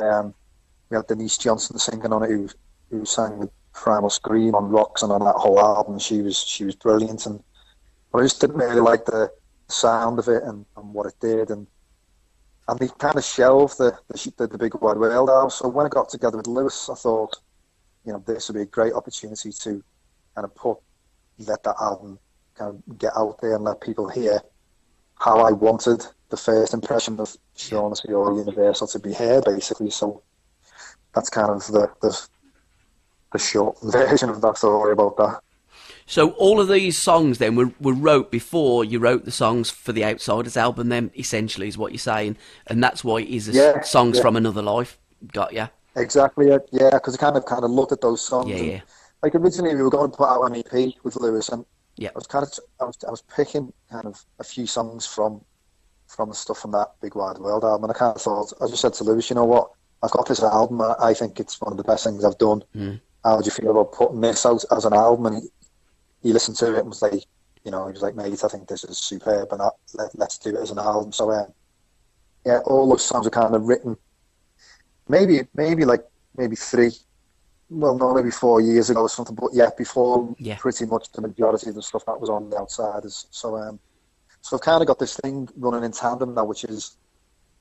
Denise Johnson singing on it, who sang with Primal Scream on Rocks and on that whole album. She was brilliant, but I just didn't really like the sound of it and what it did. And and they kind of shelved the Big Wide World album. So when I got together with Lewis, I thought, this would be a great opportunity to kind of let that album kind of get out there and let people hear how I wanted the first impression of Shaunassey or Universal to be heard, basically. So that's kind of the short version of that story about that. So all of these songs then were wrote before you wrote the songs for the Outsiders album then, essentially, is what you're saying. And that's why it is songs from another life. Got ya? Exactly, yeah, because I kind of looked at those songs. Yeah. Like originally we were going to put out an EP with Lewis, and yeah, I was picking kind of a few songs from the stuff from that Big Wide World album, and I kind of thought, I just said to Lewis, you know what, I've got this album, and I think it's one of the best things I've done. How do you feel about putting this out as an album? And he listened to it and was like, he was like, mate, I think this is superb, and let's do it as an album. So all those songs are kind of written maybe 4 years ago or something, but before pretty much the majority of the stuff that was on the Outsiders. So I've kind of got this thing running in tandem now, which is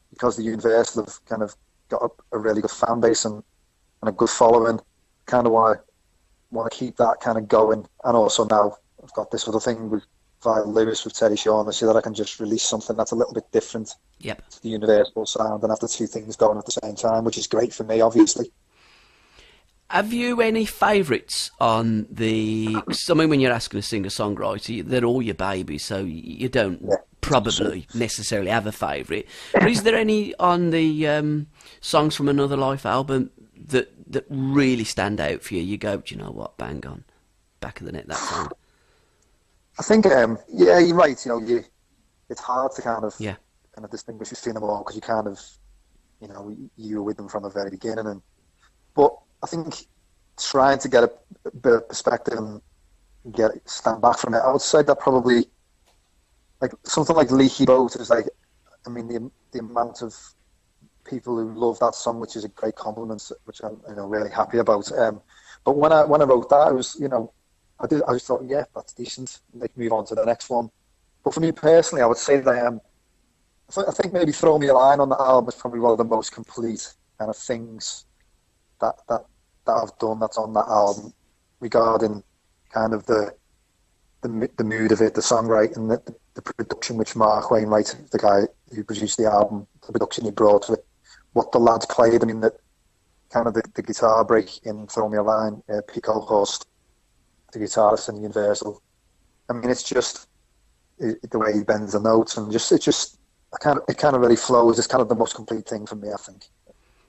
because the Universal have kind of got a really good fan base and a good following. Kind of want to keep that kind of going, and also now I've got this other thing via Lewis with Terry Shaunassey that I can just release something that's a little bit different to the Universal sound and have the two things going at the same time, which is great for me, obviously. Have you any favourites on the... Cause, I mean, when you're asking a singer-songwriter, they're all your babies, so you don't probably necessarily have a favourite. But is there any on the Songs from Another Life album that really stand out for you? You go, do you know what, bang on, back of the net, that song. I think, you're right. It's hard to kind of distinguish between them all because you kind of, you were with them from the very beginning. But I think trying to get a bit of perspective and stand back from it, I would say that probably, like something like Leaky Boat is like, I mean, the amount of people who love that song, which is a great compliment, which I'm really happy about. But when I wrote that, I was I just thought, that's decent. Like move on to the next one. But for me personally, I would say that I think maybe Throw Me a Line on the album is probably one of the most complete kind of things that I've done that's on that album regarding kind of the mood of it, the songwriting, the production, which Mark Wainwright, the guy who produced the album, the production he brought to it, what the lads played. I mean, the kind of the guitar break in Throw Me a Line, Pico Horst, the guitarist in Universal. I mean, it's just the way he bends the notes, and it kind of really flows. It's kind of the most complete thing for me, I think,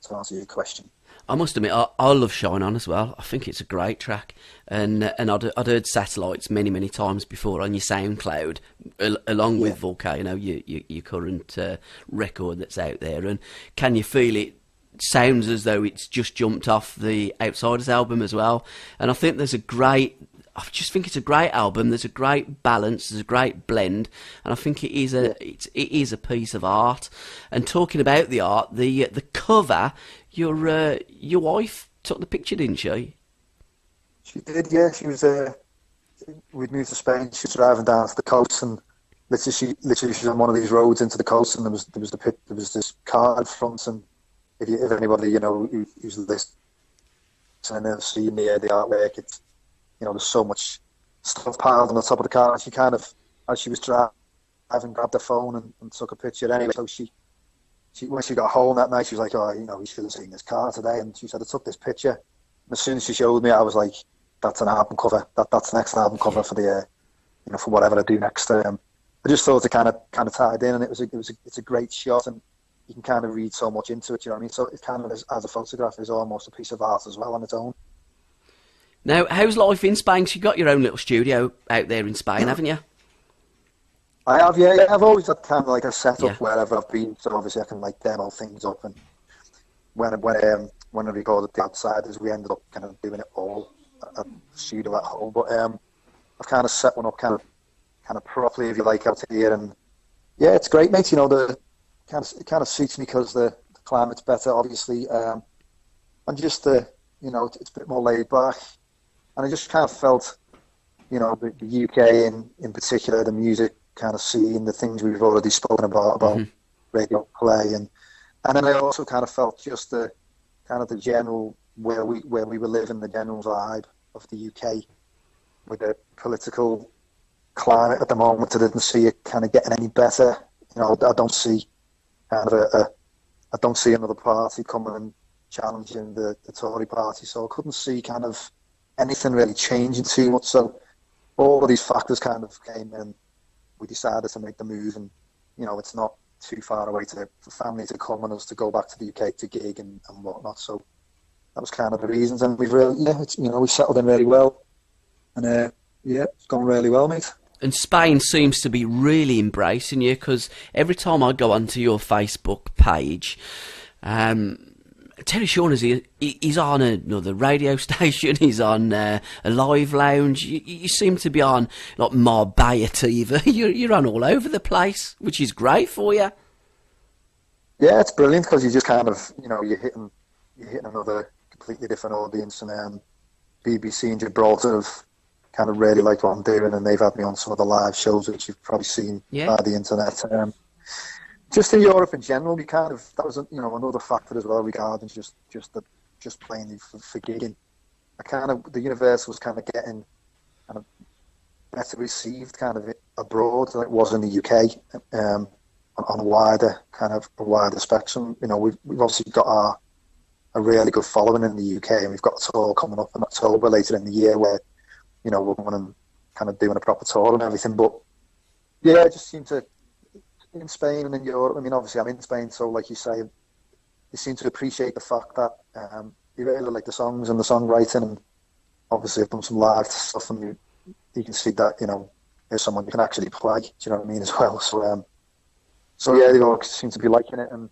to answer your question. I must admit, I love Shine On as well. I think it's a great track, and I'd heard Satellites many times before on your SoundCloud, along with Volcano, your current record that's out there. And can you feel it? Sounds as though it's just jumped off the Outsiders album as well. And I think I just think it's a great album. There's a great balance. There's a great blend, and I think it is a piece of art. And talking about the art, the cover, your wife took the picture, didn't she? She did, yeah. She was. We'd moved to Spain. She was driving down to the coast, and literally she was on one of these roads into the coast, and there was this car in front. And if anybody who's listening have seen the artwork, it's. There's so much stuff piled on the top of the car, and she kind of, as she was driving, grabbed her phone and took a picture anyway. So she when she got home that night, she was like, "Oh, you should have seen this car today." And she said, "I took this picture." And as soon as she showed me, I was like, "That's an album cover. That's the next album cover for the, for whatever I do next." I just thought it kind of tied in, and it's a great shot, and you can kind of read so much into it. You know what I mean? So it kind of, as a photograph, is almost a piece of art as well on its own. Now, how's life in Spain? You've got your own little studio out there in Spain, haven't you? I have, yeah. I've always had kind of like a setup wherever I've been, so obviously I can like demo things up. And when I recorded The Outsiders, we ended up kind of doing it all at the studio at home. But I've kind of set one up kind of properly, if you like, out here. And yeah, it's great, mate. It kind of suits me because the climate's better, obviously, and just it's a bit more laid back. And I just kind of felt, the UK in particular, the music kind of scene, the things we've already spoken about radio play, and then I also kind of felt just the kind of the general where we were living, the general vibe of the UK with the political climate at the moment. I didn't see it kind of getting any better. You know, I don't see kind of I don't see another party coming and challenging the Tory party, so I couldn't see kind of anything really changing too much. So all of these factors kind of came in. We decided to make the move, and you know, it's not too far away for family to come and us to go back to the UK to gig and whatnot. So that was kind of the reasons, and we've really, we settled in really well, and it's gone really well, mate. And Spain seems to be really embracing you, because every time I go onto your Facebook page, Terry Shaunassey, he's on another radio station, he's on a live lounge, you seem to be on like Marbella TV, you're on all over the place, which is great for you. Yeah, it's brilliant, because you just kind of, you're hitting another completely different audience, and BBC and Gibraltar have kind of really liked what I'm doing, and they've had me on some of the live shows, which you've probably seen by the internet. Just in Europe in general, that was another factor as well regarding just playing for gigging. The Universal was kind of getting kind of better received kind of abroad than it was in the UK, on a wider spectrum. We've obviously got a really good following in the UK, and we've got a tour coming up in October later in the year where we're going and kind of doing a proper tour and everything. But yeah, it just seemed to, in Spain and in Europe, I mean, obviously I'm in Spain, so like you say, you seem to appreciate the fact that you really like the songs and the songwriting, and obviously I've done some live stuff, and you can see that, there's someone you can actually play, do you know what I mean, as well. So yeah, they all seem to be liking it, and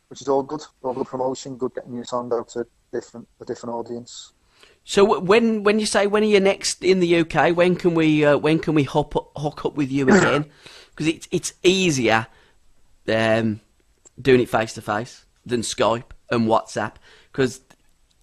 which is all good promotion, good getting your song out to a different audience. So when you say, when are you next in the UK? When can we hook up with you again? Because it's easier doing it face to face than Skype and WhatsApp. Because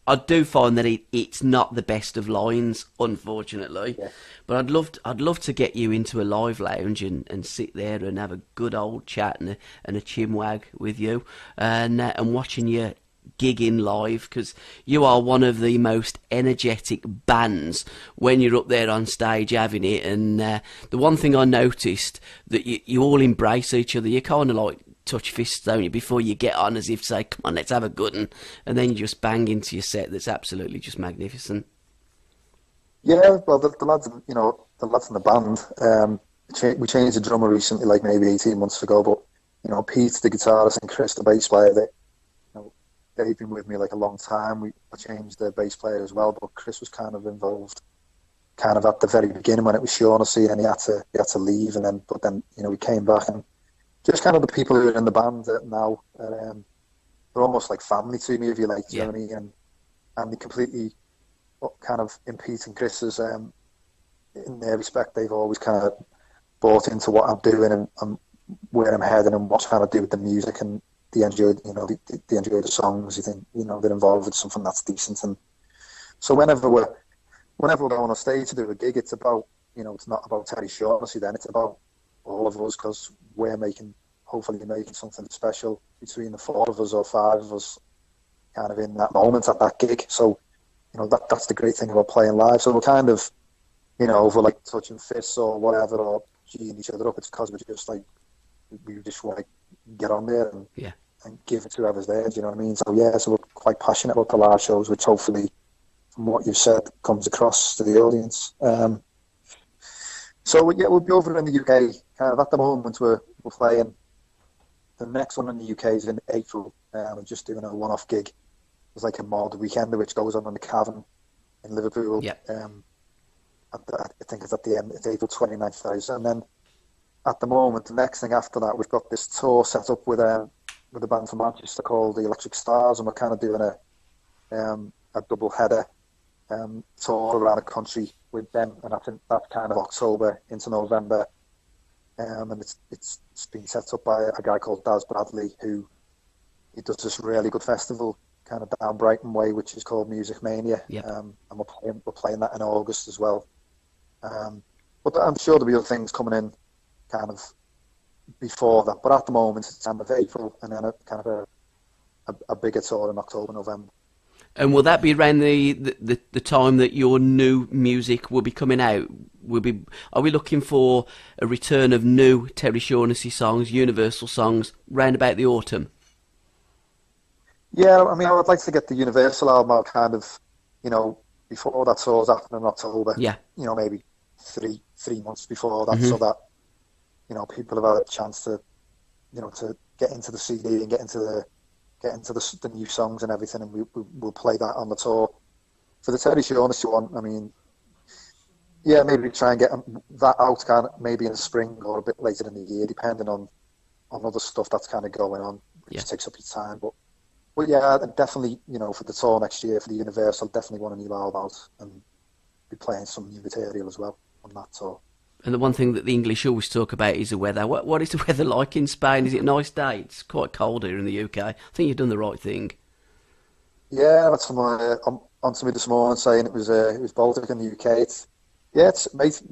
I do find that it's not the best of lines, unfortunately. Yeah. But I'd love to get you into a live lounge and sit there and have a good old chat and a chinwag with you, and watching you gigging live, because you are one of the most energetic bands when you're up there on stage having it. And the one thing I noticed, that you all embrace each other. You kind of like touch fists, don't you, before you get on, as if to say, come on, let's have a good one, and then you just bang into your set that's absolutely just magnificent. Yeah, well, the lads in the band, we changed the drummer recently, like maybe 18 months ago, but Pete, the guitarist, and Chris, the bass player, they've been with me like a long time. I changed the bass player as well, but Chris was kind of involved kind of at the very beginning when it was Shaunassey, and he had to leave, but then we came back, and just kind of the people who are in the band now, they're almost like family to me, if you like, you know what I mean? And they completely kind of in Pete and Chris's, in their respect, they've always kind of bought into what I'm doing and where I'm heading and what I'm trying to do with the music, and they enjoy, they enjoy the songs. You think, they're involved with something that's decent. And so whenever we're going on stage to do a gig, it's about, it's not about Terry Shaunassey then, it's about all of us, because we're hopefully making something special between the four of us or five of us kind of in that moment at that gig. So, that's the great thing about playing live. So we're kind of, if we're like touching fists or whatever, or geeing each other up, it's because we just want to get on there and give it to whoever's there, do you know what I mean? So we're quite passionate about the live shows, which hopefully, from what you've said, comes across to the audience. So we'll be over in the UK. Kind of at the moment, we're playing. The next one in the UK is in April. We're just doing a one-off gig. It's like a mod weekend, which goes on in the Cavern in Liverpool. Yeah. I think it's at the end. It's April 29th, and then at the moment, the next thing after that, we've got this tour set up with a band from Manchester called the Electric Stars, and we're kind of doing a double header tour around the country with them, and I think that's kind of October into November, and it's been set up by a guy called Daz Bradley, who he does this really good festival kind of down Brighton way, which is called Music Mania. And we're playing that in August as well. But I'm sure there'll be other things coming in kind of before that. But at the moment, it's the end of April, and then a kind of a bigger tour in October, November. And will that be around the time that your new music will be coming out? Are we looking for a return of new Terry Shaunassey songs, Universal songs, round about the autumn? Yeah, I mean, I would like to get the Universal album out kind of, before that tour's happening in October. Yeah. Maybe three months before that, so that, people have had a chance to, to get into the CD and get into the new songs and everything, and we'll play that on the tour. For the Terry Shaunassey one, I mean, yeah, maybe try and get that out kind of maybe in the spring or a bit later in the year, depending on other stuff that's kind of going on, which takes up your time. But yeah, definitely, for the tour next year, for the Universal, definitely want a new album out and be playing some new material as well on that tour. And the one thing that the English always talk about is the weather. What is the weather like in Spain? Is it a nice day? It's quite cold here in the UK. I think you've done the right thing. Yeah, that's someone on to me this morning saying it was Baltic in the UK. Mate.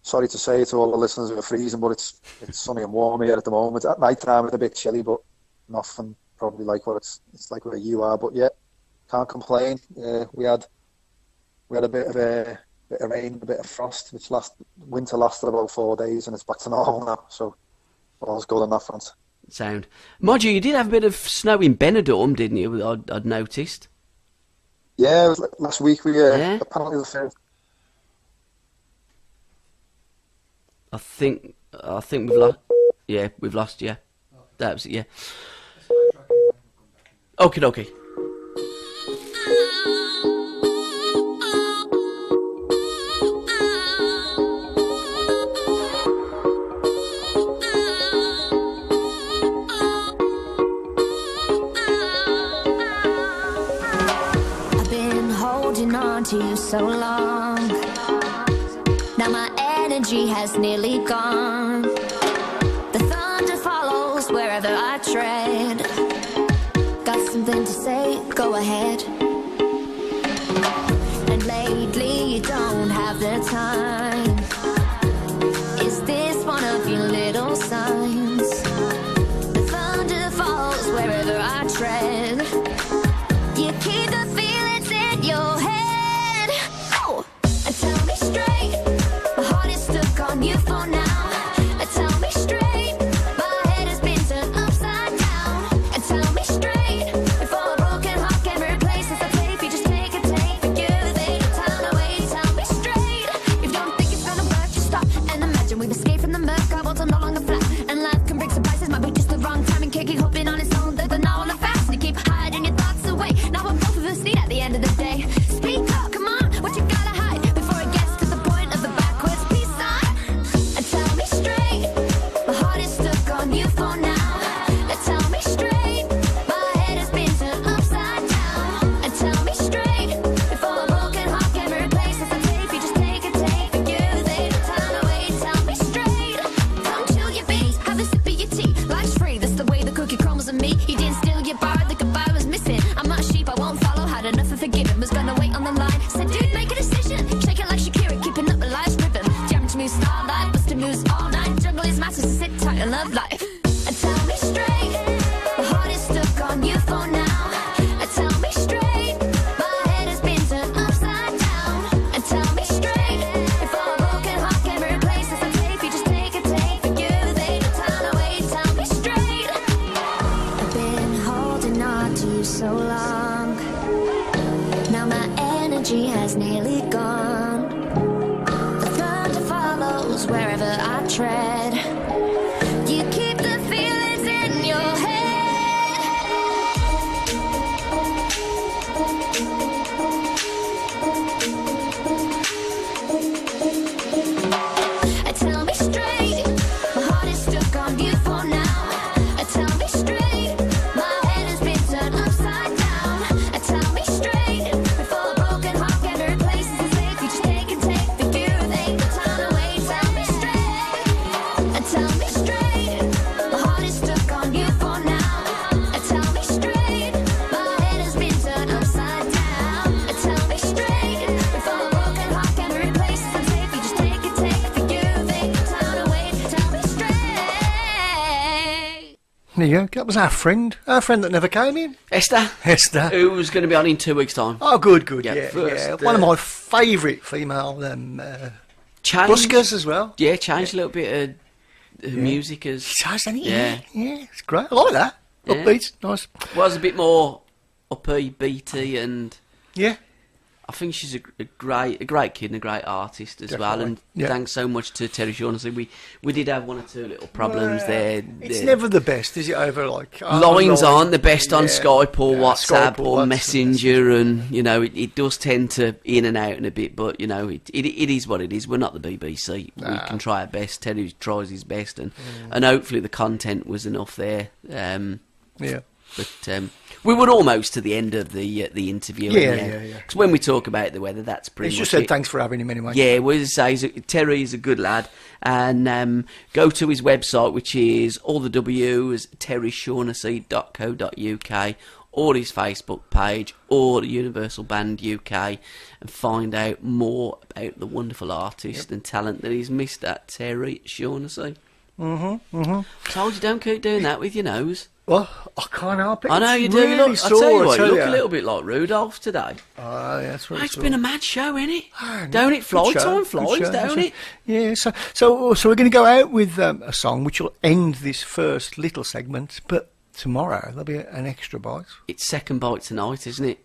Sorry to say to all the listeners who are freezing, but it's sunny and warm here at the moment. At night time it's a bit chilly, but nothing probably like what it's like where you are. But yeah, can't complain. We had a bit of rain, a bit of frost, which winter lasted about 4 days, and it's back to normal now. So all's good on that front. Sound. Mind you did have a bit of snow in Benidorm, didn't you? I'd noticed. Yeah, it was last week. We apparently the first. I think we've lost. Yeah, we've lost. Yeah, that's it. Yeah. Okie dokie. I've been holding on to you so long. Now my energy has nearly gone. The thunder follows wherever I tread. Got something to say, go ahead. And lately you don't have the time. Is this one of your little signs? The thunder falls wherever I tread. You keep the feelings in your head. Oh, and tell me straight, my heart is stuck on you for now. And tell me straight, my head has been turned upside down. And tell me straight, if all a broken heart can replace it's okay if you just take a take for you. They don't turn away. Tell me straight, if you don't think it's gonna work, just stop and imagine we've escaped from the murk. Our worlds are no longer flat, and life can bring surprises. Might be just the wrong time and can't keep hoping on its own that they're not all the fast. You keep hiding your thoughts away. Now what both of us need at the end of the day. Speak up, come on, what you gotta hide before it gets to the point of the backwards peace sign. And tell me straight, my heart is stuck on you for now. And tell me straight, my head has been turned upside down. And tell me straight, if all a broken heart can replace it's okay if you just take a take for you. They don't turn away. Tell me straight, don't chill your beats, have a sip of your tea. Life's free, that's the way the cookie crumbles on me. You didn't steal your bar, the goodbye was missing. I'm not a sheep, I won't follow. Had enough of forgiving, was gonna wait on the line. Said, dude, make a decision. Shake it like Shakira, keeping up with life's rhythm. Jamming to moves starlight, busting moves all night. Jungle is massive, so sit tight and love life. And tell me straight, my heart is stuck on you for now. And tell me straight, my head has been turned upside down. And tell me straight, if all a broken heart can replace it's okay if you just take a take for you. They don't turn away. Tell me straight, I've been holding on to you so long. Now my energy has nearly gone. The thunder follows wherever I tread. You keep the feelings in your head. And tell me straight, my heart is stuck on you for now. And tell me straight, my head has been turned upside down. And tell me straight, if all a broken heart can replace it's safe, you just take and take for you. They can turn away. Tell me straight, and tell me straight, There you go. That was our friend that never came in. Esther, Esther. who was going to be on in 2 weeks' time. Oh, good. Yeah, Yeah, first, One of my favourite female Change. buskers as well. Yeah, changed a little bit of music as... She does, doesn't it? Yeah. Yeah, it's great. I like that. Yeah. Upbeat, nice. Was a bit more uppy, beaty, and Yeah. I think she's a great kid and a great artist as well. And Yeah. thanks so much to Terry Shaunassey. We did have one or two little problems there. It's The never the best, is it? Over like lines aren't the best on Yeah. Skype or Yeah, WhatsApp Skype or or WhatsApp. Messenger, and you know it does tend to in and out in a bit. But you know it is what it is. We're not the BBC. We can try our best. Terry tries his best, and hopefully the content was enough there. Yeah. But we were almost to the end of the interview. Yeah. Because when we talk about the weather, that's pretty He's much just said it. thanks for having him anyway. Yeah, we'll say Terry is a good lad. And go to his website, which is all the W's, terryshaunassey.co.uk, or his Facebook page, or the Universal Band UK, and find out more about the wonderful artist and talent that he's missed at Terry Shaunassey. Told you don't keep doing that with your nose. Well, I can't help it. I know It's you do. Really Look, I tell you what, you look ya. a little bit like Rudolph today. Oh, yeah, that's right. It's been a mad show, ain't it? Oh, Don't it fly? Good show, Time good flies, show, don't good it? show. Yeah, so we're going to go out with a song which will end this first little segment, but tomorrow there'll be an extra bite. It's second bite tonight, isn't it?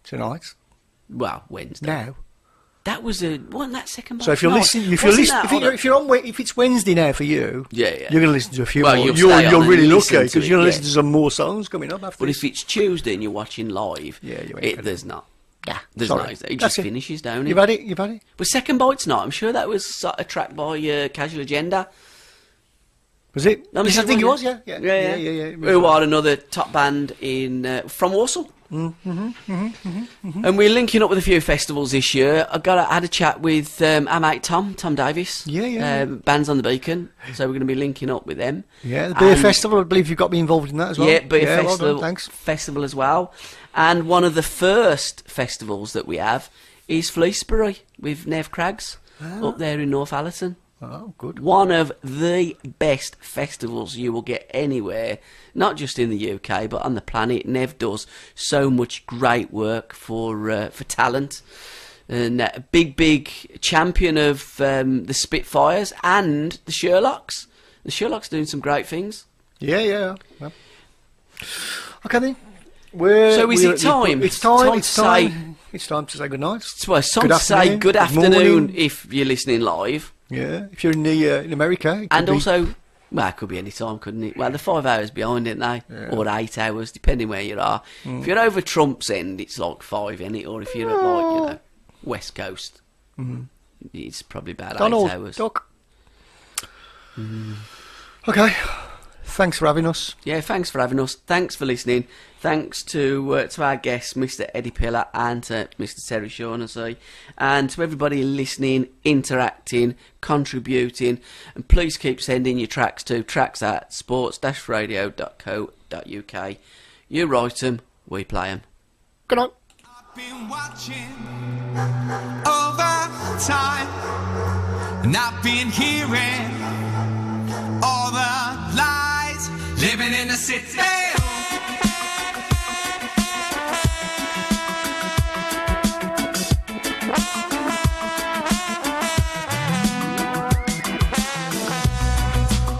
Tonight. Well, Wednesday. Now. That wasn't that second bite? So if you're tonight? listening, Wasn't that on a- if it's Wednesday now for you, Yeah. you're going to listen to a few Well, more. you'll stay on You're and really listen lucky to because it, you're going to yeah. listen to some more songs coming up after. But if it's Tuesday and you're watching live, Yeah, you ain't gonna- there's not. Yeah, There's sorry. not. It That's just it. finishes, don't it? You've had it. But second bite tonight, I'm sure that was a track by Casual Agenda. Was it? No, Yes, I think it was. Yeah. Yeah. It was Who right. are another top band in from Warsaw. And we're linking up with a few festivals this year. I had a chat with our mate Tom Davis. Yeah. Bands on the Beacon. So we're going to be linking up with them. Yeah, the beer And- festival. I believe you've got me involved in that as well. Yeah, beer well festival. done, thanks. Festival as well. And one of the first festivals that we have is Fleecebury with Nev Craggs up there in North Allerton. Oh, good. One of the best festivals you will get anywhere, not just in the UK, but on the planet. Nev does so much great work for talent. And a big champion of the Spitfires and the Sherlocks. The Sherlocks doing some great things. Yeah. Well. Okay then. So is it time? It's time. Time It's time to say good night. Well, some Good say afternoon, good good afternoon morning. if you're listening live. Yeah, if you're in America, it could And be- also, well, it could be any time, couldn't it? Well, they're 5 hours behind, aren't they? Yeah. Or 8 hours, depending where you are. If you're over Trump's end, it's like 5, isn't it? Or if you're at, like, West Coast, it's probably about Donald 8 hours. Duck. Okay, thanks for having us. Yeah, thanks for having us. Thanks for listening. Thanks to our guests, Mr. Eddie Pillar and to Mr. Terry Shaunassey. And to everybody listening, interacting, contributing. And please keep sending your tracks to tracks@sports-radio.co.uk. You write them, we play them. Good night. I've been watching over time, and I've been hearing all the lies, living in the city.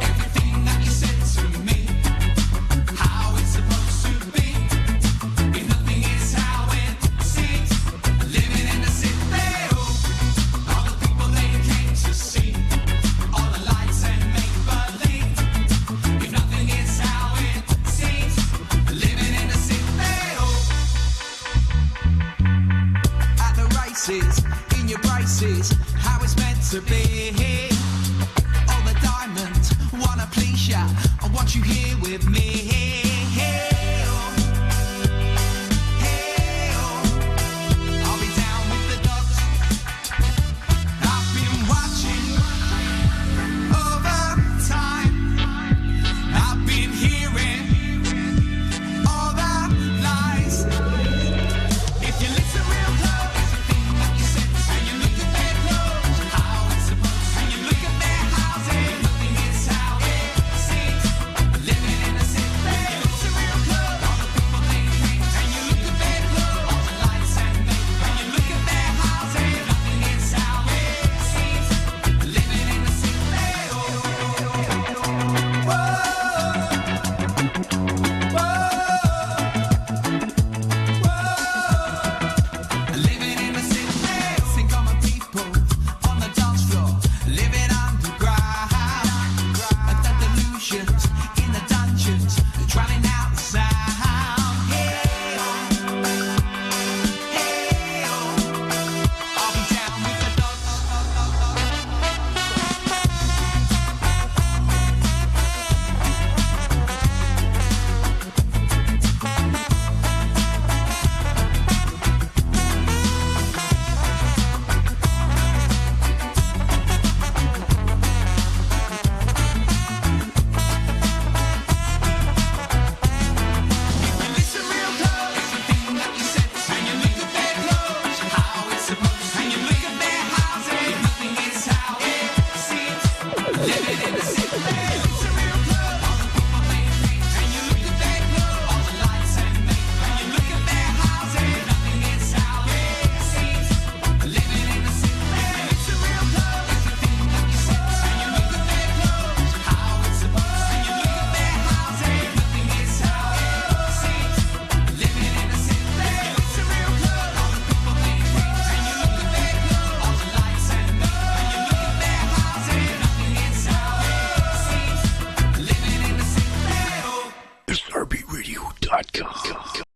Everything that you said to me, how it's supposed to be. If nothing is how it seems, living in the city. All the people they came to see, all the lights and make believe. If nothing is how it seems, living in the city. At the races, in your braces, how it's meant to be.